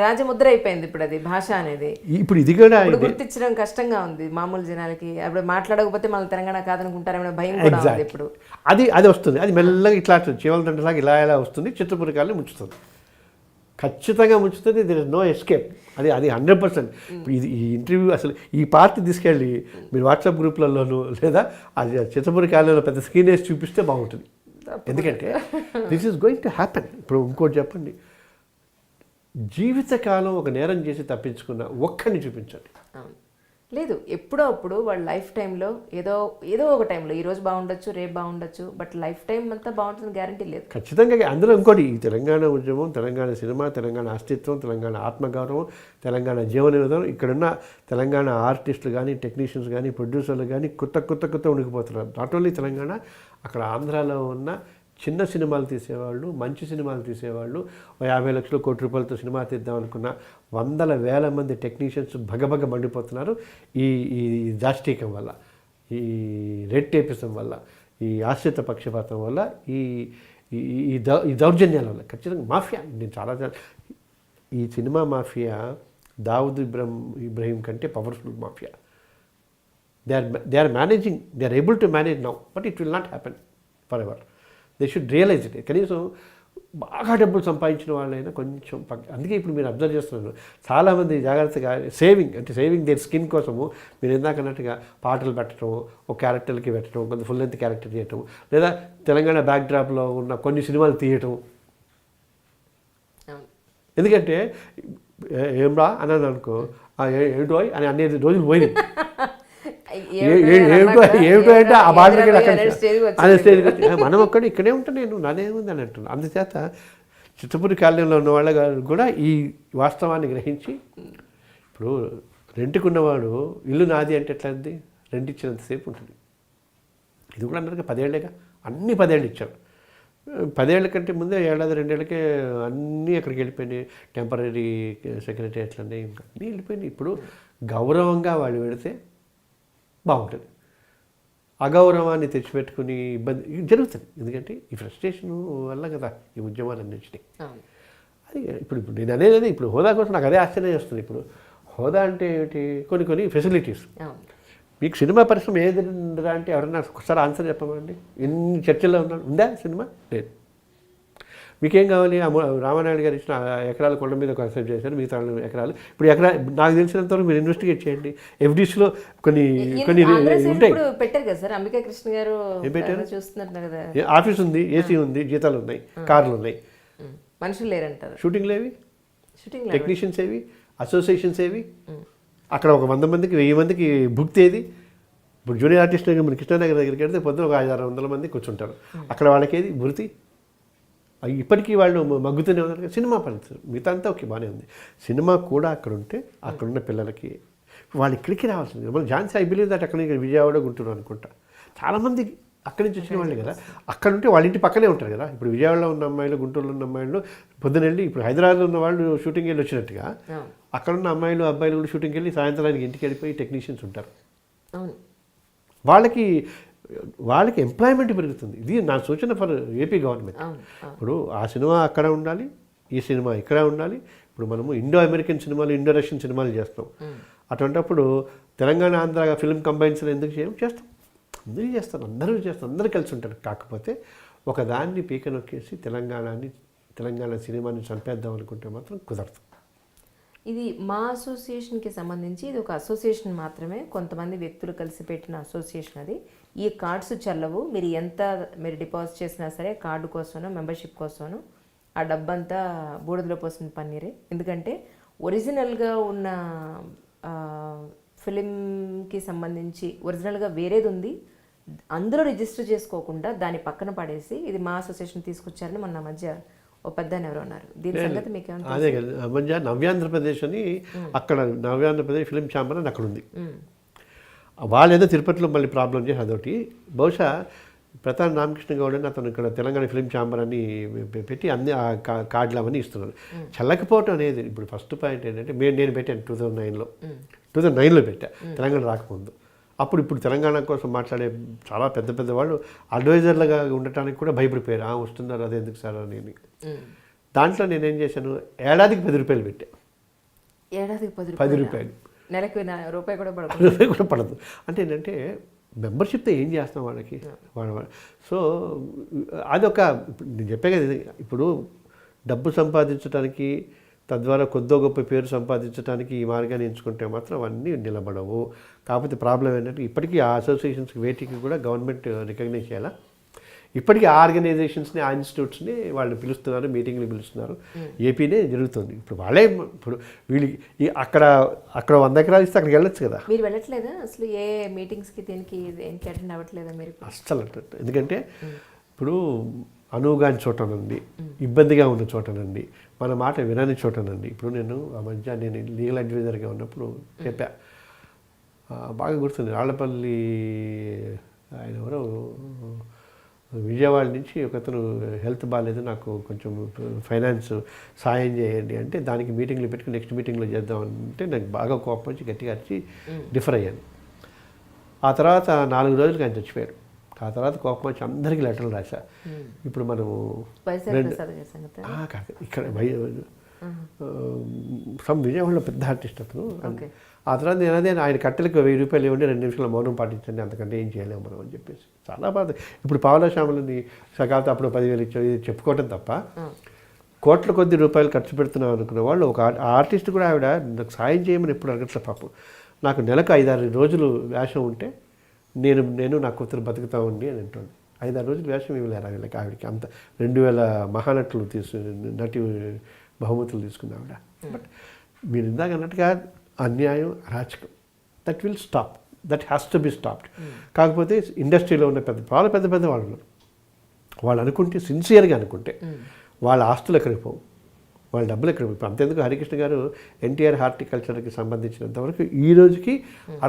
రాజముద్ర అయిపోయింది ఇప్పుడు అది భాష అనేది. ఇప్పుడు ఇది కూడా గుర్తించడం కష్టంగా ఉంది మామూలు జనాలకి. అప్పుడు మాట్లాడకపోతే మన తెలంగాణ కాదనుకుంటారనే భయం కూడా ఉంది ఇప్పుడు. అది వస్తుంది, అది మెల్లగా ఇట్లా చీమల దండలాగా ఇలా వస్తుంది, చిత్రపురికాలని ముంచుతుంది, ఖచ్చితంగా ముంచుతుంది. There is no escape. అది 100%. ఇది ఈ ఇంటర్వ్యూ అసలు ఈ పార్ట్ తీసుకెళ్ళి మీరు వాట్సాప్ గ్రూప్లలోనూ లేదా అది చిత్తపూరి కాలంలో పెద్ద స్క్రీన్ వేసి చూపిస్తే బాగుంటుంది. ఎందుకంటే this is going to happen. ఇప్పుడు ఇంకోటి చెప్పండి, జీవితకాలం ఒక నేరం చేసి తప్పించుకున్న ఒక్కడిని చూపించండి. లేదు, ఎప్పుడో అప్పుడు వాళ్ళ లైఫ్ టైంలో ఏదో ఒక టైంలో ఈరోజు బాగుండొచ్చు, రేపు బాగుండొచ్చు, బట్ లైఫ్ టైం అంతా బాగుంటుంది గ్యారంటీ లేదు. ఖచ్చితంగా. అందులో ఇంకోటి, ఈ తెలంగాణ ఉద్యమం, తెలంగాణ సినిమా, తెలంగాణ అస్తిత్వం, తెలంగాణ ఆత్మగౌరవం, తెలంగాణ జీవన విధానం, ఇక్కడున్న తెలంగాణ ఆర్టిస్టులు కానీ, టెక్నీషియన్స్ కానీ, ప్రొడ్యూసర్లు కానీ కొత్త ఉనికిపోతున్నారు. నాట్ ఓన్లీ తెలంగాణ, అక్కడ ఆంధ్రాలో ఉన్న చిన్న సినిమాలు తీసేవాళ్ళు, మంచి సినిమాలు తీసేవాళ్ళు, 50 లక్షలు కోటి రూపాయలతో సినిమా తీద్దాం అనుకున్న వందల వేల మంది టెక్నీషియన్స్ భగభగ మండిపోతున్నారు. ఈ దాష్టీకం వల్ల, ఈ రెడ్ టేపిజం వల్ల, ఈ ఆశ్రిత పక్షపాతం వల్ల, ఈ దౌర్జన్యాల వల్ల. ఖచ్చితంగా మాఫియా, నేను ఈ సినిమా మాఫియా దావుద్ ఇబ్రహీం కంటే powerful mafia. They are managing, they are able to manage now, but it will not happen forever. They should realise it. కనీసం బాగా డబ్బులు సంపాదించిన వాళ్ళైనా కొంచెం అందుకే ఇప్పుడు మీరు అబ్జర్వ్ చేస్తున్నారు, చాలామంది జాగ్రత్తగా సేవింగ్ దేర్ స్కిన్ కోసము మీరు ఇందాక అన్నట్టుగా పాటలు పెట్టడం, ఒక క్యారెక్టర్కి పెట్టడం, కొంత ఫుల్ లెంత్ క్యారెక్టర్ చేయటం, లేదా తెలంగాణ బ్యాక్డ్రాప్లో ఉన్న కొన్ని సినిమాలు తీయటం. ఎందుకంటే ఏం రా అన్నాను అనుకో, ఏమిటో అని అనేది రోజులు పోయినాయి. ఏమిటో అంటే ఆ బాధకి అదే స్టేజ్కి వచ్చి మనం ఒక్కడు ఇక్కడే ఉంటాను, నేను నాదేముంది అని అంటున్నాను. అందుచేత చిత్తపూరి కాలనీలో ఉన్న వాళ్ళ కూడా ఈ వాస్తవాన్ని గ్రహించి, ఇప్పుడు రెంట్కున్నవాడు ఇల్లు నాది అంటే ఎట్లా ఉంది, రెంట్ ఇచ్చినంతసేపు ఉంటుంది. ఇది కూడా అందరికీ 10 ఏళ్ళేగా, అన్నీ 10 ఏళ్ళు ఇచ్చారు. 10 ఏళ్ళ కంటే ముందే 1-2 ఏళ్ళకే అన్నీ అక్కడికి వెళ్ళిపోయినాయి. టెంపరీ సెక్రటరియట్లన్నీ ఇంకా అన్నీ వెళ్ళిపోయినాయి. ఇప్పుడు గౌరవంగా వాళ్ళు పెడితే బాగుంటుంది. అగౌరవాన్ని తెచ్చిపెట్టుకుని ఇబ్బంది జరుగుతుంది. ఎందుకంటే ఈ ఫ్రస్ట్రేషన్ వల్ల కదా ఈ ఉద్యమాలు అన్నించినాయి. అది ఇప్పుడు నేను అనేది ఇప్పుడు హోదా కోసం నాకు అదే ఆశ్చర్యం చేస్తుంది. ఇప్పుడు హోదా అంటే ఏమిటి, కొన్ని ఫెసిలిటీస్. మీకు సినిమా పరిశ్రమ ఏది అంటే ఎవరైనా ఒకసారి ఆన్సర్ చెప్పమండి. ఎన్ని చర్చల్లో ఉన్నాడు, ఉందా సినిమా? లేదు. మీకేం కావాలి? రామానాయుడు గారు ఇచ్చిన ఎకరాల కొండ మీద కన్సెప్ట్ చేశారు, మిగతా ఎకరాలు. ఇప్పుడు నాకు తెలిసినంతవరకు మీరు ఇన్వెస్టిగేట్ చేయండి. FDCలో కొన్ని ఉంటాయి. పెట్టారు కదా సార్, అంబికా కృష్ణ గారు చూస్తున్నారు కదా. ఆఫీస్ ఉంది, AC ఉంది, జీతాలు ఉన్నాయి, కార్లు ఉన్నాయి, మనుషులు లేరంటారు. షూటింగ్లు ఏవి, టెక్నీషియన్స్ ఏవి, అసోసియేషన్స్ ఏవి, అక్కడ ఒక 100 మందికి 1000 మందికి భుక్తి ఏది. ఇప్పుడు జూనియర్ ఆర్టిస్ట్ మన కృష్ణానగర్ దగ్గరికి వెళ్తే పొద్దున ఒక 500-600 మంది కూర్చుంటారు. అక్కడ వాళ్ళకి ఏది భృతి, ఇప్పటికీ వాళ్ళు మగ్గుతూనే ఉన్నారు. సినిమా పరిస్థితి మిగతా అంతా ఓకే బాగానే ఉంది. సినిమా కూడా అక్కడ ఉంటే అక్కడున్న పిల్లలకి వాళ్ళు ఇక్కడికి రావాల్సింది. మన ఝాన్సీ ఐ బిలీవ్ దట్ అక్కడ నుంచి విజయవాడ, గుంటూరు అనుకుంటా చాలామంది అక్కడి నుంచి వచ్చిన వాళ్ళే కదా. అక్కడ ఉంటే వాళ్ళ ఇంటి పక్కనే ఉంటారు కదా. ఇప్పుడు విజయవాడలో ఉన్న అమ్మాయిలు, గుంటూరులో ఉన్న అమ్మాయిలు పొద్దున వెళ్ళి, ఇప్పుడు హైదరాబాద్లో ఉన్న వాళ్ళు షూటింగ్ వెళ్ళి వచ్చినట్టుగా అక్కడున్న అమ్మాయిలు, అబ్బాయిలు కూడా షూటింగ్కి వెళ్ళి సాయంత్రానికి ఇంటికి వెళ్ళిపోయి టెక్నీషియన్స్ ఉంటారు. వాళ్ళకి ఎంప్లాయ్మెంట్ పెరుగుతుంది. ఇది నా సూచన ఫర్ ఏపీ గవర్నమెంట్. ఇప్పుడు ఆ సినిమా అక్కడ ఉండాలి, ఈ సినిమా ఇక్కడ ఉండాలి. ఇప్పుడు మనము ఇండో అమెరికన్ సినిమాలు, ఇండో రష్యన్ సినిమాలు చేస్తాం. అటువంటిప్పుడు తెలంగాణ ఆంధ్ర ఫిల్మ్ కంబైన్స్ ఎందుకు చేస్తాం? అందరూ చేస్తారు, అందరూ కలిసి ఉంటారు. కాకపోతే ఒకదాన్ని పీక నొక్కేసి తెలంగాణ సినిమాని చంపేద్దాం అనుకుంటే మాత్రం కుదరదు. ఇది మా అసోసియేషన్కి సంబంధించి ఇది ఒక అసోసియేషన్ మాత్రమే, కొంతమంది వ్యక్తులు కలిసి పెట్టిన అసోసియేషన్. అది ఈ కార్డ్స్ చెల్లవు. మీరు డిపాజిట్ చేసినా సరే కార్డు కోసమో మెంబర్షిప్ కోసమో ఆ డబ్బంతా బూడిదలో పోసిన పన్నీరే. ఎందుకంటే ఒరిజినల్గా ఉన్న ఫిలింకి సంబంధించి ఒరిజినల్గా వేరేది ఉంది, అందులో రిజిస్టర్ చేసుకోకుండా దాన్ని పక్కన పడేసి ఇది మా అసోసియేషన్ తీసుకొచ్చారని మొన్న మధ్య ఓ పెద్ద ఎవరో ఉన్నారు. దీని సంగతి మీకు ఏమన్నా? అదే కదా, మధ్య నవ్యాంధ్రప్రదేశ్ అని అక్కడ నవ్యాంధ్రప్రదేశ్ ఫిలిం ఛాంబర్ అని అక్కడ ఉంది. వాళ్ళు ఏదో తిరుపతిలో మళ్ళీ ప్రాబ్లం చేసి అదొకటి. బహుశా ప్రతాప్ రామకృష్ణ గౌడ్ అని అతను ఇక్కడ తెలంగాణ ఫిలిం ఛాంబర్ అని పెట్టి అన్ని ఆ కార్డులు అవన్నీ ఇస్తున్నారు. చల్లకపోవటం అనేది ఇప్పుడు ఫస్ట్ పాయింట్ ఏంటంటే నేను పెట్టాను 2009లో పెట్టా, తెలంగాణ రాకముందు. ఇప్పుడు తెలంగాణ కోసం మాట్లాడే చాలా పెద్ద పెద్ద వాళ్ళు అడ్వైజర్లుగా ఉండటానికి కూడా భయపడిపోయారు. వస్తున్నారు అదే ఎందుకు సార్ అని. దాంట్లో నేనేం చేశాను, ఏడాదికి 10 రూపాయలు పెట్టా. ఏడాదికి 10 రూపాయలు, నెలకు రూపాయి కూడా పడదు. అంటే ఏంటంటే మెంబర్షిప్తో ఏం చేస్తాం వాళ్ళకి. సో అదొక నేను చెప్పే కదా, ఇప్పుడు డబ్బు సంపాదించడానికి తద్వారా కొద్దో గొప్ప పేరు సంపాదించడానికి ఈ మార్గాన్ని ఎంచుకుంటే మాత్రం అవన్నీ నిలబడవు. కాకపోతే ప్రాబ్లం ఏంటంటే ఇప్పటికీ ఆ అసోసియేషన్స్కి వేటికి కూడా గవర్నమెంట్ రికగ్నైజ్ చేయాలా. ఇప్పటికీ ఆ ఆర్గనైజేషన్స్ని, ఆ ఇన్స్టిట్యూట్స్ని వాళ్ళు పిలుస్తున్నారు, మీటింగ్లు పిలుస్తున్నారు. ఏపీనే జరుగుతుంది. ఇప్పుడు వాళ్ళే ఇప్పుడు వీళ్ళకి అక్కడ 100 ఎకరాలు ఇస్తే అక్కడికి వెళ్ళొచ్చు కదా. మీరు వెళ్ళట్లేదా అసలు? ఏ మీటింగ్స్కి దీనికి దేనికి అటెండ్ అవ్వట్లేదా మీరు? అస్సలు ఎందుకంటే ఇప్పుడు అనువుగాని చోటనండి, ఇబ్బందిగా ఉన్న చోటనండి, మన మాట వినని చోటనండి. ఇప్పుడు నేను లీగల్ అడ్వైజర్గా ఉన్నప్పుడు చెప్పా, బాగా గుర్తుంది. రాళ్లపల్లి ఆయన ఎవరో విజయవాడ నుంచి ఒకతను హెల్త్ బాగాలేదు, నాకు కొంచెం ఫైనాన్స్ సాయం చేయండి అంటే దానికి మీటింగ్లు పెట్టుకుని నెక్స్ట్ మీటింగ్లో చేద్దామంటే నాకు బాగా కోపం వచ్చి గట్టిగా అరిచి డిఫర్ అయ్యాను. ఆ తర్వాత 4 రోజులకి ఆయన చచ్చిపోయారు. ఆ తర్వాత కోపం వచ్చి అందరికీ లెటర్లు రాశా. ఇప్పుడు మనము కాదు ఇక్కడ విజయవాడలో పెద్ద ఆర్టిస్ట్ అతను. ఆ తర్వాత నేను అదే ఆయన కట్టెలకు 1000 రూపాయలు ఇవ్వండి, 2 నిమిషాల మౌనం పాటించండి, అంతకంటే ఏం చేయలేము మనం అని చెప్పేసి చాలా బాధ. ఇప్పుడు పావలా శ్యామలని సకాలతో అప్పుడు 10,000 ఇచ్చావు, ఇది చెప్పుకోవటం తప్ప కోట్ల కొద్ది రూపాయలు ఖర్చు పెడుతున్నాం అనుకున్న వాళ్ళు ఒక ఆర్టిస్ట్ కూడా ఆవిడ నాకు సాయం చేయమని ఎప్పుడు అడగట్లే పాపం. నాకు నెలకు 5-6 రోజులు వేషం ఉంటే నేను నా కూతురు బతుకుతా ఉండి అని అంటుంది. 5-6 రోజులు వేషం ఇవ్వలేరు వీళ్ళకి. ఆవిడకి అంత 2000 మహానటులు నటి బహుమతులు తీసుకున్న ఆవిడ. బట్ మీరు ఇందాక అన్నట్టుగా అన్యాయం, అరాచకం that will stop, that has to be stopped. కాకపోతే ఇండస్ట్రీలో ఉన్న పెద్ద వాళ్ళు ఉన్నారు. వాళ్ళు అనుకుంటే, సిన్సియర్గా అనుకుంటే వాళ్ళ ఆస్తులు ఎక్కడికి పోవు, వాళ్ళ డబ్బులు ఎక్కడికి పోవు. అంతేందుకు హరికృష్ణ గారు ఎన్టీఆర్ హార్టికల్చర్కి సంబంధించినంతవరకు ఈ రోజుకి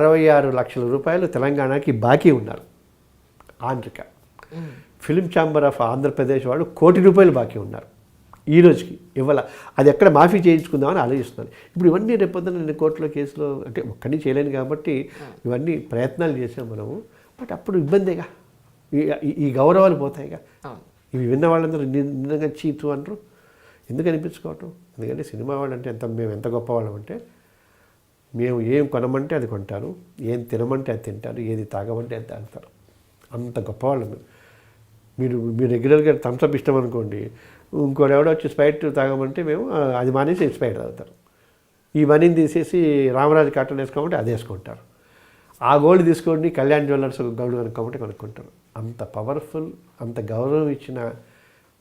66 లక్షల రూపాయలు తెలంగాణకి బాకీ ఉన్నారు. ఆంధ్రిక ఫిలిం ఛాంబర్ ఆఫ్ ఆంధ్రప్రదేశ్ వాళ్ళు 1 కోటి రూపాయలు బాకీ ఉన్నారు ఈ రోజుకి. ఇవాళ అది ఎక్కడ మాఫీ చేయించుకుందామని ఆలోచిస్తున్నాను. ఇప్పుడు ఇవన్నీ రేపొద్దున నేను కోర్టులో కేసులో అంటే ఒక్కడిని చేయలేను కాబట్టి ఇవన్నీ ప్రయత్నాలు చేసాం మనము. బట్ అప్పుడు ఇబ్బందిగా, ఈ గౌరవాలు పోతాయిగా. ఇవి విన్న వాళ్ళందరూ నిజంగా చీతు అంటారు. ఎందుకు అనిపించుకోవటం? ఎందుకంటే సినిమా వాళ్ళు అంటే మేము ఎంత గొప్పవాళ్ళం అంటే మేము ఏం కొనమంటే అది కొంటారు, ఏం తినమంటే అది తింటారు, ఏది తాగమంటే అది తాగుతారు. అంత గొప్పవాళ్ళం మీరు రెగ్యులర్గా థమ్స్అప్ ఇష్టం అనుకోండి, ఇంకోటి ఎవడో వచ్చి స్ప్రైట్ తాగమంటే మేము అది మానేసి స్ప్రైట్ తాగుతారు. ఈ మనీని తీసేసి రామరాజు కాటన్ వేసుకోమంటే అది వేసుకుంటారు. ఆ గోల్డ్ తీసుకోండి కళ్యాణ్ జ్యువెలర్స్ గోల్డ్ కనుక్కోమంటే కొనుక్కుంటారు. అంత పవర్ఫుల్, అంత గౌరవం ఇచ్చిన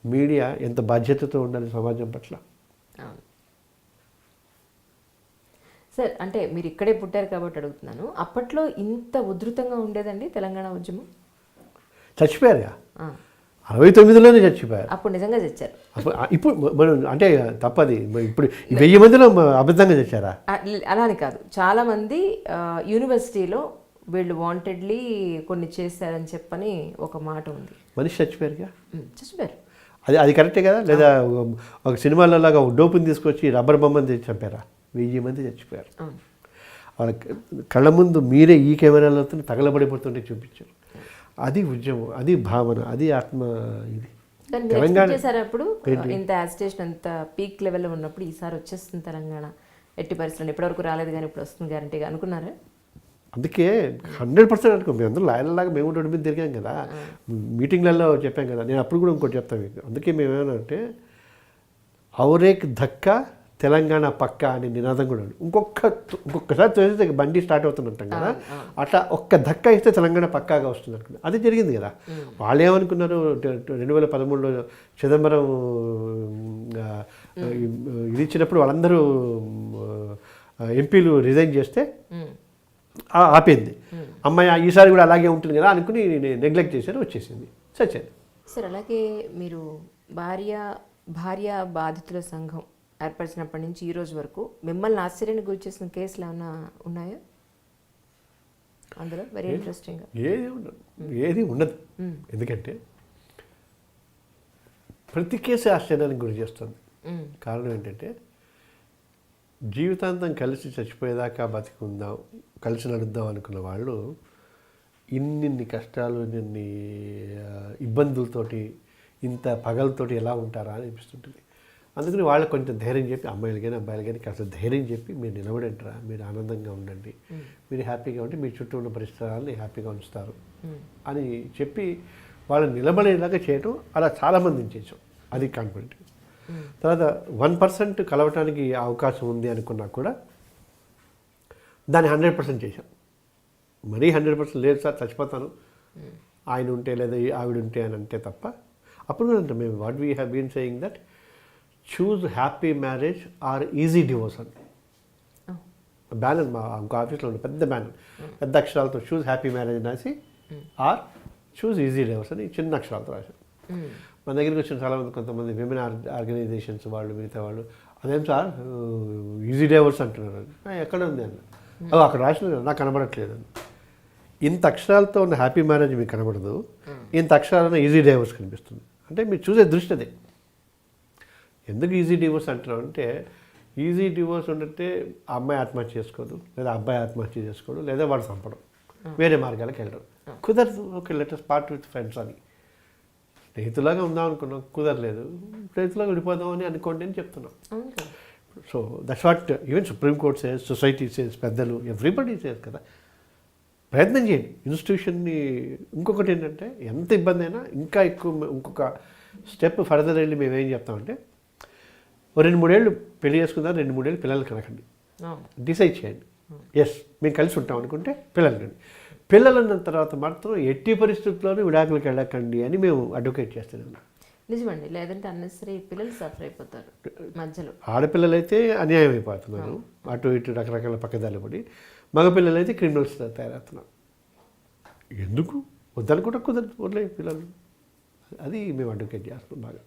మీడియా ఎంత బాధ్యతతో ఉండాలి సమాజం పట్ల. సార్ అంటే మీరు ఇక్కడే పుట్టారు కాబట్టి అడుగుతున్నాను, అప్పట్లో ఇంత ఉధృతంగా ఉండేదండి తెలంగాణ ఉద్యమం? చచ్చిపోయారుగా, 69లోనే చచ్చిపోయారు. అప్పుడు నిజంగా చచ్చారు. ఇప్పుడు మనం అంటే తప్పది. ఇప్పుడు 1000 మందిలో అబద్ధంగా చచ్చారా? అలా అని కాదు, చాలామంది యూనివర్సిటీలో వీళ్ళు వాంటెడ్లీ కొన్ని చేశారని చెప్పని ఒక మాట ఉంది. మనిషి చచ్చిపోయారుగా. చచ్చిపోయారు. అది కరెక్టే కదా? లేదా ఒక సినిమాలలాగా డోపుని తీసుకొచ్చి రబ్బర్ బొమ్మని తెచ్చి చంపారా? 1000 మంది చచ్చిపోయారు. వాళ్ళ కళ్ళ ముందు మీరే ఈ కెమెరాలతో తగలబడిపోతుంటే చూపించారు. అది ఉద్యమం, అది భావన, అది ఆత్మ. ఇది తెలంగాణ చేశారప్పుడు ఇంత యాజిటేషన్ అంత పీక్ లెవెల్లో ఉన్నప్పుడు ఈసారి వచ్చేస్తుంది తెలంగాణ ఎట్టి పరిస్థితుల్లో, ఇప్పటివరకు రాలేదు కానీ ఇప్పుడు వస్తుంది గ్యారంటీగా అనుకున్నారా? అందుకే 100% అనుకో. మేము అందరూ లాయర్లాగా మేము రోడ్డు మీద తిరిగాం కదా, మీటింగ్లలో చెప్పాం కదా. నేను అప్పుడు కూడా ఇంకోటి చెప్తాను మీకు. అందుకే మేమేమంటే ఔరేక్ ధక్కా తెలంగాణ పక్క అనే నినాదం కూడా ఉంది. ఇంకొకసారి చూస్తే బండి స్టార్ట్ అవుతుందంటాం కదా, అట్లా ఒక్క ధక్కా ఇస్తే తెలంగాణ పక్కాగా వస్తుంది అనుకుంది. అది జరిగింది కదా. వాళ్ళు ఏమనుకున్నారు, 2013లో చిదంబరం ఇది ఇచ్చినప్పుడు వాళ్ళందరూ ఎంపీలు రిజైన్ చేస్తే ఆపింది. అమ్మాయి ఈసారి కూడా అలాగే ఉంటుంది కదా అనుకుని నెగ్లెక్ట్ చేశారు, వచ్చేసింది, సచ్చేది. సార్ అలాగే మీరు భార్య భార్య బాధితుల సంఘం ఏర్పరిచినప్పటి నుంచి ఈ రోజు వరకు మిమ్మల్ని ఆశ్చర్యానికి గురి చేసిన కేసులు ఏమైనా ఉన్నాయా అందులో? Very interesting. ఏది ఉండదు. ఎందుకంటే ప్రతి కేసు ఆశ్చర్యానికి గురి చేస్తుంది. కారణం ఏంటంటే జీవితాంతం కలిసి చచ్చిపోయేదాకా బతికుందాం, కలిసి నడుద్దాం అనుకున్న వాళ్ళు ఇన్ని కష్టాలు, ఇన్ని ఇబ్బందులతోటి, ఇంత పగలతోటి ఎలా ఉంటారా అని అనిపిస్తుంటుంది. అందుకని వాళ్ళకి కొంచెం ధైర్యం చెప్పి, అమ్మాయిలు కానీ అబ్బాయిలు కానీ కాస్త ధైర్యం చెప్పి, మీరు నిలబడంటారా, మీరు ఆనందంగా ఉండండి, మీరు హ్యాపీగా ఉంటే మీ చుట్టూ ఉన్న పరిసరాలని హ్యాపీగా ఉంచుతారు అని చెప్పి వాళ్ళని నిలబడేలాగా చేయటం. అలా చాలామందిని చేసాం. అది కాన్ఫిడెంట్. తర్వాత 1% కలవటానికి అవకాశం ఉంది అనుకున్నా కూడా దాన్ని 100% చేశాం. మరీ 100% లేదు సార్, చచ్చిపోతాను ఆయన ఉంటే లేదా ఆవిడ ఉంటే అని అంటే తప్ప. అప్పుడు కూడా అంటే మేము what we have been saying that choose happy marriage or easy divorce అని బ్యానర్ మా ఇంకో ఆఫీస్లో ఉంది, పెద్ద బ్యానర్, పెద్ద అక్షరాలతో చూజ్ హ్యాపీ మ్యారేజ్ రాసి ఆర్ చూజ్ ఈజీ డివోర్స్ అని చిన్న అక్షరాలతో రాశాం. మన దగ్గరికి వచ్చిన చాలామంది, కొంతమంది విమెన్ ఆర్గనైజేషన్స్ వాళ్ళు, మిగతా వాళ్ళు, అదేం సార్ ఈజీ డివోర్స్ అంటున్నారు. ఎక్కడ ఉంది అన్న, అక్కడ రాసిన నాకు కనబడట్లేదు అని. ఇంత అక్షరాలతో ఉన్న హ్యాపీ మ్యారేజ్ మీకు కనబడదు, ఇంత అక్షరాలన్న ఈజీ డివోర్స్ కనిపిస్తుంది. అంటే మీరు చూసే దృష్టి అదే. ఎందుకు ఈజీ డివోర్స్ అంటున్నాం అంటే, ఈజీ డివోర్స్ ఉంటే ఆ అమ్మాయి ఆత్మహత్య చేసుకోదు, లేదా అబ్బాయి ఆత్మహత్య చేసుకోడు, లేదా వాడు చంపడం, వేరే మార్గాలకు వెళ్ళడం కుదరదు. Okay, letters part with friends అని స్నేహితులాగా ఉందాం అనుకున్నాం, కుదరలేదు, స్నేహితులాగా విడిపోదాం అని అనుకోండి అని చెప్తున్నాం. So that's what even Supreme Court says, society says, పెద్దలు, ఎవ్రీబడి సేస్ కదా. ప్రయత్నం చేయండి ఇన్స్టిట్యూషన్ని. ఇంకొకటి ఏంటంటే, ఎంత ఇబ్బంది అయినా ఇంకా ఎక్కువ ఇంకొక స్టెప్ ఫర్దర్ వెళ్ళి మేము ఏం చెప్తామంటే, 2-3 ఏళ్ళు పెళ్లి చేసుకుందాం, 2-3 ఏళ్ళు పిల్లలు కనకండి, డిసైడ్ చేయండి. ఎస్ మేము కలిసి ఉంటాం అనుకుంటే పిల్లలు కండి. పిల్లలు అన్న తర్వాత మాత్రం ఎట్టి పరిస్థితుల్లోనూ విడాకులకు వెళ్ళకండి అని మేము అడ్వకేట్ చేస్తున్నాం. నిజమండి, లేదంటే అన్నెసరీ పిల్లలు సఫర్ అయిపోతారు మధ్యలో. ఆడపిల్లలైతే అన్యాయం అయిపోతున్నారు, అటు ఇటు రకరకాల పక్కదారి పడి. మగపిల్లలైతే క్రిమినల్స్ తయారవుతున్నారు. ఎందుకు వద్దనుకుంటే కుదరదు, వదిలే పిల్లలు. అది మేము అడ్వకేట్ చేస్తాం బాగా.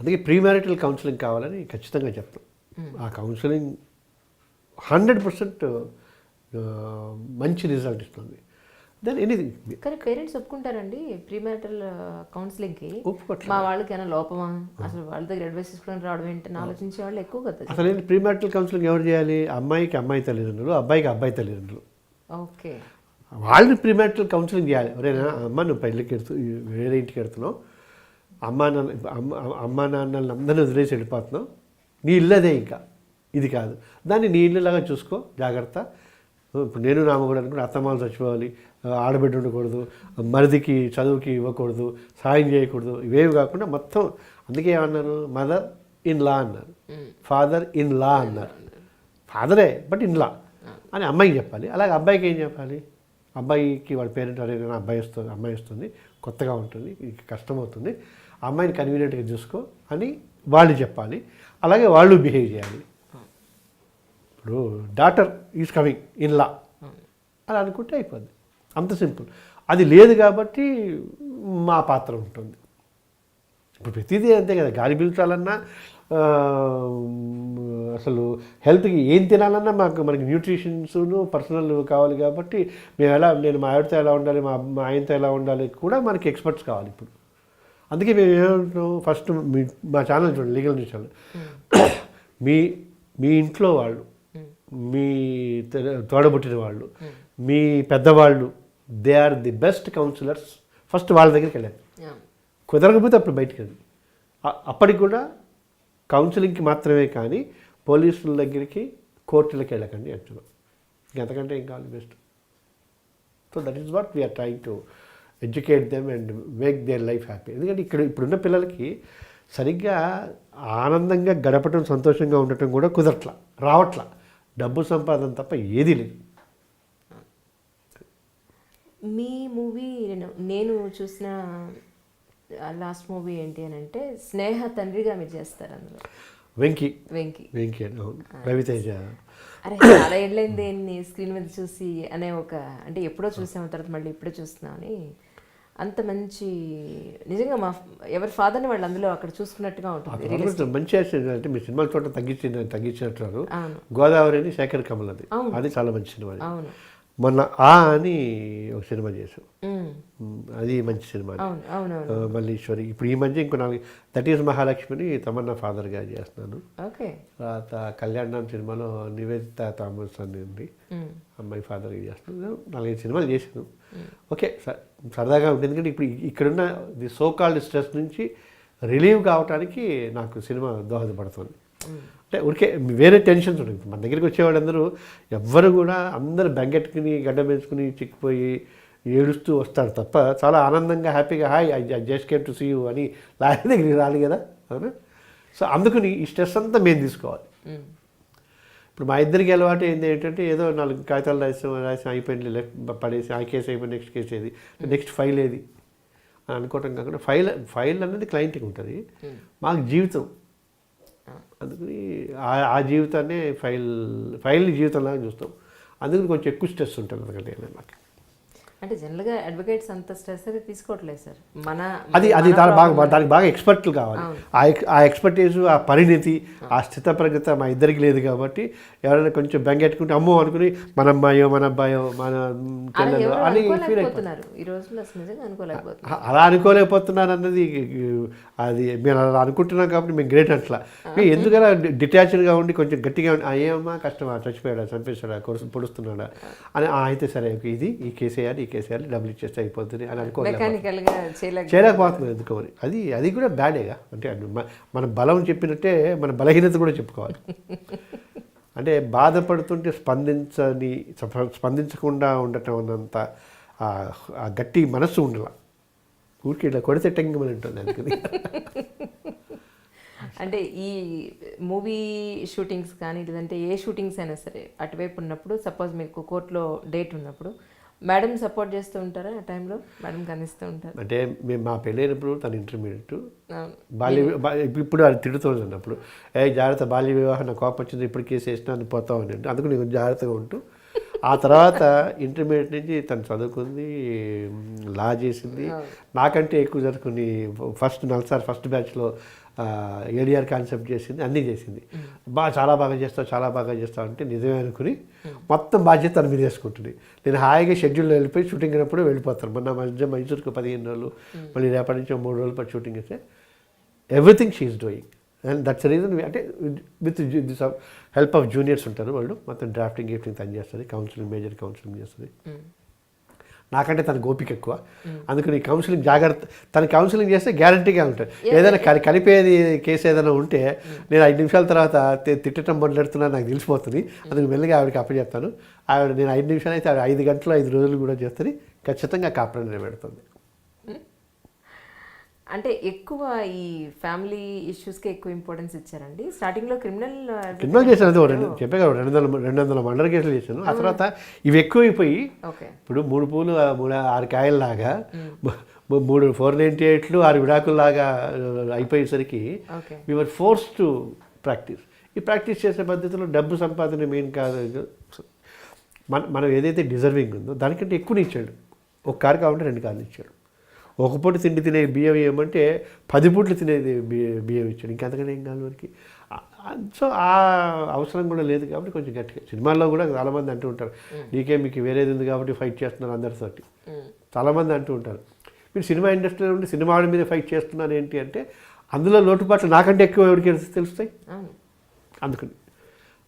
అందుకే ప్రీ మ్యారిటల్ కౌన్సిలింగ్ కావాలని ఖచ్చితంగా చెప్తాం. ఆ కౌన్సిలింగ్ 100% మంచి రిజల్ట్ ఇస్తుంది. Than anything. కానీ పేరెంట్స్ ఒప్పుకుంటారండి ప్రీ మ్యారిటల్ కౌన్సిలింగ్కి? మా వాళ్ళకి ఏమైనా లోపమా, అసలు వాళ్ళ దగ్గర అడ్వైస్ తీసుకుని రావడం ఏంటని ఆలోచించే వాళ్ళు ఎక్కువ కదా. అసలు ఏంటి ప్రీ మ్యారిటల్ కౌన్సిలింగ్ ఎవరు చేయాలి? అమ్మాయికి అమ్మాయి తల్లిదండ్రులు, అబ్బాయికి అబ్బాయి తల్లిదండ్రులు. ఓకే, వాళ్ళని ప్రీ మ్యారిటల్ కౌన్సిలింగ్ చేయాలి. ఎవరైనా అమ్మ నువ్వు పెళ్ళికి వేరే ఇంటికి వెళ్తున్నావు, అమ్మా నాన్నలను అందరినీ వదిలేసి వెళ్ళిపోతున్నావు, నీ ఇల్లు అదే, ఇంకా ఇది కాదు, దాన్ని నీ ఇల్లులాగా చూసుకో, జాగ్రత్త. ఇప్పుడు నేను నామకూడదు అనుకుంటే అత్తమాలు చచ్చిపోవాలి, ఆడబిడ్డ ఉండకూడదు, మరిదికి చదువుకి ఇవ్వకూడదు, సాయం చేయకూడదు, ఇవేవి కాకుండా మొత్తం. అందుకే ఏమన్నారు, మదర్ ఇన్ లా అన్నారు, ఫాదర్ ఇన్ లా అన్నారు. ఫాదరే బట్ ఇన్ లా అని అమ్మాయికి చెప్పాలి. అలాగే అబ్బాయికి ఏం చెప్పాలి? అబ్బాయికి వాళ్ళ పేరెంట్ అడిగిన అమ్మాయి వస్తుంది, కొత్తగా ఉంటుంది, కష్టమవుతుంది, అమ్మాయిని కన్వీనియంట్గా చూసుకో అని వాళ్ళు చెప్పాలి. అలాగే వాళ్ళు బిహేవ్ చేయాలి. ఇప్పుడు daughter is coming in law అలా అనుకుంటే అయిపోద్ది, అంత సింపుల్. అది లేదు కాబట్టి మా పాత్ర ఉంటుంది. ఇప్పుడు ప్రతిదీ అంతే కదా. గాలి పీల్చాలన్నా, అసలు హెల్త్కి ఏం తినాలన్నా మనకి న్యూట్రిషన్స్ను పర్సనల్ కావాలి. కాబట్టి నేను మా ఆవిడతో ఎలా ఉండాలి, మా ఆయనతో ఎలా ఉండాలి కూడా మనకి ఎక్స్పర్ట్స్ కావాలి ఇప్పుడు. అందుకే మేము ఏమంటున్నాం, ఫస్ట్ మా ఛానల్ చూడండి, లీగల్ న్యూస్ ఛానల్. మీ ఇంట్లో వాళ్ళు, మీ తోడబుట్టిన వాళ్ళు, మీ పెద్దవాళ్ళు, they are the best counsellors. First వాళ్ళ దగ్గరికి వెళ్ళండి. కుదరకపోతే అప్పుడు బయటికి వెళ్ళండి. అప్పటికి కూడా కౌన్సిలింగ్కి మాత్రమే, కానీ పోలీసుల దగ్గరికి, కోర్టులకు వెళ్ళకండి అంటున్నాం. ఇంకెంతకంటే ఏం కావాలి best. So that is what we are trying to educate them and make their life happy. ఎందుకంటే ఇప్పుడున్న పిల్లలకి సరిగ్గా ఆనందంగా గడపటం, సంతోషంగా ఉండటం కూడా కుదరట్లా, రావట్లా. డబ్బు సంపాదన తప్ప ఏదీ లేదు. మీ మూవీ నేను చూసిన లాస్ట్ మూవీ ఏంటి అని అంటే, స్నేహ తండ్రిగా మీరు చేస్తారు అందులో. వెంకీ రవితేజ. అరే చాలా ఏళ్ళైంది స్క్రీన్ మీద చూసి అనే ఒక, అంటే ఎప్పుడో చూసాము, తర్వాత మళ్ళీ ఇప్పుడే చూస్తున్నామని అంత మంచి నిజంగా మా ఎవరి ఫాదర్ని వాళ్ళు అందులో అక్కడ చూసుకున్నట్టుగా ఉంటుంది. మంచి అంటే మీ సినిమాలు చూడటం తగ్గించినట్టున్నారు. గోదావరి అని శేఖర్ కమల్ అది చాలా మంచి సినిమా. అవును, మొన్న అని ఒక సినిమా చేసాం, అది మంచి సినిమా. మల్లీశ్వరి ఇప్పుడు ఈ మధ్య ఇంకో 4 దట్ ఈస్ మహాలక్ష్మిని తమన్నా ఫాదర్గా చేస్తున్నాను. తర్వాత కళ్యాణం సినిమాలో నివేదిత థామస్ అని ఉంది, అమ్మాయి ఫాదర్గా చేస్తున్నాను. 4-5 సినిమాలు చేశాను. ఓకే, సరదాగా ఉంటుంది. ఎందుకంటే ఇప్పుడు ఇక్కడున్న ది సో కాల్డ్ స్ట్రెస్ నుంచి రిలీవ్ కావడానికి నాకు సినిమా దోహదపడుతుంది. అంటే ఊరికే వేరే టెన్షన్స్ ఉన్నాయి. మన దగ్గరికి వచ్చేవాళ్ళందరూ ఎవ్వరు కూడా అందరూ బెంగెట్టుకుని గడ్డ పెంచుకుని చిక్కిపోయి ఏడుస్తూ వస్తారు తప్ప చాలా ఆనందంగా హ్యాపీగా hi I just came to see you అని లాయర్ దగ్గరికి రాలి కదా, అవునా? సో అందుకని ఈ స్ట్రెస్ అంతా మేము తీసుకోవాలి. ఇప్పుడు మా ఇద్దరికి అలవాటు ఏంటంటే ఏదో 4 కాగితాలు రాసి అయిపోయింది, పడేసి ఆ కేసు అయిపోయింది, నెక్స్ట్ కేసు ఏది, నెక్స్ట్ ఫైల్ ఏది అని అనుకోవటం కాకుండా ఫైల్ అనేది క్లయింట్కి ఉంటుంది, మాకు జీవితం. అందుకని ఆ జీవితాన్ని ఫైల్ని జీవితంలాగా చూస్తాం. అందుకని కొంచెం ఎక్కువ స్ట్రెస్ ఉంటుంది అందుకంటే మాకు. అంటే జనరల్గా అడ్వకేట్స్ అంత స్ట్రెస్ అయితే తీసుకోవట్లేదు సార్. అది దానికి బాగా ఎక్స్పర్ట్లు కావాలి. ఆ ఎక్స్పర్టీస్, ఆ పరిణితి, ఆ స్థితప్రజ్ఞత మా ఇద్దరికి లేదు. కాబట్టి ఎవరైనా కొంచెం బెంగెట్టుకుంటే అమ్మో అనుకుని మన అమ్మాయో మన అబ్బాయో మన పిల్లలు అని ఫీల్ అయిపోతున్నారు. అలా అనుకోలేకపోతున్నారు అన్నది అది మేము అలా అనుకుంటున్నాం కాబట్టి మేము గ్రేట్ అట్లా. ఎందుకలా డిటాచ్డ్గా ఉండి కొంచెం గట్టిగా ఉండి ఏమమ్మా కష్టమా, చచ్చిపోయాడా, చంపేశాడా, పొడుస్తున్నాడా అని అయితే సరే ఇది ఈ కేసు వేయాలి, ఈ కేసు వేయాలి, డబ్బులు ఇచ్చేస్తే అయిపోతుంది అని చేయలేకపోతున్నాం. ఎందుకో మరి అది కూడా బ్యాడేగా. అంటే మన బలం చెప్పినట్టే మన బలహీనత కూడా చెప్పుకోవాలి. అంటే బాధపడుతుంటే స్పందించకుండా ఉండటం అన్నంత ఆ గట్టి మనస్సు ఉండాల. ఊరికి ఇట్లా కొడితే టెంగమని ఉంటుంది. అందుకని అంటే ఈ మూవీ షూటింగ్స్ కానీ లేదంటే ఏ షూటింగ్స్ అయినా సరే అటువైపు ఉన్నప్పుడు సపోజ్ మీకు కోర్టులో డేట్ ఉన్నప్పుడు మేడం సపోర్ట్ చేస్తూ ఉంటారా? ఆ టైంలో మేడం కనిస్తూ ఉంటారు. అంటే మేము మా పెళ్ళైనప్పుడు తను ఇంటర్మీడియట్ ఇప్పుడు అది తిడుతుంది అన్నప్పుడు జాగ్రత్త బాల్య వివాహం నాకు కోపం వచ్చింది ఇప్పుడు కేసు వేసినా అని పోతావు అని. అందుకు నేను జాగ్రత్తగా ఉంటూ ఆ తర్వాత ఇంటర్మీడియట్ నుంచి తను చదువుకుంది, లా చేసింది, నాకంటే ఎక్కువ చదువుకుని ఫస్ట్ బ్యాచ్లో ఏడిఆర్ కాన్సెప్ట్ చేసింది, అన్నీ చేసింది. చాలా బాగా చేస్తావు అంటే నిజమే అనుకుని మొత్తం బాధ్యత తన మీద వేసుకుంటుంది. నేను హాయిగా షెడ్యూల్లో వెళ్ళిపోయి షూటింగ్ అయినప్పుడు వెళ్ళిపోతాను. మొన్న మధ్య మైసూర్కి 15 రోజులు, మళ్ళీ రేపటి నుంచి 3 రోజులు పాటు షూటింగ్ అయితే everything she is doing. And that's reason అంటే with this help of juniors ఉంటారు, వాళ్ళు మొత్తం డ్రాఫ్టింగ్ తను చేస్తుంది, కౌన్సిలింగ్ మేజర్ కౌన్సిలింగ్ చేస్తుంది. నాకంటే తన గోపిక ఎక్కువ, అందుకని కౌన్సిలింగ్ జాగ్రత్త. తన కౌన్సిలింగ్ చేస్తే గ్యారంటీగా ఉంటుంది. ఏదైనా కలిపేది కేసు ఏదైనా ఉంటే నేను 5 నిమిషాల తర్వాత తిట్టడం మొదలెడుతున్నా నాకు తెలిసిపోతుంది. అందుకు మెల్లగా ఆవిడకి అప్పచెప్తాను. నేను 5 నిమిషాలు అయితే 5 గంటలు 5 రోజులు కూడా చేస్తుంది, ఖచ్చితంగా కాపురం నిలబెడుతుంది. అంటే ఎక్కువ ఈ ఫ్యామిలీ ఇష్యూస్కి ఎక్కువ ఇంపార్టెన్స్ ఇచ్చారండి. స్టార్టింగ్లో క్రిమినల్ చేశాను, చెప్పే కదా 200 మర్డర్ కేసులు చేశాను. ఆ తర్వాత ఇవి ఎక్కువైపోయి ఇప్పుడు 3 పూలు 6 కాయల్లాగా 3 498లు 6 విడాకుల్లాగా అయిపోయేసరికి వీఆర్ ఫోర్స్ టు ప్రాక్టీస్. ఈ ప్రాక్టీస్ చేసే పద్ధతిలో డబ్బు సంపాదన మెయిన్ కాదు. మనం ఏదైతే డిజర్వింగ్ ఉందో దానికంటే ఎక్కువ ఇచ్చాడు. 1 కారు కావాలంటే 2 కార్లు ఇచ్చాడు. 1 పూట తిండి తినే బియ్యం ఏమంటే 10 పూటలు తినేది బియ్యం ఇచ్చాడు. ఇంకెంతకన్నా ఏం కాదు వారికి. సో ఆ అవసరం కూడా లేదు కాబట్టి కొంచెం గట్టిగా. సినిమాల్లో కూడా చాలామంది అంటూ ఉంటారు, మీకు వేరేది ఉంది కాబట్టి ఫైట్ చేస్తున్నారు అందరితోటి. చాలామంది అంటూ ఉంటారు, మీరు సినిమా ఇండస్ట్రీలో ఉండి సినిమా వాళ్ళ మీద ఫైట్ చేస్తున్నారు ఏంటి అంటే అందులో లోటుపాట్లు నాకంటే ఎక్కువ ఎవరికి తెలుస్తాయి. అందుకని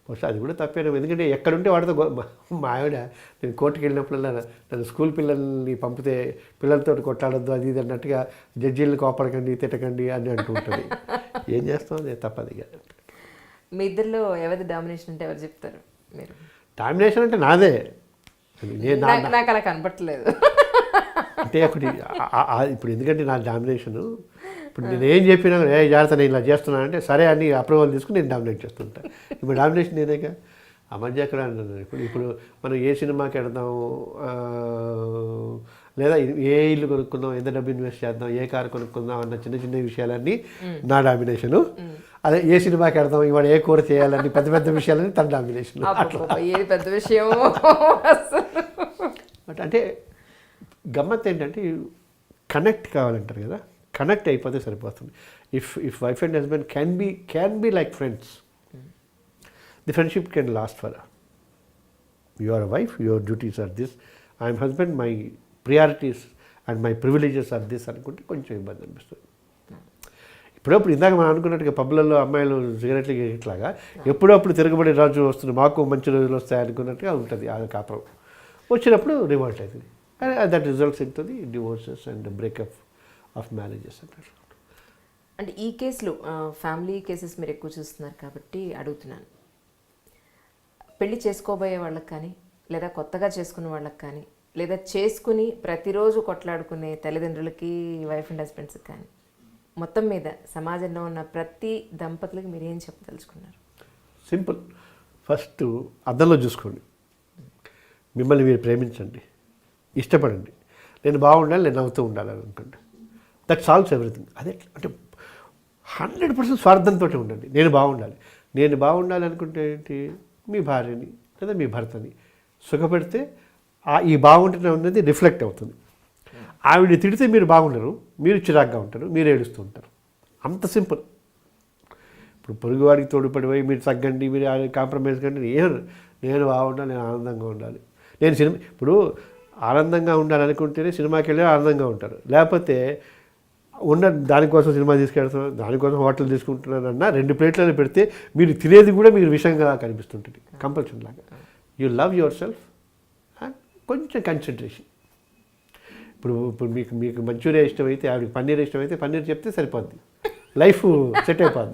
బహుశా అది కూడా తప్పేనా. ఎందుకంటే ఎక్కడుంటే వాడితో మా ఆవిడ నేను కోర్టుకు వెళ్ళినప్పుడల్లా నన్ను స్కూల్ పిల్లల్ని పంపితే పిల్లలతో కొట్టాడొద్దు అది ఇది అన్నట్టుగా జడ్జీలను కోపడకండి తిట్టకండి అని అంటూ ఉంటుంది. ఏం చేస్తాం, అది తప్పదు. మీ ఇద్దరిలో ఎవరి డామినేషన్ అంటే ఎవరు చెప్తారు? మీరు డామినేషన్ అంటే నాదే. నాకు అలా కనపట్లేదు. అంటే ఒకటి ఇప్పుడు ఎందుకంటే నా డామినేషను ఇప్పుడు నేను ఏం చెప్పినా జాగ్రత్త నేను ఇలా చేస్తున్నాను అంటే సరే అని అప్రూవల్ తీసుకుని నేను డామినేట్ చేస్తుంటాను. ఇప్పుడు డామినేషన్ నేనేగా. ఆ మధ్య ఎక్కడ అంటున్నాను ఇప్పుడు మనం ఏ సినిమాకి వెళ్దాం, లేదా ఏ ఇల్లు కొనుక్కుందాం, ఎంత డబ్బు ఇన్వెస్ట్ చేద్దాం, ఏ కారు కొనుక్కుందాం అన్న చిన్న విషయాలన్నీ నా డామినేషను. అదే ఏ సినిమాకి వెళ్దాం, ఇవాళ ఏ కూర చేయాలని పెద్ద విషయాలని తన డామినేషన్. ఏది పెద్ద విషయం అంటే గమ్మత్ ఏంటంటే కనెక్ట్ కావాలంటారు కదా, కనెక్ట్ అయిపోతే సరిపోతుంది. If wife and husband can be like friends, the friendship can last for. You are a wife, your duties are this, I'm husband, my priorities and my privileges are this అనుకుంటే కొంచెం ఇబ్బంది అనిపిస్తుంది. ఇప్పుడప్పుడు ఇందాక మనం అనుకున్నట్టుగా పబ్లలో అమ్మాయిలు సిగరెట్లు ఇట్లాగా ఎప్పుడప్పుడు తిరగబడి రాజు వస్తుంది, మాకు మంచి రోజులు వస్తాయి అనుకున్నట్టుగా ఉంటుంది ఆ కాపురం. వచ్చినప్పుడు రివాల్ట్ అవుతుంది, that results in to the divorces and breakup of marriages అంటారు. అంటే ఈ కేసులు ఫ్యామిలీ కేసెస్ మీరు ఎక్కువ చూస్తున్నారు కాబట్టి అడుగుతున్నాను. పెళ్లి చేసుకోబోయే వాళ్ళకి కానీ, లేదా కొత్తగా చేసుకున్న వాళ్ళకి కానీ, లేదా చేసుకుని ప్రతిరోజు కొట్లాడుకునే తల్లిదండ్రులకి, వైఫ్ అండ్ హస్బెండ్స్కి కానీ, మొత్తం మీద సమాజంలో ఉన్న ప్రతి దంపతులకి మీరు ఏం చెప్పదలుచుకున్నారు? సింపుల్. ఫస్ట్ అద్దంలో చూసుకోండి, మిమ్మల్ని మీరు ప్రేమించండి, ఇష్టపడండి, నేను బాగుండాలి, నేను నవ్వుతూ ఉండాలి అనుకోండి. That solves everything. అదే అంటే 100% స్వార్థంతో ఉండండి. నేను బాగుండాలి అనుకుంటే ఏంటి, మీ భార్యని లేదా మీ భర్తని సుఖపెడితే ఈ బాగుంటున్న ఉన్నది రిఫ్లెక్ట్ అవుతుంది. ఆవిడ తిడితే మీరు బాగుండరు, మీరు చిరాగ్గా ఉంటారు, మీరు ఏడుస్తూ ఉంటారు. అంత సింపుల్. ఇప్పుడు పొరుగువాడికి తోడుపడి పోయి మీరు తగ్గండి, మీరు కాంప్రమైజ్ కండి, నేను బాగుండాలి, నేను ఆనందంగా ఉండాలి. ఇప్పుడు ఆనందంగా ఉండాలనుకుంటేనే సినిమాకి వెళ్ళి ఆనందంగా ఉంటారు, లేకపోతే దానికోసం సినిమా తీసుకెళ్తున్నాను, దానికోసం హోటల్ తీసుకుంటున్నానన్నా 2 ప్లేట్లను పెడితే మీరు తినేది కూడా మీరు విషయంగా కనిపిస్తుంటుంది, కంపల్షన్ లాగా. You love your self and కొంచెం కన్సన్ట్రేషన్. ఇప్పుడు మీకు మంచూరియా ఇష్టమైతే, ఆవిడకి పన్నీర్ ఇష్టమైతే పన్నీర్ చెప్తే సరిపోద్ది, లైఫ్ సెట్ అయిపోద్ది.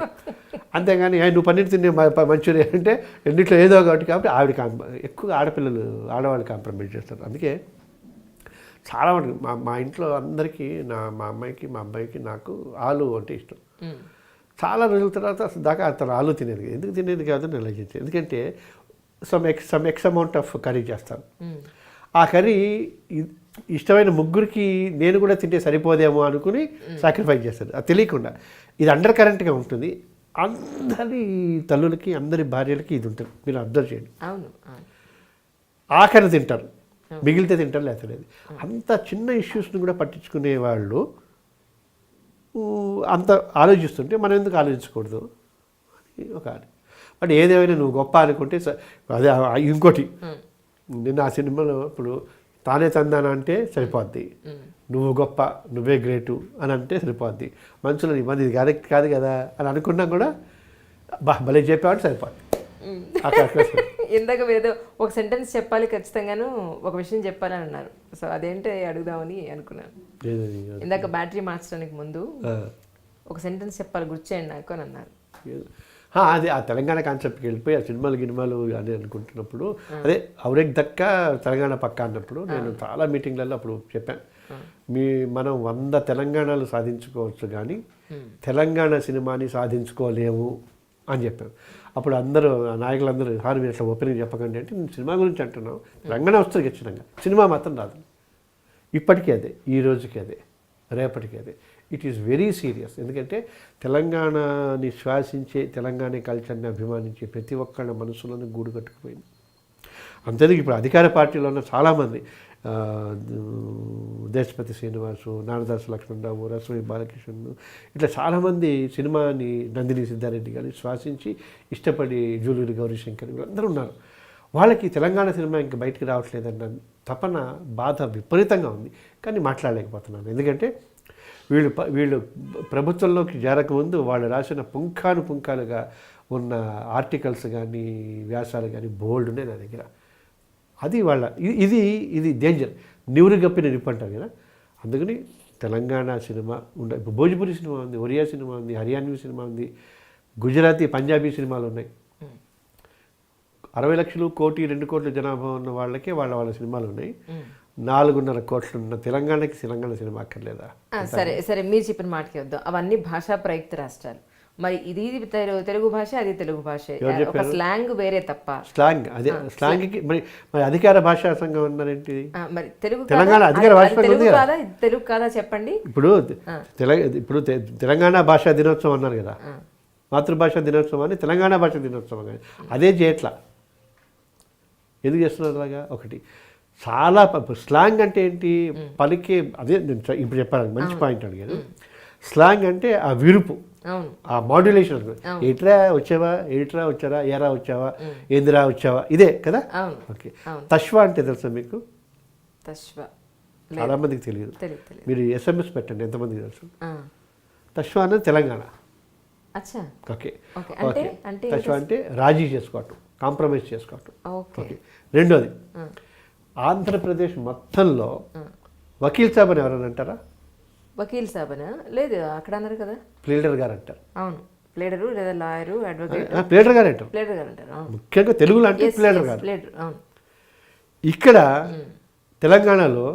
అంతేగాని నువ్వు పన్నీర్ తినే మంచూరియా అంటే రెండిట్లో ఏదో ఒకటి. కాబట్టి ఎక్కువ ఆడవాళ్ళు కాంప్రమైజ్ చేస్తారు. అందుకే చాలా మంది మా ఇంట్లో అందరికీ మా అమ్మాయికి, మా అబ్బాయికి, నాకు ఆలు అంటే ఇష్టం. చాలా రోజుల తర్వాత అసలు దాకా అతను ఆలు తినేది, ఎందుకు తినేది కాదు నేను అలా చేస్తాను. ఎందుకంటే some X amount of curry చేస్తాను. ఆ కర్రీ ఇష్టమైన ముగ్గురికి నేను కూడా తింటే సరిపోదేమో అనుకుని సాక్రిఫైస్ చేస్తారు, అది తెలియకుండా. ఇది అండర్ కరెంట్గా ఉంటుంది. అందరి తల్లులకి, అందరి భార్యలకి ఇది ఉంటుంది, మీరు అబ్జర్వ్ చేయండి. ఆఖరి తింటారు, మిగిలితే తింటారు, లేకపోతే లేదు. అంత చిన్న ఇష్యూస్ని కూడా పట్టించుకునే వాళ్ళు అంత ఆలోచిస్తుంటే మనం ఎందుకు ఆలోచించకూడదు అని ఒక బట్ ఏదేమైనా నువ్వు గొప్ప అనుకుంటే అదే. ఇంకోటి, నిన్న ఆ సినిమాలో ఇప్పుడు తానే తందాన అంటే సరిపోద్ది, నువ్వు గొప్ప, నువ్వే గ్రేటు అని అంటే సరిపోద్ది. మనుషులు ఇబ్బంది ఇది కాదు కదా అని అనుకున్నా కూడా భలే చెప్పేవాడు సరిపోద్ది. ఇందాక ఏదో ఒక సెంటెన్స్ చెప్పాలి ఖచ్చితంగాను, ఒక విషయం చెప్పాలని అన్నారు. సో అదేంటి అడుగుదామని అనుకున్నాను. ఇందాక బ్యాటరీ మార్చడానికి ముందు ఒక సెంటెన్స్ చెప్పాలి, గుర్తు చేయండి నాకు అని అన్నారు. అది ఆ తెలంగాణ కాన్సెప్ట్కి వెళ్ళిపోయి ఆ సినిమాలు అని అనుకుంటున్నప్పుడు, అదే ఔరేక్ దక్క తెలంగాణ పక్క అన్నప్పుడు నేను చాలా మీటింగ్లలో అప్పుడు చెప్పాను, మనం 100 తెలంగాణలు సాధించుకోవచ్చు కానీ తెలంగాణ సినిమాని సాధించుకోలేము అని చెప్పాను. అప్పుడు అందరూ నాయకులందరూ మీరు అట్లా ఓపెనింగ్ చెప్పకండి అంటే, నేను సినిమా గురించి అంటున్నాను, తెలంగాణ వస్తుంది ఖచ్చితంగా, సినిమా మాత్రం రాదు. ఇప్పటికీ అదే, ఈ రోజుకి అదే, రేపటికి అదే. It is very serious. ఎందుకంటే తెలంగాణని శ్వాసించే, తెలంగాణ కల్చర్ని అభిమానించే ప్రతి ఒక్కళ్ళ మనసులను గూడు కట్టుకుపోయింది. అంతేందుకు ఇప్పుడు అధికార పార్టీలో ఉన్న చాలామంది, దేశపతి శ్రీనివాసు, నారదాసు లక్ష్మణరావు, రసమై బాలకృష్ణ, ఇట్లా చాలామంది సినిమాని, నందిని సిద్ధారెడ్డి గారిని శ్వాసించి ఇష్టపడి, జూలూరి గౌరీశంకర్ వీళ్ళందరూ ఉన్నారు. వాళ్ళకి తెలంగాణ సినిమా ఇంకా బయటికి రావట్లేదన్న తపన, బాధ విపరీతంగా ఉంది. కానీ మాట్లాడలేకపోతున్నాను. ఎందుకంటే వీళ్ళు ప్రభుత్వంలోకి చేరకముందు వాళ్ళు రాసిన పుంఖాలుగా ఉన్న ఆర్టికల్స్ కానీ, వ్యాసాలు కానీ బోల్డ్ ఉన్నాయి నా దగ్గర. అది ఇది డేంజర్, నివురుగప్పిన నిప్పు అంటారు కదా. అందుకని తెలంగాణ సినిమా ఇప్పుడు భోజ్పురి సినిమా ఉంది, ఒరియా సినిమా ఉంది, హర్యానవీ సినిమా ఉంది, గుజరాతీ, పంజాబీ సినిమాలు ఉన్నాయి. 60 లక్షలు, 1 కోటి, 2 కోట్ల జనాభా ఉన్న వాళ్ళకే వాళ్ళ సినిమాలు ఉన్నాయి. 4.5 కోట్లు ఉన్న తెలంగాణకి తెలంగాణ సినిమా అక్కర్లేదా? సరే మీరు చెప్పిన మాటకి వద్దాం. అవన్నీ భాషా ప్రయుక్త రాష్ట్రాలు. మరి ఇది తెలుగు భాష, అది తెలుగు భాష, ఒక స్లాంగ్ వేరే తప్ప. స్లాంగ్కి మరి అధికార భాషా సంఘం అన్నారేంటి? మరి తెలుగు తెలంగాణ అధికార భాష తెలుగు కాదా చెప్పండి. ఇప్పుడు తెలంగాణ భాషా దినోత్సవం అన్నారు కదా, మాతృభాషా దినోత్సవం అని తెలంగాణ భాషా దినోత్సవం కానీ అదే చేయట్లా. ఎందుకు చేస్తున్నారు అలాగా? ఒకటి చాలా స్లాంగ్ అంటే ఏంటి, పలికే అదే నేను ఇప్పుడు చెప్పాను, మంచి పాయింట్ అడిగాను. స్లాంగ్ అంటే ఆ విరుపు, అవును, ఆ మాడ్యులేషన్. ఏట్రా వచ్చావా, ఏట్రా వచ్చారా, ఏరా వచ్చావా, ఏందిరా వచ్చావా, ఇదే కదా. అవును. ఓకే. తశ్వా అంటే తెలుసా మీకు? తశ్వ చాలా మందికి తెలియదు. తెలియదు. మీరు SMS పెట్టండి, ఎంతమందికి తెలుసు? ఆ. తశ్వా అనేది తెలంగాణ. అచ్చా. ఓకే. ఓకే. ఓకే. అంటే తశ్వా అంటే రాజీ చేసుకోవటం, కాంప్రమైజ్ చేసుకోవటం. ఓకే. ఓకే. రెండోది, ఆంధ్రప్రదేశ్ మొత్తంలో వకీల్ సాబ్ అని ఎవరైనా అంటారా? వకీల్ సాబనా? లేదు, అక్కడ అన్నారు కదా, ప్లీడర్ గారు అంటారు. అవును, ప్లేడరు లేదా లాయరు, అడ్వకేట్. ప్లీడర్ గారు అంటారు. ప్లేడర్ గారు అంటారు. అవును. ముఖ్యంగా తెలుగులో అంటే ప్లీడర్ గారు. ప్లేడర్, అవును. ఇక్కడ తెలంగాణలో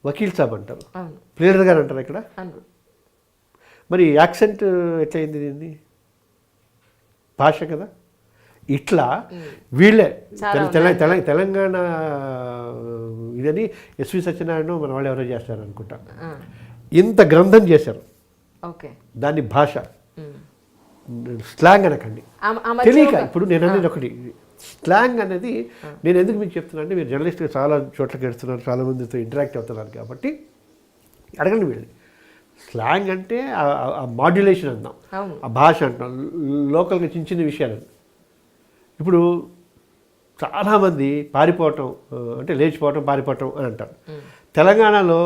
వకీల్ సాబ్ అంటారు, అవును. ప్లీడర్ గారు అంటారు ఇక్కడ. అవును. మరి యాక్సెంట్ ఎట్లయింది దీన్ని? భాష కదా. ఇట్లా వీళ్ళే తెలంగాణ ఇదని ఎస్వి సత్యనారాయణ మన వాళ్ళు ఎవరో చేస్తారు అనుకుంటా, ఇంత గ్రంథం చేశారు. ఓకే. దాన్ని భాష స్లాంగ్ అనకండి, తెలియక. ఇప్పుడు నేను అనేది ఒకటి, స్లాంగ్ అనేది నేను ఎందుకు మీకు చెప్తున్నా అంటే, మీరు జర్నలిస్ట్గా చాలా చోట్లకి వెళ్తున్నారు, చాలా మందితో ఇంటరాక్ట్ అవుతున్నారు కాబట్టి అడగండి వీళ్ళని. స్లాంగ్ అంటే ఆ మాడ్యులేషన్ అంటాం, ఆ భాష అంటాం, లోకల్గా చిన్న చిన్న విషయాలు. ఇప్పుడు చాలామంది పారిపోవటం అంటే లేచిపోవటం, పారిపోవటం అని అంటారు. తెలంగాణలో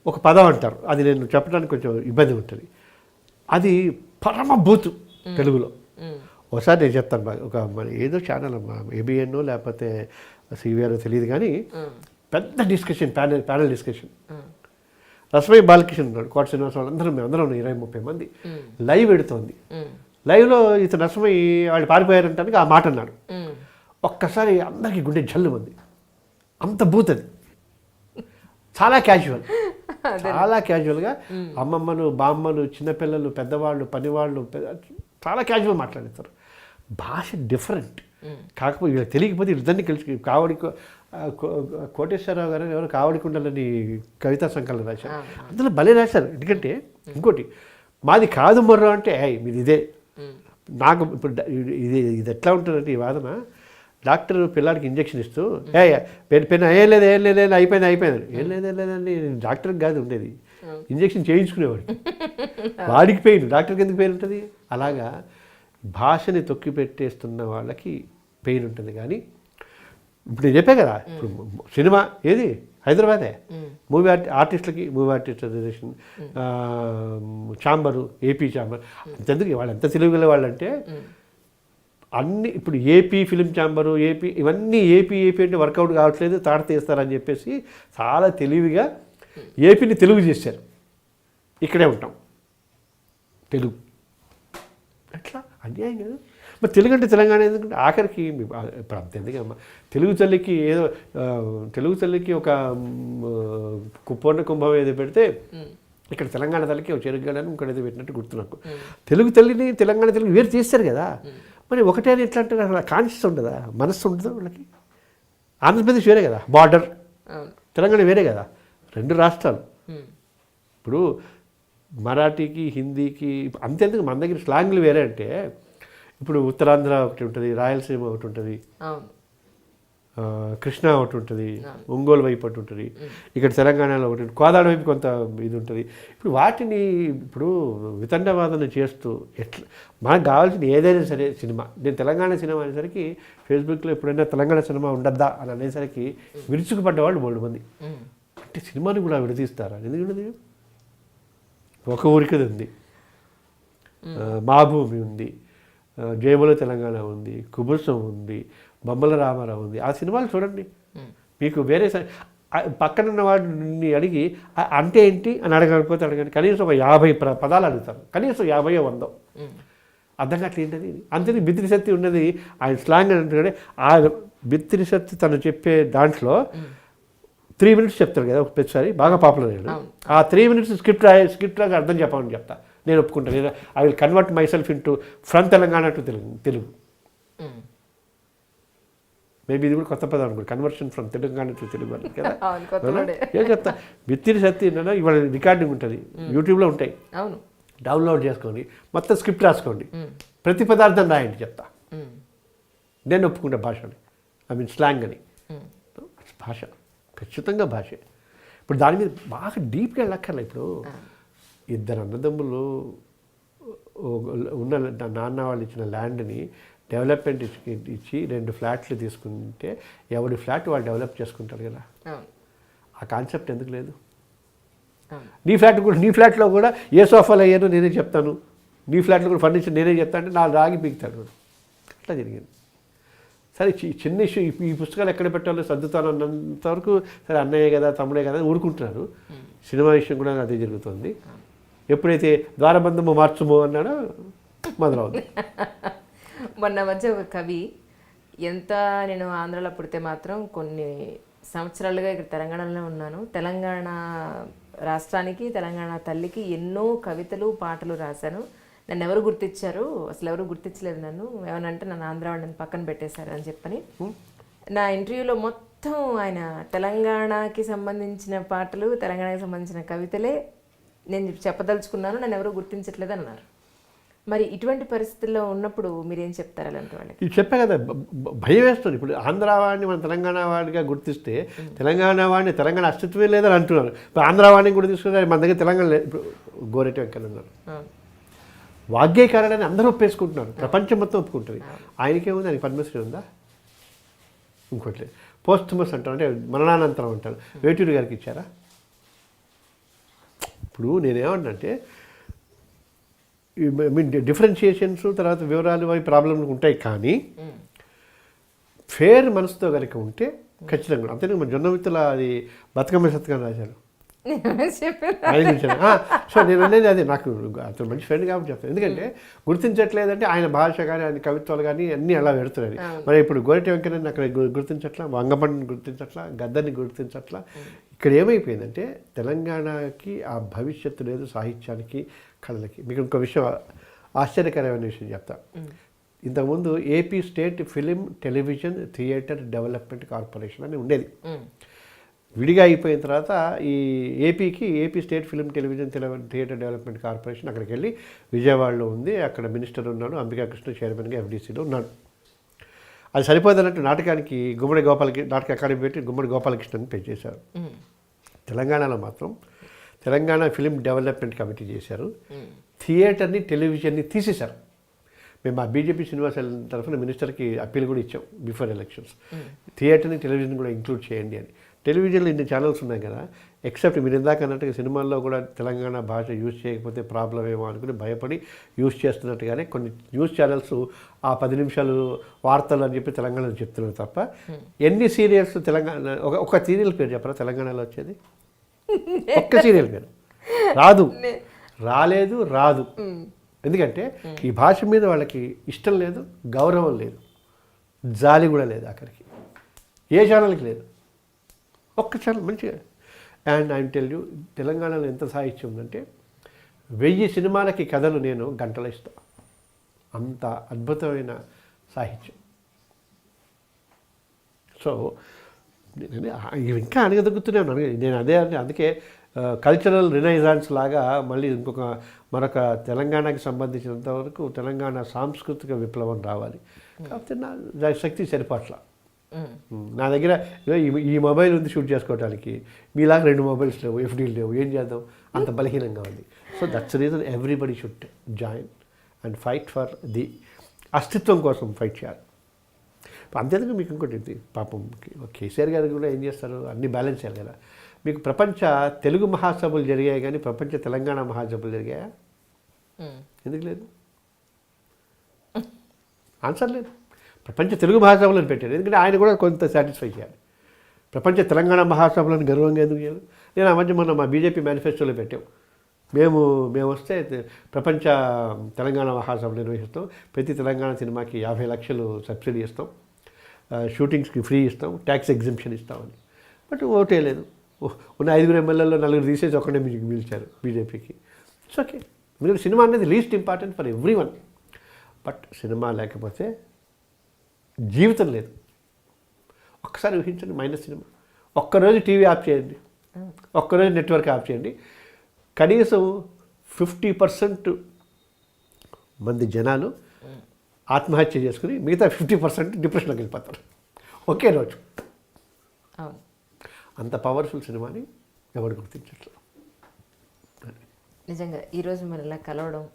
ఒక పదం అంటారు, అది నేను చెప్పడానికి కొంచెం ఇబ్బంది ఉంటుంది. అది పరమ బూతు తెలుగులో. ఒకసారి నేను చెప్తాను, ఒక మన ఏదో ఛానల్ అమ్మా, ABN లేకపోతే CVR తెలియదు కానీ, పెద్ద discussion, panel discussion. Rasamayya Balakrishna ఉన్నాడు, కోట శ్రీనివాస వాళ్ళు అందరం, మేము అందరం 20-30 మంది. లైవ్ పెడుతోంది. లైవ్లో ఇతను రసమయ్య వాళ్ళు పారిపోయారంటానికి ఆ మాట అన్నాడు. ఒక్కసారి అందరికీ గుండె జల్లు మంది, అంత బూత్ అది. చాలా క్యాజువల్గా అమ్మమ్మలు, బామ్మలు, చిన్నపిల్లలు, పెద్దవాళ్ళు, పనివాళ్ళు చాలా క్యాజువల్ మాట్లాడతారు. భాష డిఫరెంట్. కాకపోతే వీళ్ళకి తెలియకపోతే ఇద్దరిని కలిసి కోటేశ్వరరావు గారు ఎవరు కావడికుండాలని కవితా సంకలనం రాశారు. అందులో భలే రాశారు. ఎందుకంటే ఇంకోటి, మాది కాదు మొర్ర అంటే మీది ఇదే. నాకు ఇప్పుడు ఇది ఎట్లా ఉంటుందంటే ఈ వాదన, డాక్టర్ పిల్లాడికి ఇంజక్షన్ ఇస్తూ పెన్ ఏం లేదు అయిపోయింది ఏం లేదండి, డాక్టర్కి కాదు ఉండేది, ఇంజక్షన్ చేయించుకునేవాడు. వాడికి పెయిన్, డాక్టర్కి ఎందుకు పెయిన్ ఉంటుంది? అలాగా భాషని తొక్కి పెట్టేస్తున్న వాళ్ళకి పెయిన్ ఉంటుంది. కానీ ఇప్పుడు నేను చెప్పే కదా, ఇప్పుడు సినిమా ఏది హైదరాబాదే, మూవీ ఆర్టిస్టులకి movie artist association, chamber, AP chamber, అంతెందుకు వాళ్ళు ఎంత తెలియగల వాళ్ళంటే అన్ని ఇప్పుడు AP ఫిలిం ఛాంబరు, AP ఇవన్నీ ఏపీ అంటే వర్కౌట్ కావట్లేదు, తాట తీస్తారని చెప్పేసి చాలా తెలివిగా ఏపీని తెలుగు చేశారు. ఇక్కడే ఉంటాం తెలుగు, అట్లా అన్యాయం కదా. మరి తెలుగు అంటే తెలంగాణ ఎందుకంటే ఆఖరికి ఇప్పుడు అంత ఎందుకమ్మా, తెలుగు తల్లికి ఒక పూర్ణ కుంభం ఏదో పెడితే ఇక్కడ తెలంగాణ తల్లికి ఒక చెరుగడని ఇంకోటి ఏదో పెట్టినట్టు గుర్తు నాకు. తెలుగు తల్లిని తెలంగాణ తెలుగు వేరు చేస్తారు కదా. మరి ఒకటే అని ఎట్లా అంటే అసలు కాన్షియస్ ఉండదా, మనస్సు ఉండదు వాళ్ళకి. ఆంధ్రప్రదేశ్ వేరే కదా, బార్డర్, తెలంగాణ వేరే కదా, 2 రాష్ట్రాలు. ఇప్పుడు మరాఠీకి, హిందీకి అంతెందుకు, మన దగ్గర స్లాంగ్లు వేరే. అంటే ఇప్పుడు ఉత్తరాంధ్ర ఒకటి ఉంటుంది, రాయలసీమ ఒకటి ఉంటుంది, కృష్ణా ఒకటి ఉంటుంది, ఒంగోలు వైపు ఒకటి ఉంటుంది, ఇక్కడ తెలంగాణలో ఒకటి, కోదాడ వైపు కొంత ఇది ఉంటుంది. ఇప్పుడు వాటిని ఇప్పుడు వితండవాదన చేస్తూ ఎట్లా మనకు కావాల్సిన ఏదైనా సరే సినిమా, నేను తెలంగాణ సినిమా అనేసరికి ఫేస్బుక్లో ఎప్పుడైనా తెలంగాణ సినిమా ఉండద్దా అని అనేసరికి విరుచుకుపడ్డవాళ్ళు 3 మంది. అంటే సినిమాని కూడా విడదీస్తారా? ఎందుకంటే ఒక ఊరికి ఉంది, మా భూమి ఉంది, జయబుల తెలంగాణ ఉంది, కుబుసం ఉంది, బొమ్మల రామారావు ఉంది. ఆ సినిమాలు చూడండి, మీకు వేరే పక్కనున్న వాడిని అడిగి అంటే ఏంటి అని అడగకపోతే అడగండి, కనీసం ఒక 50 పదాలు అడుగుతారు, కనీసం 50-100 అర్థం కావట్లేదు ఏంటది. అంతే బిత్తిరి శక్తి ఉన్నది ఆయన స్లాంగ్ అంటే, ఆ బిత్తిరి శక్తి తను చెప్పే దాంట్లో 3 minutes చెప్తారు కదా ప్రతిసారి, బాగా పాపులర్ అయ్యాడు. ఆ 3 minutes స్క్రిప్ట్లాగా అర్థం చెప్పమని చెప్తా, నేను ఒప్పుకుంటాను. నేను I will convert my self into from Telangana to Telugu. Maybe ఇది కూడా కొత్త పదం అనుకోండి, conversion from Telangana to Telugu అని కదా. ఏం చెప్తా, బిత్తిరి సత్తి ఇవాళ రికార్డింగ్ ఉంటుంది, యూట్యూబ్లో ఉంటాయి, డౌన్లోడ్ చేసుకోండి, మొత్తం స్క్రిప్ట్ రాసుకోండి, ప్రతి పదార్థం రాయండి చెప్తా. నేను ఒప్పుకుంటా భాషని, ఐ మీన్ స్లాంగ్ అని. భాష ఖచ్చితంగా భాషే. ఇప్పుడు దాని మీద బాగా డీప్గా వెళ్ళక్కర్లే. ఇప్పుడు ఇద్దరు అన్నదమ్ములు ఉన్న నాన్న వాళ్ళు ఇచ్చిన ల్యాండ్ని డెవలప్మెంట్ ఇచ్చి 2 ఫ్లాట్లు తీసుకుంటే ఎవరి ఫ్లాట్ వాళ్ళు డెవలప్ చేసుకుంటారు కదా. ఆ కాన్సెప్ట్ ఎందుకు లేదు? నీ ఫ్లాట్లో కూడా ఏ సోఫాలు అయ్యానో నేనే చెప్తాను, నీ ఫ్లాట్లో కూడా ఫర్నిచర్ నేనే చెప్తాను అంటే నా రాగి పీకుతాడు. అట్లా జరిగింది. సరే చిన్న ఇష్యూ, ఈ పుస్తకాలు ఎక్కడ పెట్టాలో సర్దుతాను అన్నంత వరకు సరే అన్నయ్య కదా తమ్ముడే కదా ఊరుకుంటున్నారు. సినిమా విషయం కూడా అదే జరుగుతుంది. ఎప్పుడైతే ద్వారబంధము మార్చుమో అన్నాడో మొదలవుతుంది. మొన్న మధ్య ఒక కవి, ఎంత నేను ఆంధ్రాలో పుడితే మాత్రం కొన్ని సంవత్సరాలుగా ఇక్కడ తెలంగాణలో ఉన్నాను, తెలంగాణ రాష్ట్రానికి తెలంగాణ తల్లికి ఎన్నో కవితలు పాటలు రాశాను, నన్ను ఎవరు గుర్తించారు, అసలు ఎవరు గుర్తించలేదు నన్ను, ఏమనంటే నన్ను ఆంధ్ర వాళ్ళని పక్కన పెట్టేశారు అని చెప్పని నా ఇంటర్వ్యూలో మొత్తం ఆయన తెలంగాణకి సంబంధించిన పాటలు, తెలంగాణకి సంబంధించిన కవితలే నేను చెప్పదలుచుకున్నాను, నన్ను ఎవరు గుర్తించట్లేదు అన్నారు. మరి ఇటువంటి పరిస్థితుల్లో ఉన్నప్పుడు మీరేం చెప్తారు అలాంటి వాళ్ళకి? ఇది చెప్పా కదా, భయం వేస్తుంది. ఇప్పుడు ఆంధ్ర వాడిని మనం తెలంగాణ వాడిగా గుర్తిస్తే తెలంగాణ వాడిని తెలంగాణ అస్తిత్వమే లేదని అంటున్నారు. ఇప్పుడు ఆంధ్ర వాడిని కూడా తీసుకుంటే మన దగ్గర తెలంగాణ లేదు. ఇప్పుడు గోరెటి వెంకన్న ఉన్నారు, వాగ్గేయకారుడని అందరూ ఒప్పేసుకుంటున్నారు, ప్రపంచం మొత్తం ఒప్పుకుంటుంది. ఆయనకేముంది? ఆయనకి పద్మశ్రీ ఉందా? ఇంకోటి పోస్ట్మస్ అంటారు, అంటే మరణానంతరం అంటారు. వేటూరి గారికి ఇచ్చారా? ఇప్పుడు నేనేమంటే డిఫరెన్షియేషన్స్ తర్వాత వివరాలు అవి ప్రాబ్లమ్లు ఉంటాయి, కానీ ఫేర్ మనసుతో కనుక ఉంటే ఖచ్చితంగా. అంతేనా? మన జొన్నవిత్తుల అది బతుకమ్మ సత్కారం రాశారు. సో నేను అనేది అదే, నాకు అతను మంచి ఫ్రెండ్ కాబట్టి చెప్తాను. ఎందుకంటే గుర్తించట్లేదంటే ఆయన భాష కానీ ఆయన కవిత్వాలు కానీ అన్నీ అలా పెడుతున్నాయి. మరి ఇప్పుడు గోరెటి వెంకన్నని అక్కడ గుర్తించట్లా, వంగపండిని గుర్తించట్లా, గద్దర్ని గుర్తించట్లా. ఇక్కడ ఏమైపోయిందంటే తెలంగాణకి ఆ భవిష్యత్తు లేదు, సాహిత్యానికి కళలకి. మీకు ఇంకో విషయం, ఆశ్చర్యకరమైన విషయం చెప్తా. ఇంతకుముందు AP state film television theatre development corporation అని ఉండేది. విడిగా అయిపోయిన తర్వాత ఈ AP state film television theatre development corporation అక్కడికి వెళ్ళి విజయవాడలో ఉంది. అక్కడ మినిస్టర్ ఉన్నాడు, అంబికా కృష్ణ చైర్మన్గా ఎఫ్డీసీలో ఉన్నాడు. అది సరిపోదన్నట్టు నాటకానికి నాటక అకాడమీ పెట్టి గుమ్మడి గోపాలకృష్ణని పెంచేశారు. తెలంగాణలో మాత్రం తెలంగాణ ఫిలిం డెవలప్మెంట్ కమిటీ చేశారు. థియేటర్ని టెలివిజన్ని తీసేశారు. మేము మా బీజేపీ శ్రీనివాస్ తరఫున మినిస్టర్కి అప్పీల్ కూడా ఇచ్చాం బిఫోర్ ఎలక్షన్స్, థియేటర్ని టెలివిజన్ కూడా ఇంక్లూడ్ చేయండి అని. టెలివిజన్లో ఇన్ని ఛానల్స్ ఉన్నాయి కదా, ఎక్సెప్ట్ మీరు ఇందాక అన్నట్టుగా సినిమాల్లో కూడా తెలంగాణ భాష యూజ్ చేయకపోతే ప్రాబ్లం ఏమో అనుకుని భయపడి యూజ్ చేస్తున్నట్టుగానే కొన్ని న్యూస్ ఛానల్స్ ఆ 10 నిమిషాలు వార్తలు అని చెప్పి తెలంగాణలో చెప్తున్నారు తప్ప ఎన్ని సీరియల్స్ తెలంగాణ ఒక సీరియల్ పేరు చెప్పరా తెలంగాణలో వచ్చేది? ఒక్క సీరియల్ పేరు రాదు. ఎందుకంటే ఈ భాష మీద వాళ్ళకి ఇష్టం లేదు, గౌరవం లేదు, జాలి కూడా లేదు, అక్కడికి ఏ ఛానల్కి లేదు, ఒక్క ఛానల్ మంచిగా. అండ్ ఐ టెల్ యూ, తెలంగాణలో ఎంత సాహిత్యం ఉందంటే 1000 సినిమాలకి కథలు నేను గంటలు ఇస్తా, అంత అద్భుతమైన సాహిత్యం. సో ఇంకా అడగదొక్కుతూనే ఉన్నాను నేను. అదే అందుకే కల్చరల్ రినైజాన్స్ లాగా మళ్ళీ మరొక తెలంగాణకి సంబంధించినంత వరకు తెలంగాణ సాంస్కృతిక విప్లవం రావాలి. కాకపోతే నా శక్తి సరిపట్ల. నా దగ్గర ఈ మొబైల్ ఉంది షూట్ చేసుకోవడానికి, మీలాగా 2 మొబైల్స్ లేవు, ఎఫ్డీలు లేవు, ఏం చేద్దాం, అంత బలహీనంగా ఉంది. So that's reason everybody should join and fight for the అస్తిత్వం కోసం ఫైట్ చేయాలి. అంతేందుకు మీకు ఇంకోటి, పాపం కేసీఆర్ గారు కూడా ఏం చేస్తారు, అన్నీ బ్యాలెన్స్ చేయాలి కదా. మీకు ప్రపంచ తెలుగు మహాసభలు జరిగాయి కానీ ప్రపంచ తెలంగాణ మహాసభలు జరిగాయా? ఎందుకు లేదు? ఆన్సర్ లేదు. ప్రపంచ తెలుగు మహాసభలను పెట్టారు, ఎందుకంటే ఆయన కూడా కొంత సాటిస్ఫై చేయాలి. ప్రపంచ తెలంగాణ మహాసభలను గర్వంగా ఎందుకు చేయాలి? నేను ఆ మధ్య మొన్న మా బీజేపీ మేనిఫెస్టోలో పెట్టాం, మేము వస్తే ప్రపంచ తెలంగాణ మహాసభలు నిర్వహిస్తాం, ప్రతి తెలంగాణ సినిమాకి 50 లక్షలు సబ్సిడీ ఇస్తాం, షూటింగ్స్కి ఫ్రీ ఇస్తాం, ట్యాక్స్ ఎగ్జింప్షన్ ఇస్తామని. బట్ ఓటే లేదు. ఉన్న 5 ఎమ్మెల్యేలో 4 తీసేసి ఒకటే మీకు పిలిచారు బీజేపీకి. ఇట్స్ ఓకే, ఎందుకంటే సినిమా అనేది least important for every one. But cinema లేకపోతే జీవితం లేదు. ఒక్కసారి ఊహించండి, మైనస్ సినిమా. ఒక్కరోజు టీవీ ఆఫ్ చేయండి, ఒక్కరోజు నెట్వర్క్ ఆఫ్ చేయండి, కనీసం 50% మంది జనాలు ఆత్మహత్య చేసుకుని మిగతా 50% డిప్రెషన్లోకి వెళ్ళిపోతారు ఒకే రోజు. అవును. అంత పవర్ఫుల్ సినిమాని ఎవరు గుర్తించట్లేదు. నిజంగా ఈరోజు మనం ఇలా కలవడం,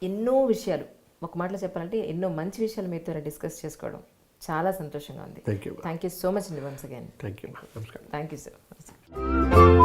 ఎన్నో విషయాలు, ఒక మాటలో చెప్పాలంటే ఎన్నో మంచి విషయాలు మీతో డిస్కస్ చేసుకోవడం చాలా సంతోషంగా ఉంది. Thank you. Thank you so much అండి వన్స్ అగైన్. Thank you. నమస్కారం. Thank you sir.